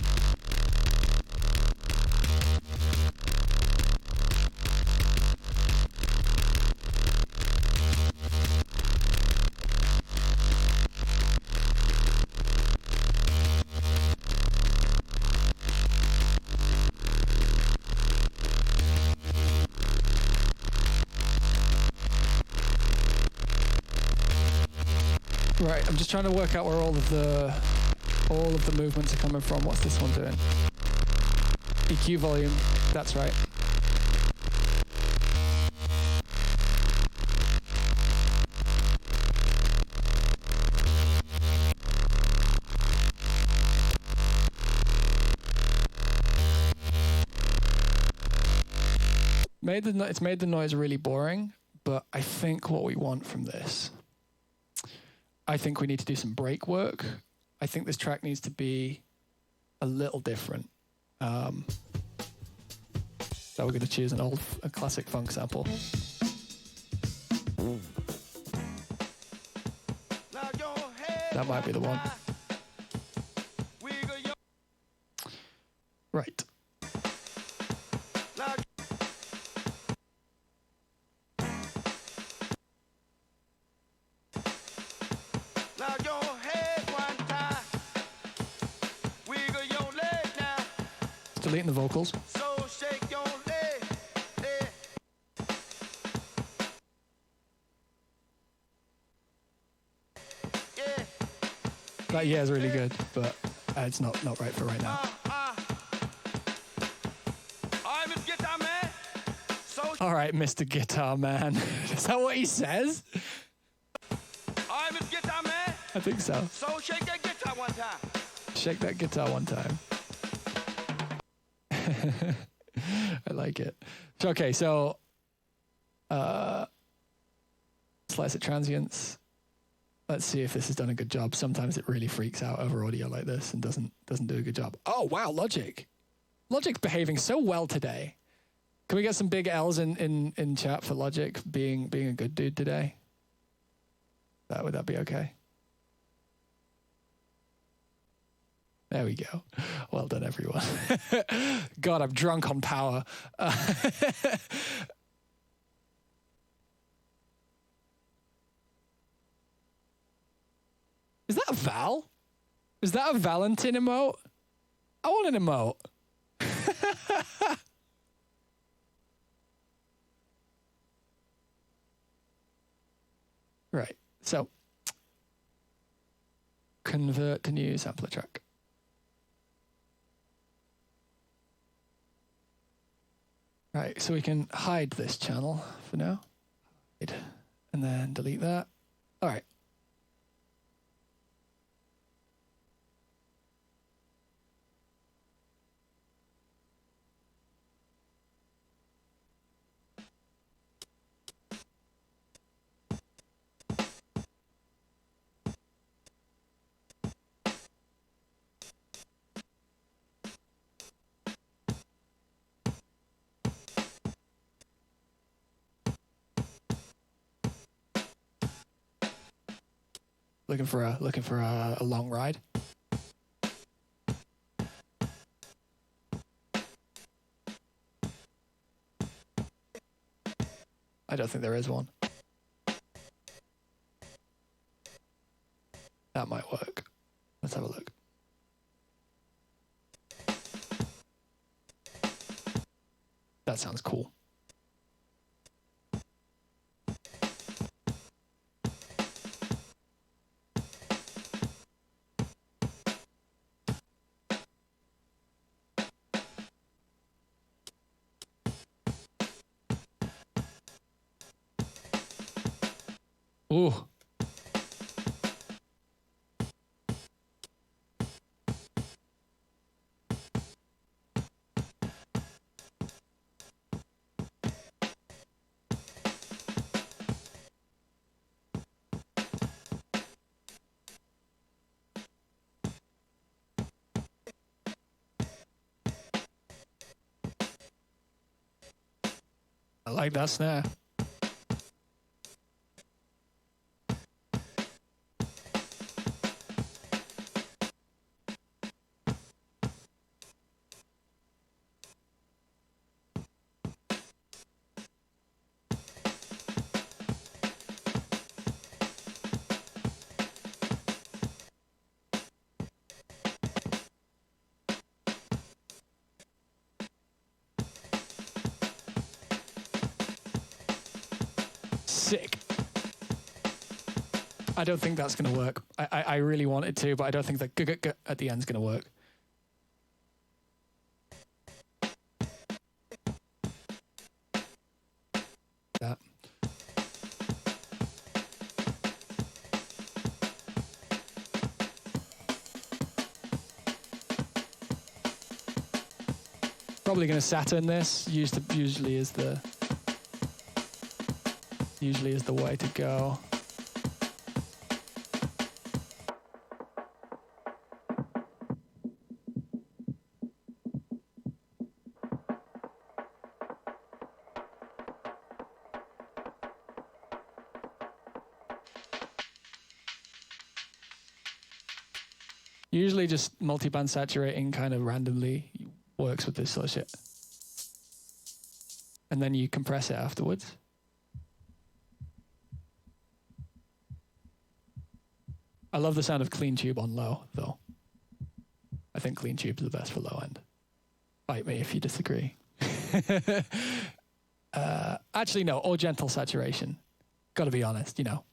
Right, I'm just trying to work out where all of the movements are coming from. What's this one doing? EQ volume, that's right. It's made the noise really boring, but I think what we want from this, I think we need to do some break work. I think this track needs to be a little different. So we're going to choose a classic funk sample. That might be the one. Right. Deleting the vocals. So shake your leg, leg. Yeah. That yeah is really good, but it's not right for right now. I'm Mr. Guitar Man. All right, Mr. Guitar Man. Is that what he says? I'm Mr. Guitar Man. I think so. So shake that guitar one time. Shake that guitar one time. I like it. Okay, so slice at transients. Let's see if this has done a good job. Sometimes it really freaks out over audio like this and doesn't do a good job. Oh wow, Logic's behaving so well today. Can we get some big L's in chat for Logic being a good dude today? Would that be okay? There we go. Well done, everyone. God, I'm drunk on power. Is that a Val? Is that a Valentin emote? I want an emote. Right, so convert to new sampler track. Right, so we can hide this channel for now. And then delete that. All right. Looking for a long ride. I don't think there is one. That might work. Let's have a look. That sounds cool. Ooh. I like that snare. Sick. I don't think that's going to work. I really want it to, but I don't think that g at the end is going to work. That. Probably going to Saturn this. Usually is the way to go. Usually just multi-band saturating kind of randomly works with this sort of shit. And then you compress it afterwards. I love the sound of clean tube on low, though. I think clean tube's the best for low end. Fight me if you disagree. Actually, no, or gentle saturation. Gotta be honest, you know.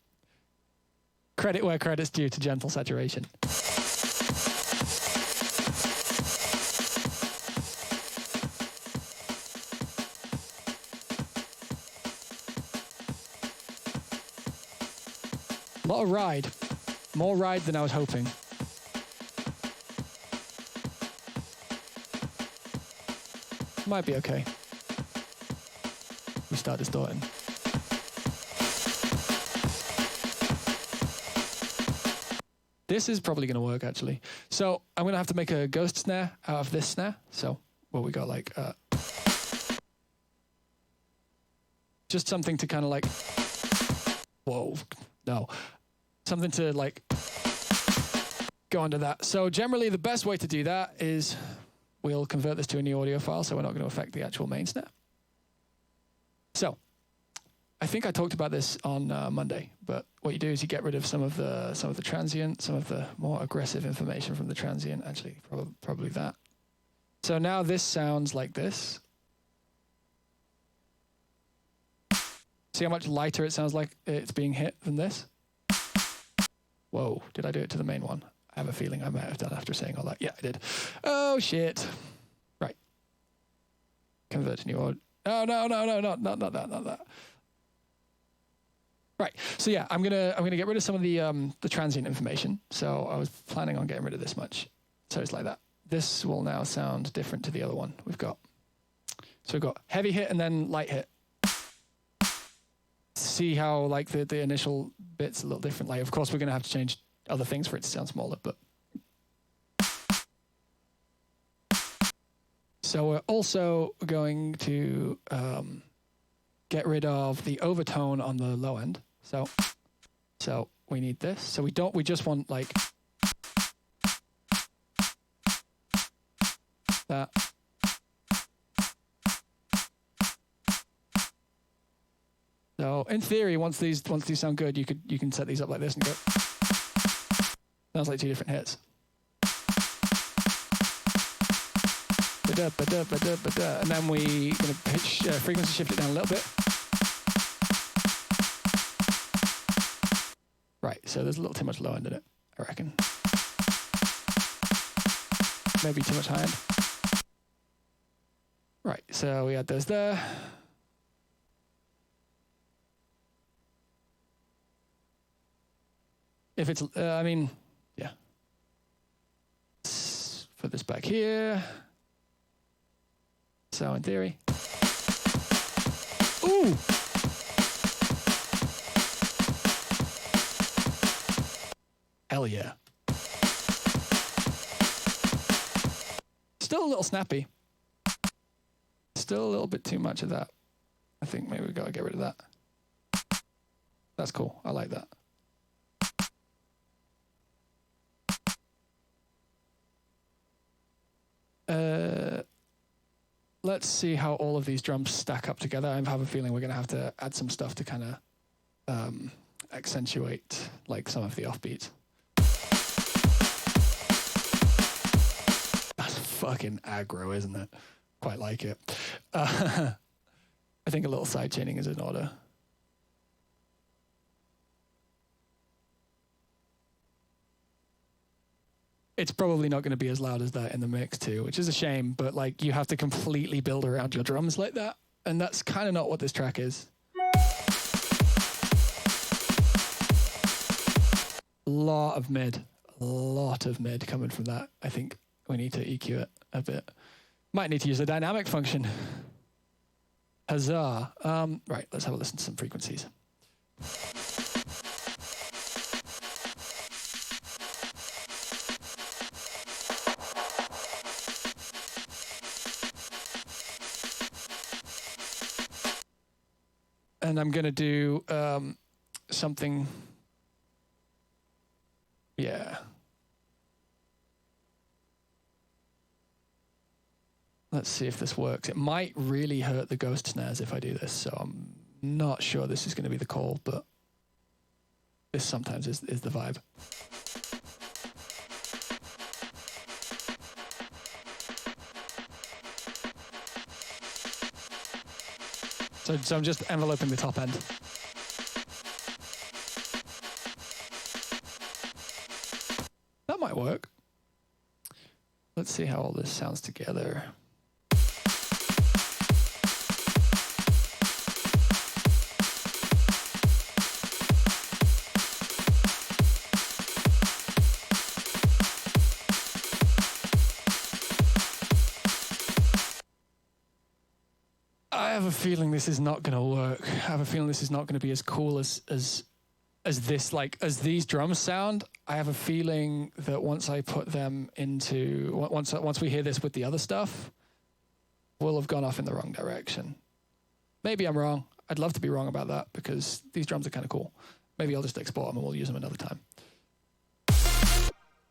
Credit where credit's due to gentle saturation. A lot of ride. More ride than I was hoping. Might be okay. We start distorting. This is probably going to work, actually. So I'm going to have to make a ghost snare out of this snare. So what we got, like... just something to kind of like... Whoa. No. Something to like go under that. So generally the best way to do that is we'll convert this to a new audio file, so we're not going to affect the actual main snare. So I think I talked about this on Monday, but what you do is you get rid of some of the transient, some of the more aggressive information from the transient. Actually, probably that. So now this sounds like this. See how much lighter it sounds like it's being hit than this? Whoa, did I do it to the main one? I have a feeling I might have done after saying all that. Yeah, I did. Oh, shit. Right. Convert to new audio. Oh, no, not that. Right, so yeah, I'm gonna get rid of some of the transient information. So I was planning on getting rid of this much. So it's like that. This will now sound different to the other one we've got. So we've got heavy hit and then light hit. See how like the initial bit's a little different. Like, of course, we're going to have to change other things for it to sound smaller, but. So we're also going to get rid of the overtone on the low end. So we need this. So we just want like that. So in theory, once these sound good, you can set these up like this and go. Sounds like two different hits. And then we're gonna pitch frequency shift it down a little bit. Right, so there's a little too much low end in it, I reckon. Maybe too much high end. Right, so we add those there. If it's, I mean, yeah. Let's put this back here. So in theory. Ooh! Hell yeah. Still a little snappy. Still a little bit too much of that. I think maybe we gotta get rid of that. That's cool. I like that. Let's see how all of these drums stack up together. I have a feeling we're going to have to add some stuff to kind of accentuate like some of the offbeats. That's fucking aggro, isn't it? Quite like it. I think a little side chaining is in order. It's probably not going to be as loud as that in the mix too, which is a shame, but like you have to completely build around your drums like that. And that's kind of not what this track is. A lot of mid coming from that. I think we need to EQ it a bit. Might need to use the dynamic function. Huzzah. Right, let's have a listen to some frequencies. And I'm going to do something, yeah. Let's see if this works. It might really hurt the ghost snares if I do this, so I'm not sure this is going to be the call, but this sometimes is the vibe. So I'm just enveloping the top end. That might work. Let's see how all this sounds together. I have a feeling this is not going to work. I have a feeling this is not going to be as cool as this, like, as these drums sound. I have a feeling that once I put them into, once we hear this with the other stuff, we'll have gone off in the wrong direction. Maybe I'm wrong. I'd love to be wrong about that because these drums are kind of cool. Maybe I'll just export them and we'll use them another time.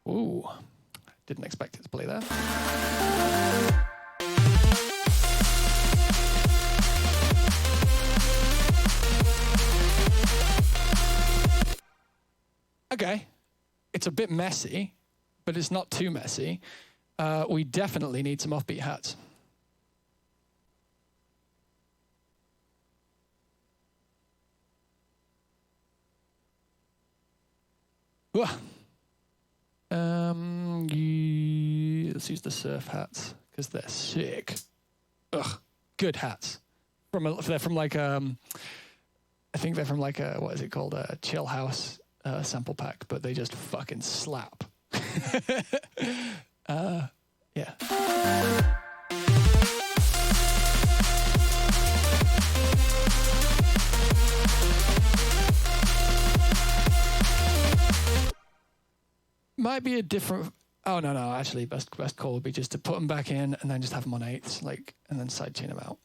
Ooh, didn't expect it to play that. Okay, it's a bit messy, but it's not too messy. We definitely need some offbeat hats. Let's use the surf hats because they're sick. Ugh, good hats. They're from like I think they're from like a, what is it called, a chill house sample pack, but they just fucking slap. Yeah. Might be a different. Oh no! Actually, best call would be just to put them back in and then just have them on eighths, like, and then sidechain them out.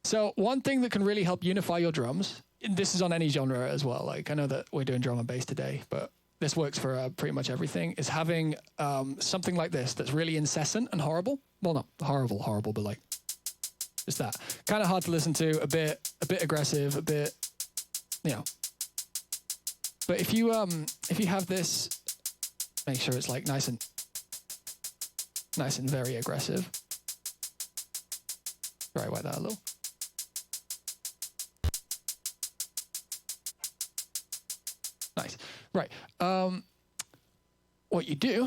So one thing that can really help unify your drums, and this is on any genre as well, like I know that we're doing drum and bass today, but this works for pretty much everything, is having something like this that's really incessant and horrible. Well, not horrible, but like just that. Kind of hard to listen to, a bit aggressive, a bit, you know. But if you have this, make sure it's like nice and very aggressive. Try like that a little. Nice. Right. What you do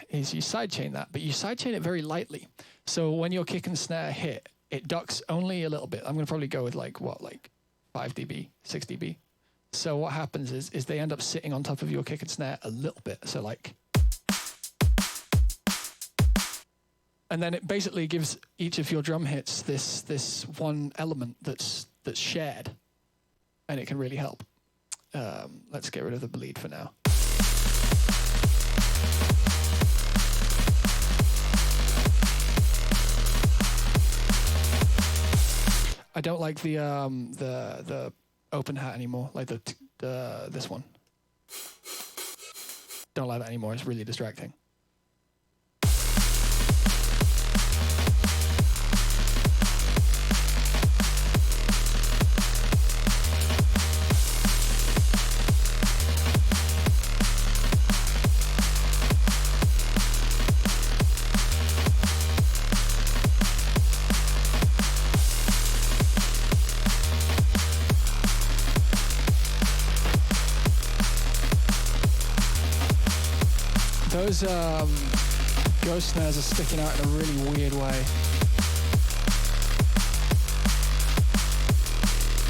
is you sidechain that, but you sidechain it very lightly. So when your kick and snare hit, it ducks only a little bit. I'm going to probably go with like 5 dB, 6 dB. So what happens is they end up sitting on top of your kick and snare a little bit. So like, and then it basically gives each of your drum hits this one element that's shared, and it can really help. Let's get rid of the bleed for now. I don't like the open hat anymore, like this one. Don't like that anymore. It's really distracting. Those ghost snares are sticking out in a really weird way.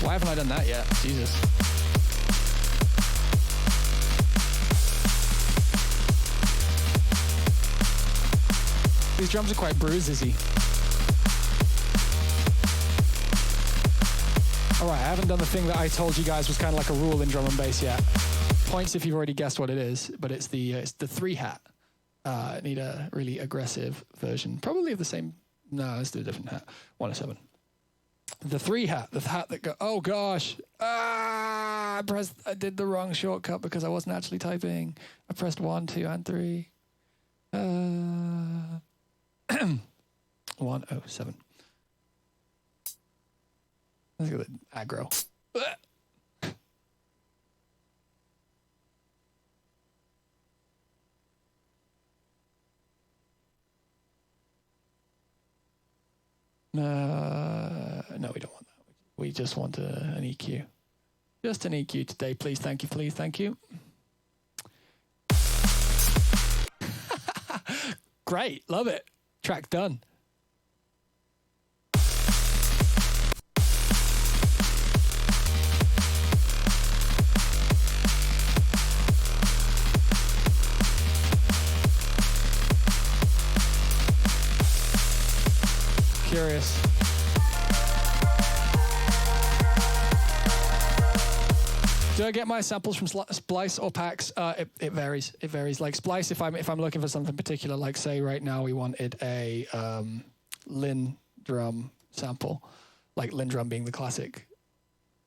Why haven't I done that yet? Jesus. These drums are quite bruisey. All right, I haven't done the thing that I told you guys was kind of like a rule in drum and bass yet. Points if you've already guessed what it is, but it's the 3 hat. I need a really aggressive version, probably of the same. No, let's do a different hat. 107. The 3 hat, the hat that go. Oh gosh! I did the wrong shortcut because I wasn't actually typing. I pressed 1, 2, and 3. 107. Let's go with aggro. No, we don't want that. We just want an EQ. Just an EQ today, please. Thank you, please. Thank you. Great. Love it. Track done. Curious. Do I get my samples from Splice or packs? It varies. It varies. Like Splice, if I'm looking for something particular, like say right now we wanted a Lin drum sample, like Lin drum being the classic.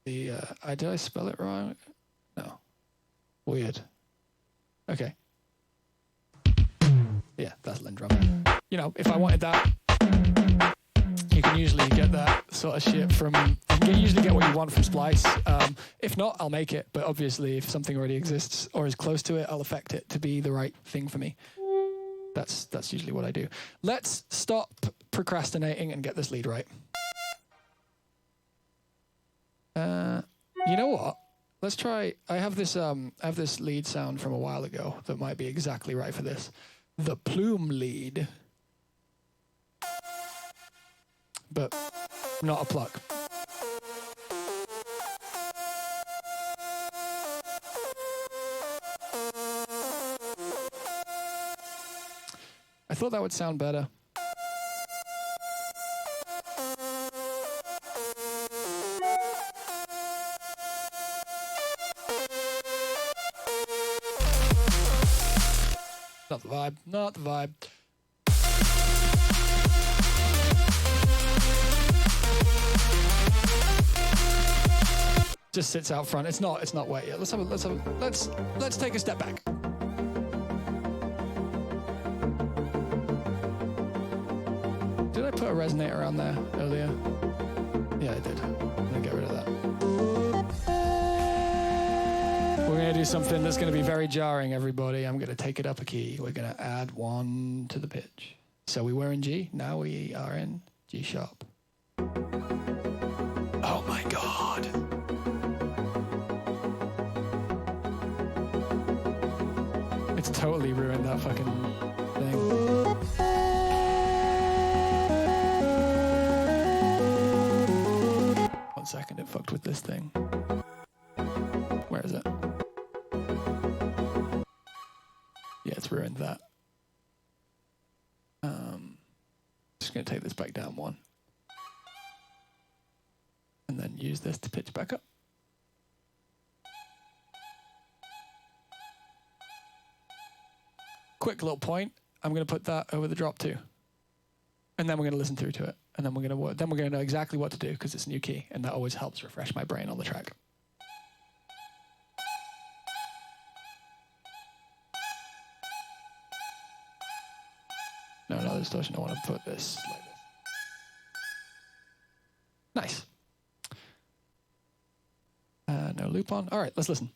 Did I spell it wrong? No. Weird. Okay. Yeah, that's Lin drum. You know, if I wanted that. You can usually get that sort of shit from. You can usually get what you want from Splice. If not, I'll make it. But obviously, if something already exists or is close to it, I'll affect it to be the right thing for me. That's usually what I do. Let's stop procrastinating and get this lead right. You know what? Let's try. I have this lead sound from a while ago that might be exactly right for this. The plume lead. But not a pluck. I thought that would sound better. Not the vibe, not the vibe. just sits out front. It's not wet yet. Let's take a step back. Did I put a resonator on there earlier? Yeah, I did. I'm gonna get rid of that. We're gonna do something that's gonna be very jarring, everybody. I'm gonna take it up a key. We're gonna add 1 to the pitch. So we were in G, now we are in G sharp. Oh my God. It's totally ruined that fucking thing. 1 second, it fucked with this thing. Where is it? Yeah, it's ruined that. Just gonna take this back down 1. And then use this to pitch back up. Quick little point, I'm gonna put that over the drop 2. And then we're gonna listen through to it. And then we're gonna know exactly what to do because it's a new key, and that always helps refresh my brain on the track. No distortion. I want to put this like this. Nice. No loop on. All right, let's listen.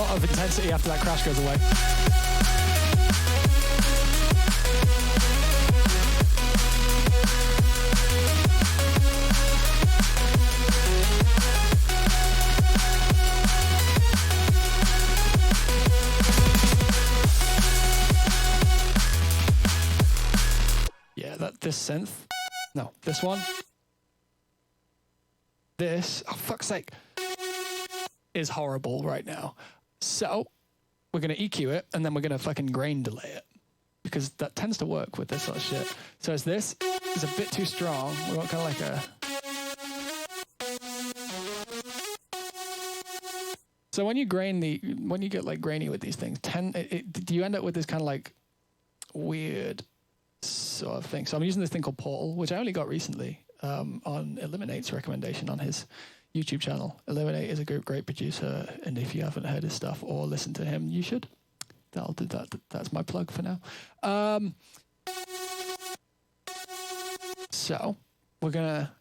Of intensity after that crash goes away. Yeah, this synth. No, this one. This, oh fuck's sake, is horrible right now. So we're going to EQ it, and then we're going to fucking grain delay it, because that tends to work with this sort of shit. So as this is a bit too strong, we want kind of like a... So when you get like grainy with these things, you end up with this kind of like weird sort of thing. So I'm using this thing called Portal, which I only got recently on Eliminate's recommendation on his YouTube channel. Eliminate is a great producer, and if you haven't heard his stuff or listened to him, you should. That'll do that. That's my plug for now. So we're gonna.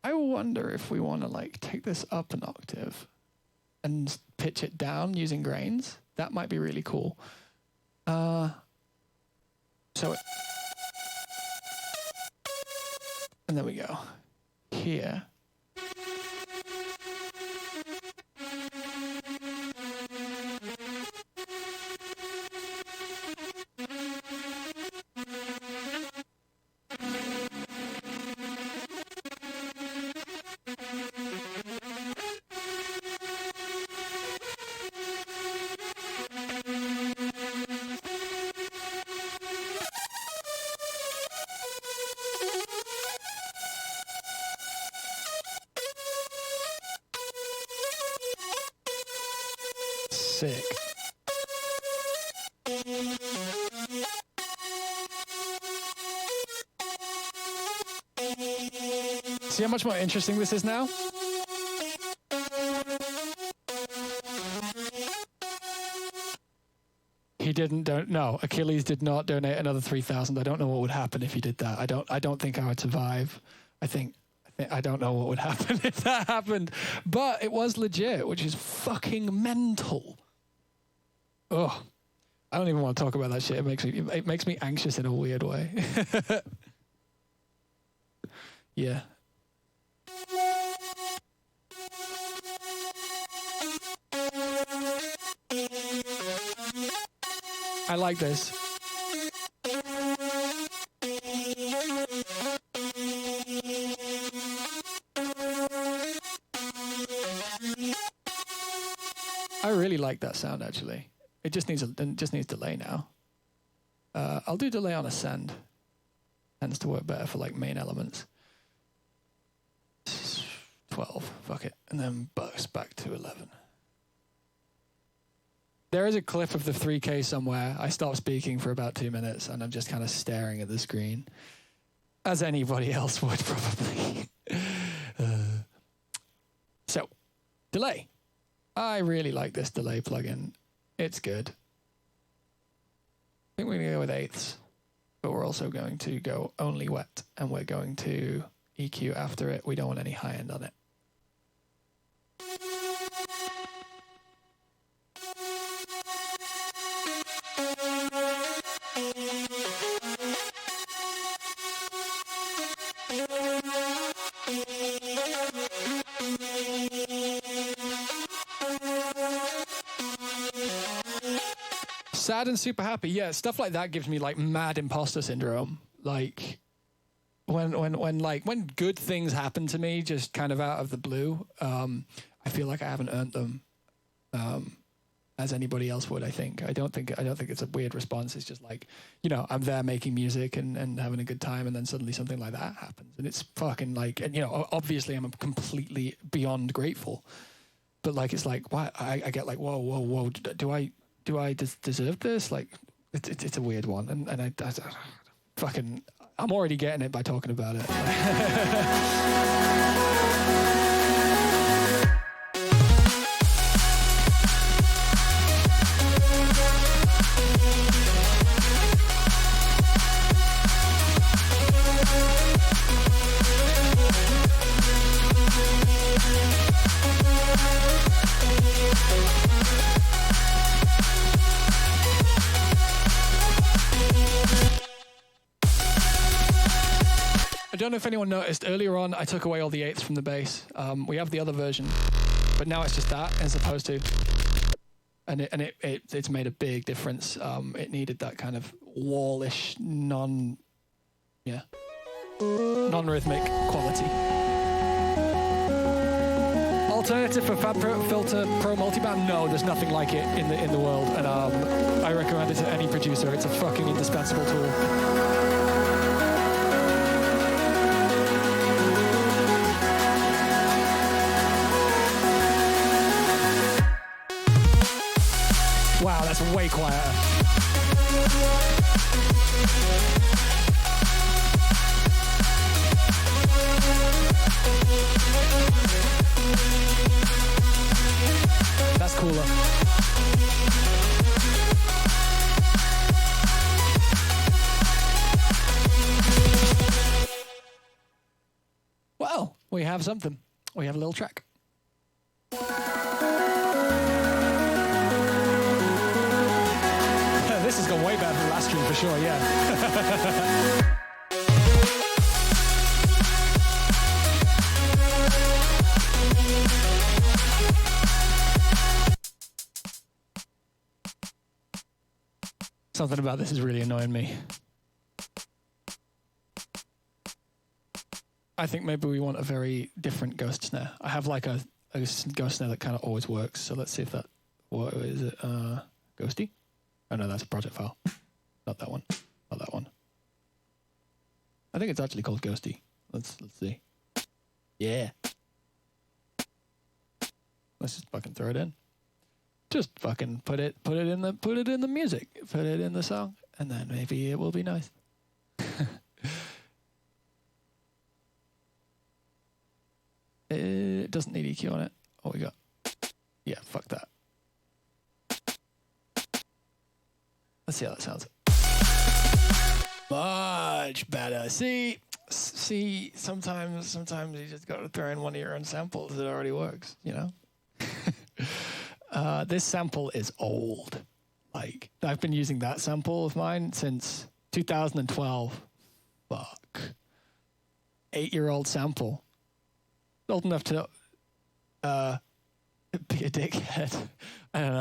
I wonder if we want to like take this up an octave and pitch it down using grains. That might be really cool. And there we go. Here. Sick. See how much more interesting this is now? He didn't no, Achilles did not donate another 3,000. I don't know what would happen if he did that. I don't think I would survive. I don't know what would happen if that happened. But it was legit, which is fucking mental. Oh, I don't even want to talk about that shit. It makes me anxious in a weird way. Yeah. I like this. I really like that sound, actually. It just needs delay now. I'll do delay on ascend. Tends to work better for like main elements. 12, fuck it, and then bust back to 11. There is a clip of the 3K somewhere. I stopped speaking for about 2 minutes, and I'm just kind of staring at the screen, as anybody else would probably. So, delay. I really like this delay plugin. It's good. I think we're going to go with eighths, but we're also going to go only wet, and we're going to EQ after it. We don't want any high end on it. Sad and super happy. Yeah, stuff like that gives me like mad imposter syndrome. Like when good things happen to me just kind of out of the blue, I feel like I haven't earned them as anybody else would. I don't think it's a weird response. It's just like, you know, I'm there making music and having a good time, and then suddenly something like that happens, and it's fucking like, and you know, obviously I'm completely beyond grateful, but like it's like, why I get like, whoa, do I deserve this? Like, it's a weird one, and I fucking, I'm already getting it by talking about it. I don't know if anyone noticed, earlier on I took away all the eighths from the bass. We have the other version, but now it's just that as opposed to, and it's made a big difference. It needed that kind of wallish, non-rhythmic quality. Alternative for FabFilter Pro Multiband? No, there's nothing like it in the world, and I recommend it to any producer. It's a fucking indispensable tool. Wow, that's way quieter. That's cooler. Well, we have something. We have a little track. This has gone way better than the last stream for sure, yeah. Something about this is really annoying me. I think maybe we want a very different ghost snare. I have like a ghost snare that kind of always works, so let's see if that, what is it, Ghosty? Oh no, that's a project file. Not that one. Not that one. I think it's actually called Ghosty. Let's see. Yeah. Let's just fucking throw it in. Just fucking put it in the music. Put it in the song, and then maybe it will be nice. It doesn't need EQ on it. What we got? Yeah, fuck that. Let's see how that sounds. Much better. See, sometimes you just got to throw in one of your own samples. It already works, you know? This sample is old. Like, I've been using that sample of mine since 2012. Fuck. 8-year-old sample. Old enough to be a dickhead. I don't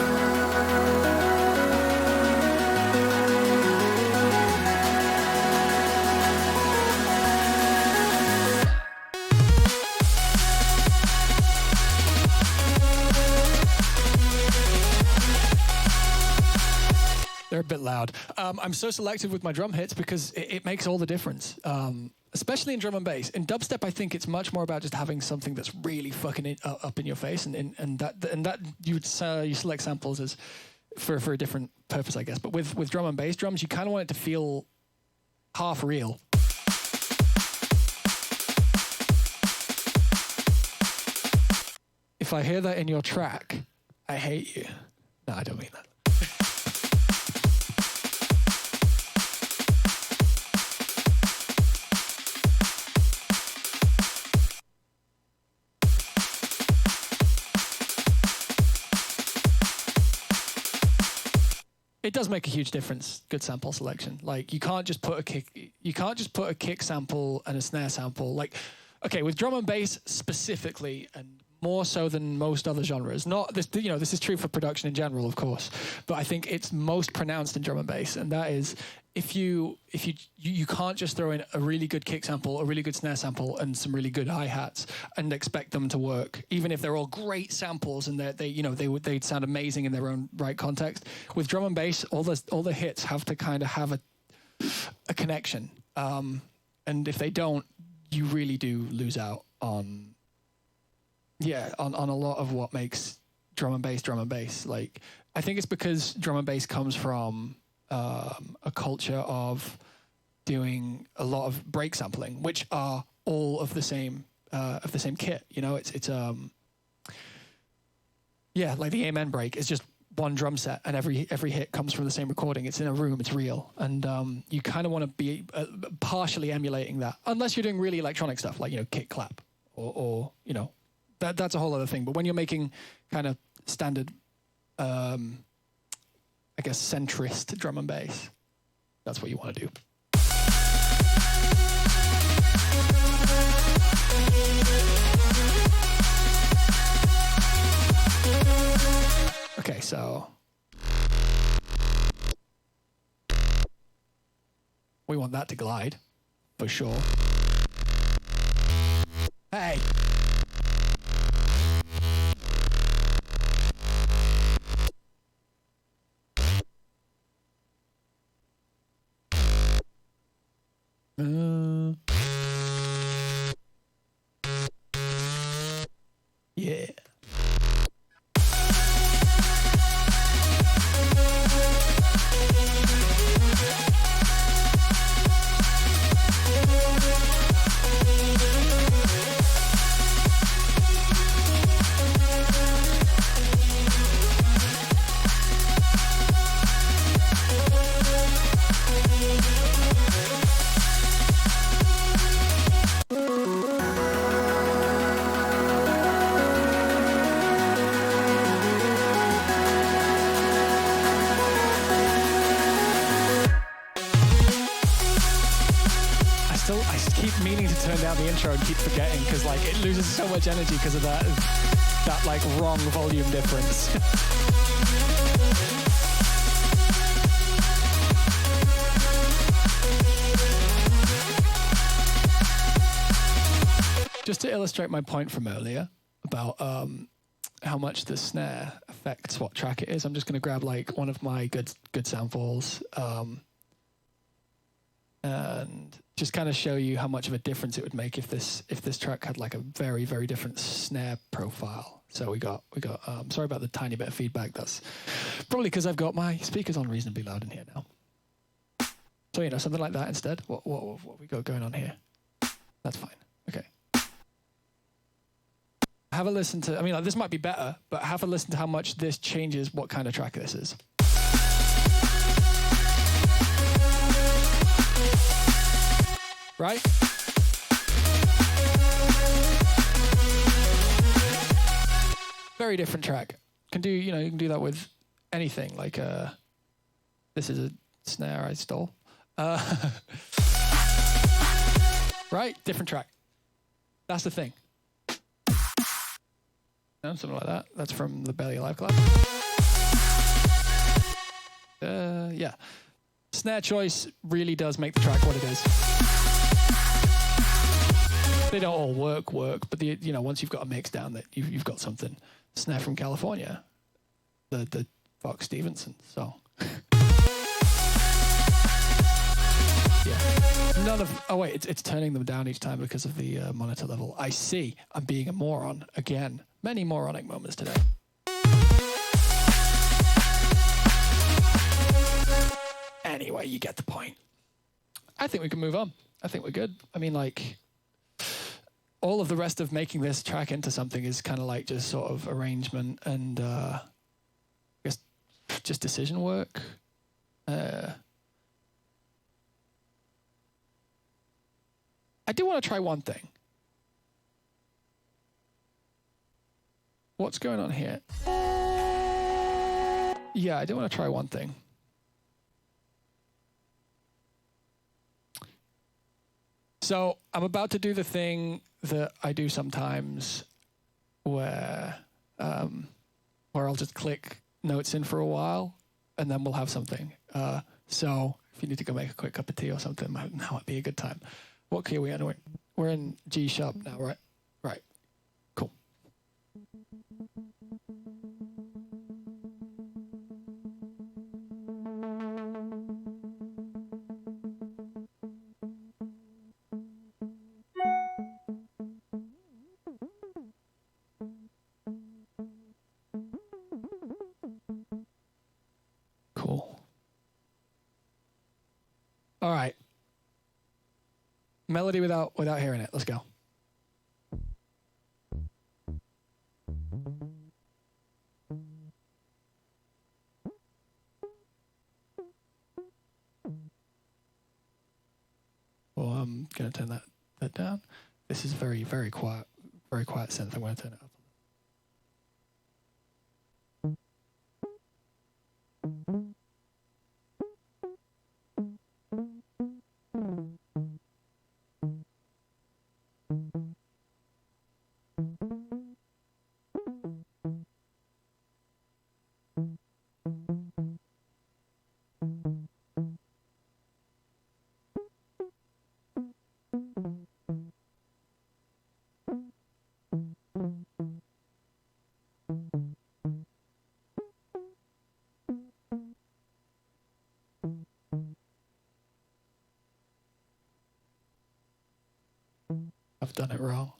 know. They're a bit loud. I'm so selective with my drum hits because it makes all the difference, especially in drum and bass. In dubstep, I think it's much more about just having something that's really fucking up in your face, and that you select samples as for a different purpose, I guess. But with drum and bass drums, you kind of want it to feel half real. If I hear that in your track, I hate you. No, I don't mean that. It does make a huge difference. Good sample selection. Like you can't just put a kick sample and a snare sample. Like, okay, with drum and bass specifically, and more so than most other genres. Not this, this is true for production in general, of course, but I think it's most pronounced in drum and bass, and that is if you can't just throw in a really good kick sample, a really good snare sample, and some really good hi-hats and expect them to work, even if they're all great samples and they'd sound amazing in their own right context. With drum and bass, all the hits have to kind of have a connection, and if they don't, you really do lose out on a lot of what makes drum and bass. Like, I think it's because drum and bass comes from a culture of doing a lot of break sampling, which are all of the same kit. It's like the Amen break is just one drum set, and every hit comes from the same recording. It's in a room, it's real, and you kind of want to be partially emulating that, unless you're doing really electronic stuff like kick clap or that's a whole other thing. But when you're making kind of standard, I guess, centrist drum and bass, that's what you want to do. Okay, so we want that to glide, for sure. Hey! Yeah. I keep meaning to turn down the intro and keep forgetting because it loses so much energy because of that wrong volume difference. Just to illustrate my point from earlier about how much the snare affects what track it is, I'm just going to grab one of my good samples and just kind of show you how much of a difference it would make if this track had a very, very different snare profile. So we got sorry about the tiny bit of feedback. That's probably because I've got my speakers on reasonably loud in here now. So something like that instead. What we got going on here? That's fine. Okay. Have a listen to. This might be better, but have a listen to how much this changes what kind of track this is. Right? Very different track. You can do that with anything. This is a snare I stole. Right? Different track. That's the thing. Something like that. That's from the Belly Alive Club. Yeah. Snare choice really does make the track what it is. They don't all work, but once you've got a mix down, that you've got something. Snare from California, the Fox Stevenson. So yeah, none of. Oh wait, it's turning them down each time because of the monitor level. I see. I'm being a moron again. Many moronic moments today. Anyway, you get the point. I think we can move on. I think we're good. I mean, like, all of the rest of making this track into something is kind of like just sort of arrangement and I guess just decision work. I do want to try one thing. What's going on here? Yeah, I do want to try one thing. So I'm about to do the thing that I do sometimes where I'll just click notes in for a while and then we'll have something. So if you need to go make a quick cup of tea or something, now would be a good time. What key are we in? We're in G sharp now, right? Right. Cool. Cool. All right. Melody without hearing it. Let's go. Well, I'm going to turn that down. This is very, very quiet synth. I'm going to turn it up. I've done it wrong.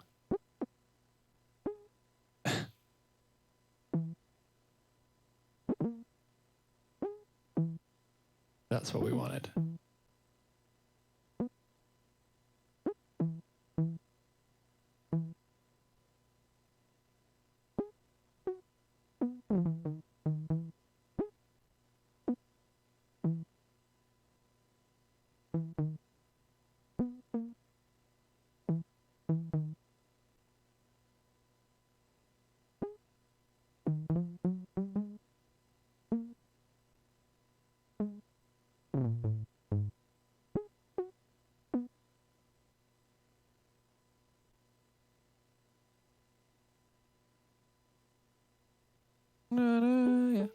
That's what we wanted. Yeah.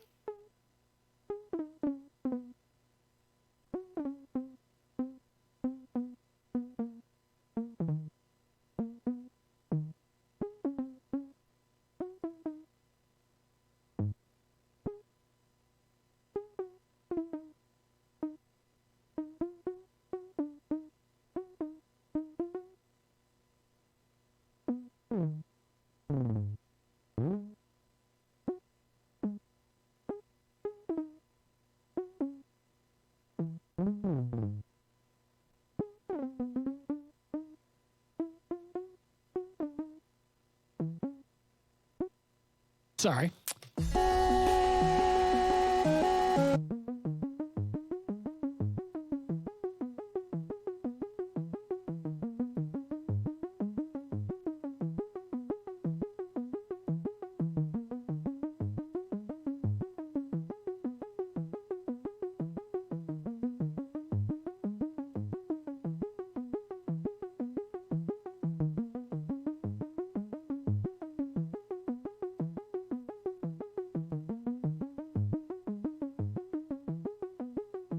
Sorry.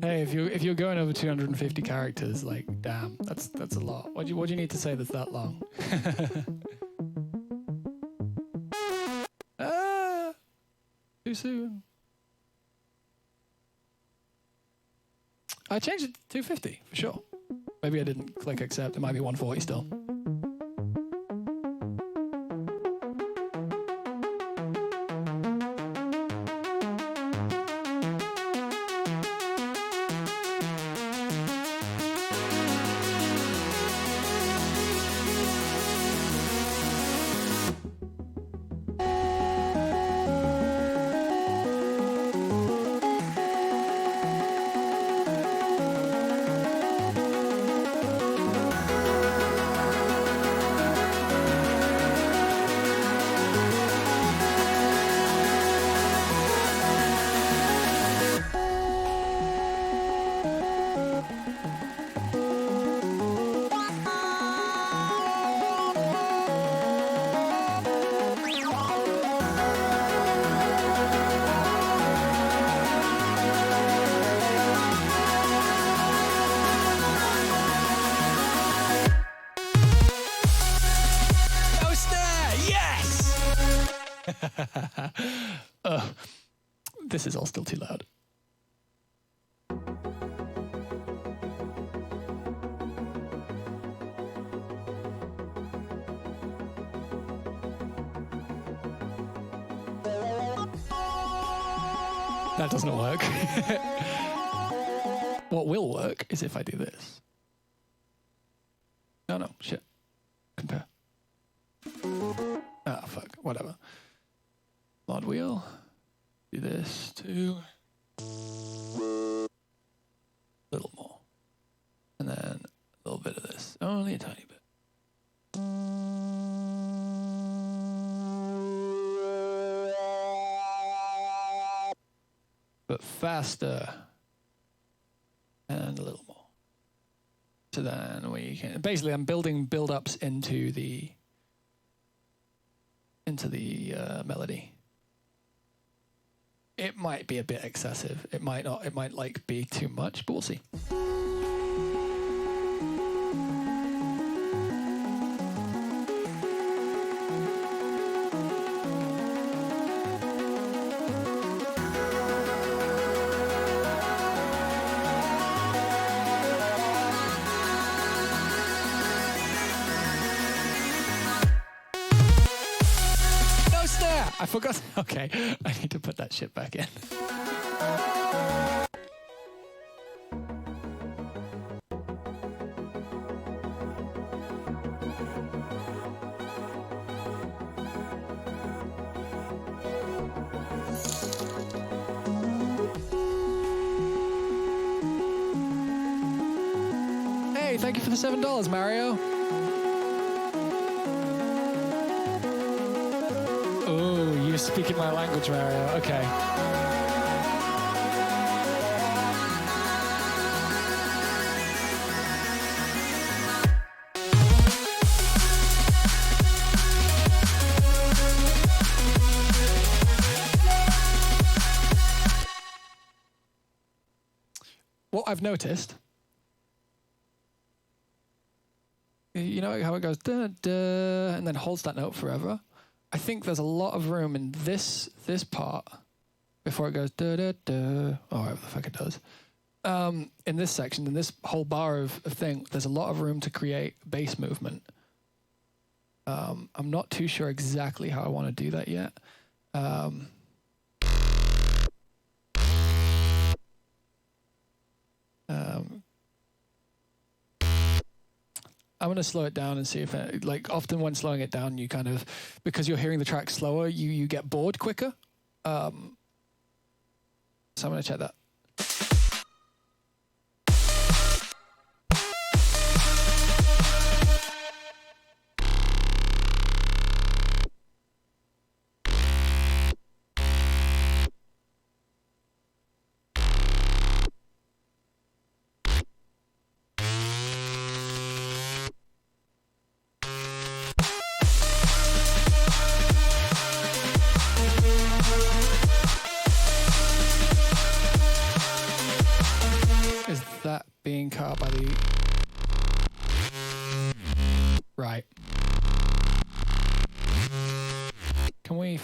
Hey, if you're going over 250 characters, like, damn, that's a lot. What do you need to say that's that long? Too soon. I changed it to 250 for sure. Maybe I didn't click accept. It might be 140 still. This is all still too loud. That doesn't work. What will work is if I do this. No, shit. Compare. Ah, fuck. Whatever. Mod wheel. Do this too. A little more. And then a little bit of this. Only a tiny bit. But faster. And a little more. So then we can... Basically, I'm building build-ups into the melody. It might be a bit excessive. It might not. It might like be too much, but we'll see. I forgot. Okay, I need to put that shit back in. Hey, thank you for the $7, Mario. You're speaking my language, Mario. Okay. What I've noticed, you know how it goes da, da, and then holds that note forever? I think there's a lot of room in this part before it goes da da da, or whatever the fuck it does. In this section, in this whole bar of thing, there's a lot of room to create bass movement. I'm not too sure exactly how I want to do that yet. I'm going to slow it down and see if it, like, often when slowing it down, you kind of, because you're hearing the track slower, you get bored quicker. So I'm going to check that.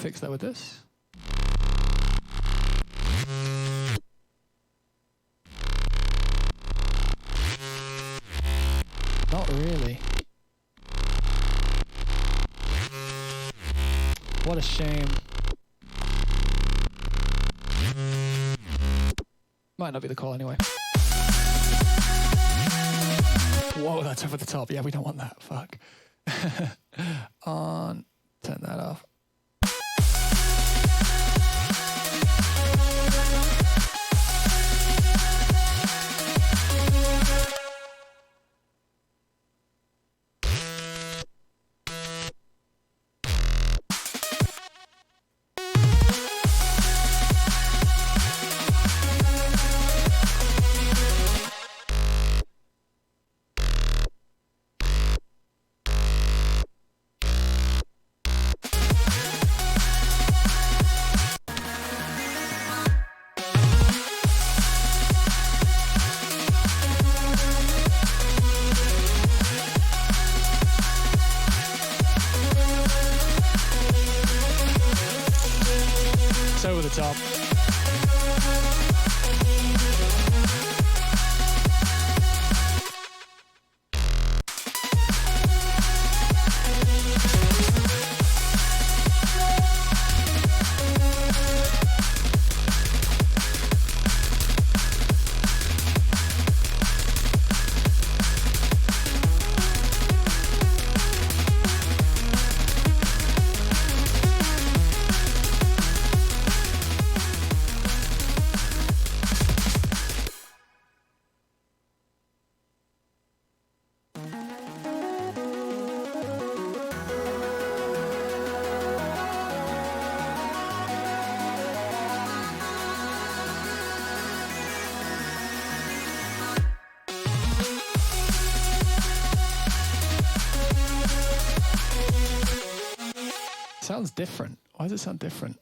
fix that with this. Not really. What a shame. Might not be the call anyway. Whoa, that's over the top. Yeah, we don't want that. Fuck. On. Turn that off. Over the top. Sounds different. Why does it sound different?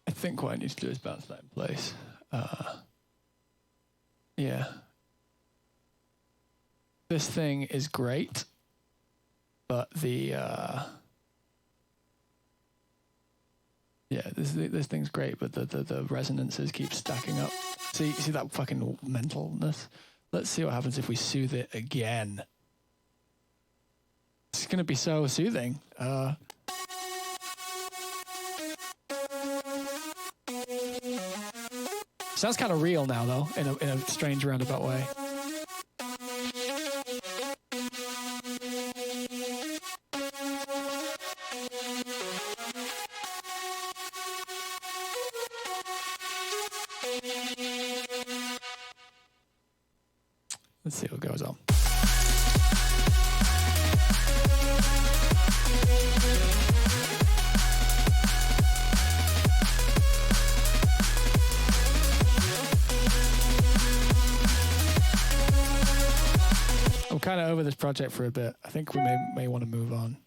I think what I need to do is bounce that in place. Yeah. This thing is great, but the yeah, this thing's great, but the resonances keep stacking up. See that fucking mentalness? Let's see what happens if we soothe it again. It's gonna be so soothing. Sounds kind of real now, though, in a strange roundabout way. Let's see what goes on. I'm kind of over this project for a bit. I think we may want to move on.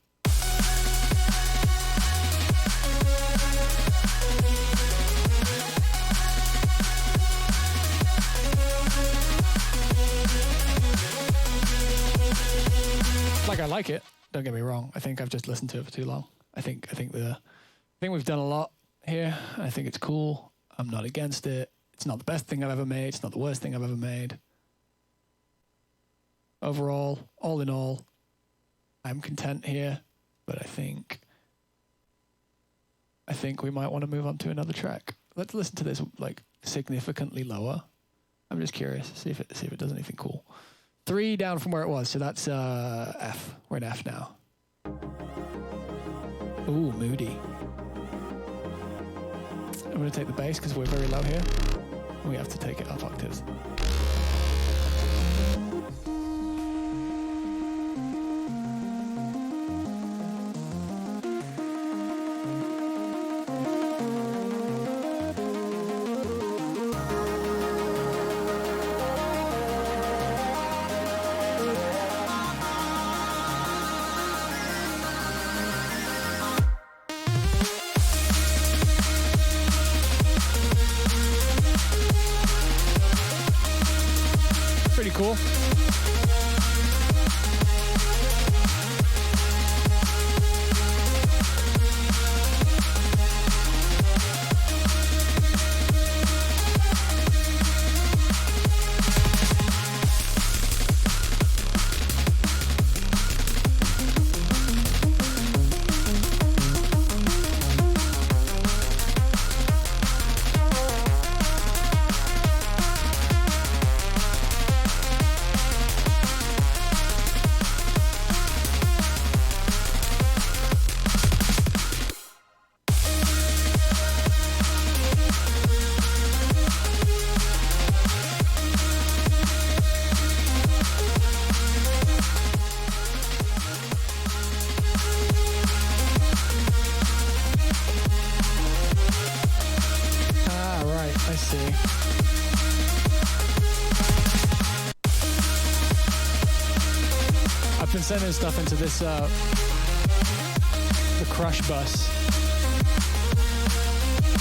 Like, I like it. Don't get me wrong. I think I've just listened to it for too long. I think we've done a lot here. I think it's cool. I'm not against it. It's not the best thing I've ever made. It's not the worst thing I've ever made. Overall, all in all, I'm content here. But I think we might want to move on to another track. Let's listen to this like significantly lower. I'm just curious. See if it does anything cool. 3 down from where it was, so that's F. We're in F now. Ooh, moody. I'm going to take the bass because we're very low here. We have to take it up octaves. been sending stuff into this, the crush bus.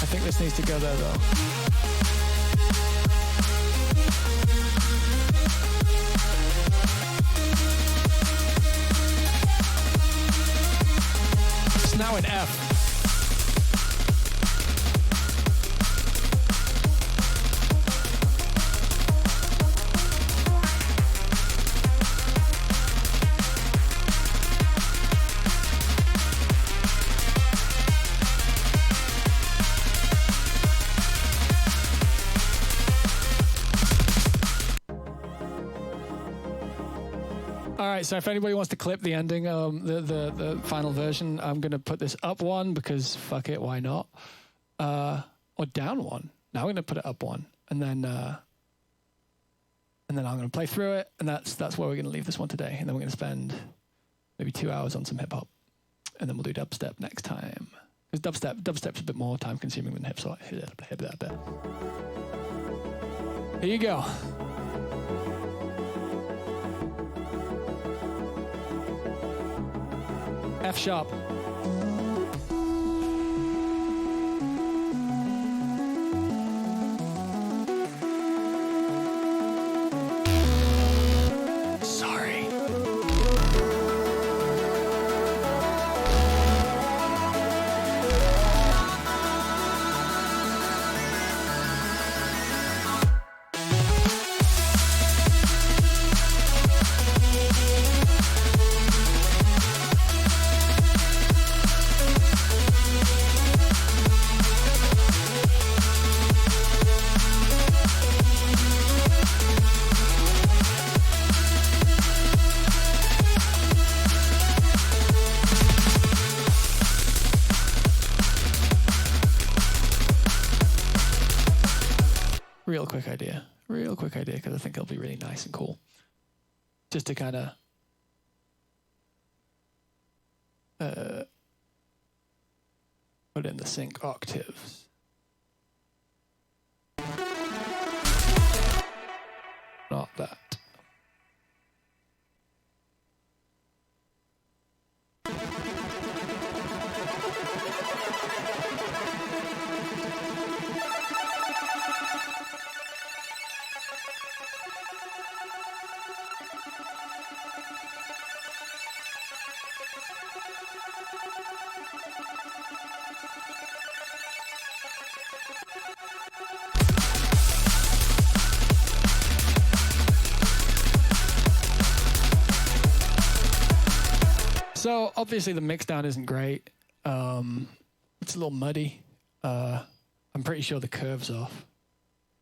I think this needs to go there though. It's now in F. Alright, so if anybody wants to clip the ending, the final version, I'm going to put this up one because fuck it, why not? Or down one. Now we're going to put it up one. And then I'm going to play through it, and that's where we're going to leave this one today. And then we're going to spend maybe 2 hours on some hip-hop. And then we'll do dubstep next time. Because dubstep's a bit more time-consuming than hip-hop. Here you go. F sharp. Sorry. Real quick idea, because I think it'll be really nice and cool. Just to kind of put in the sync octaves. Not that. So obviously the mix down isn't great. It's a little muddy. I'm pretty sure the curve's off.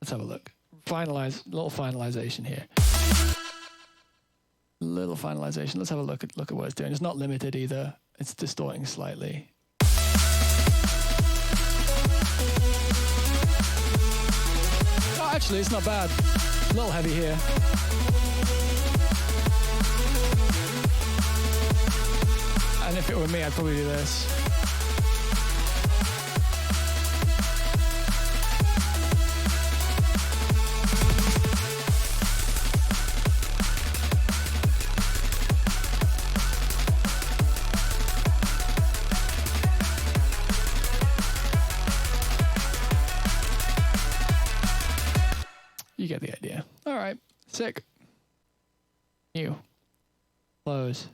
Let's have a look. Little finalization here. Little finalization. Let's have a look at what it's doing. It's not limited either. It's distorting slightly. Oh, actually, it's not bad. A little heavy here. And if it were me, I'd probably do this. You get the idea. All right, sick. New. Close.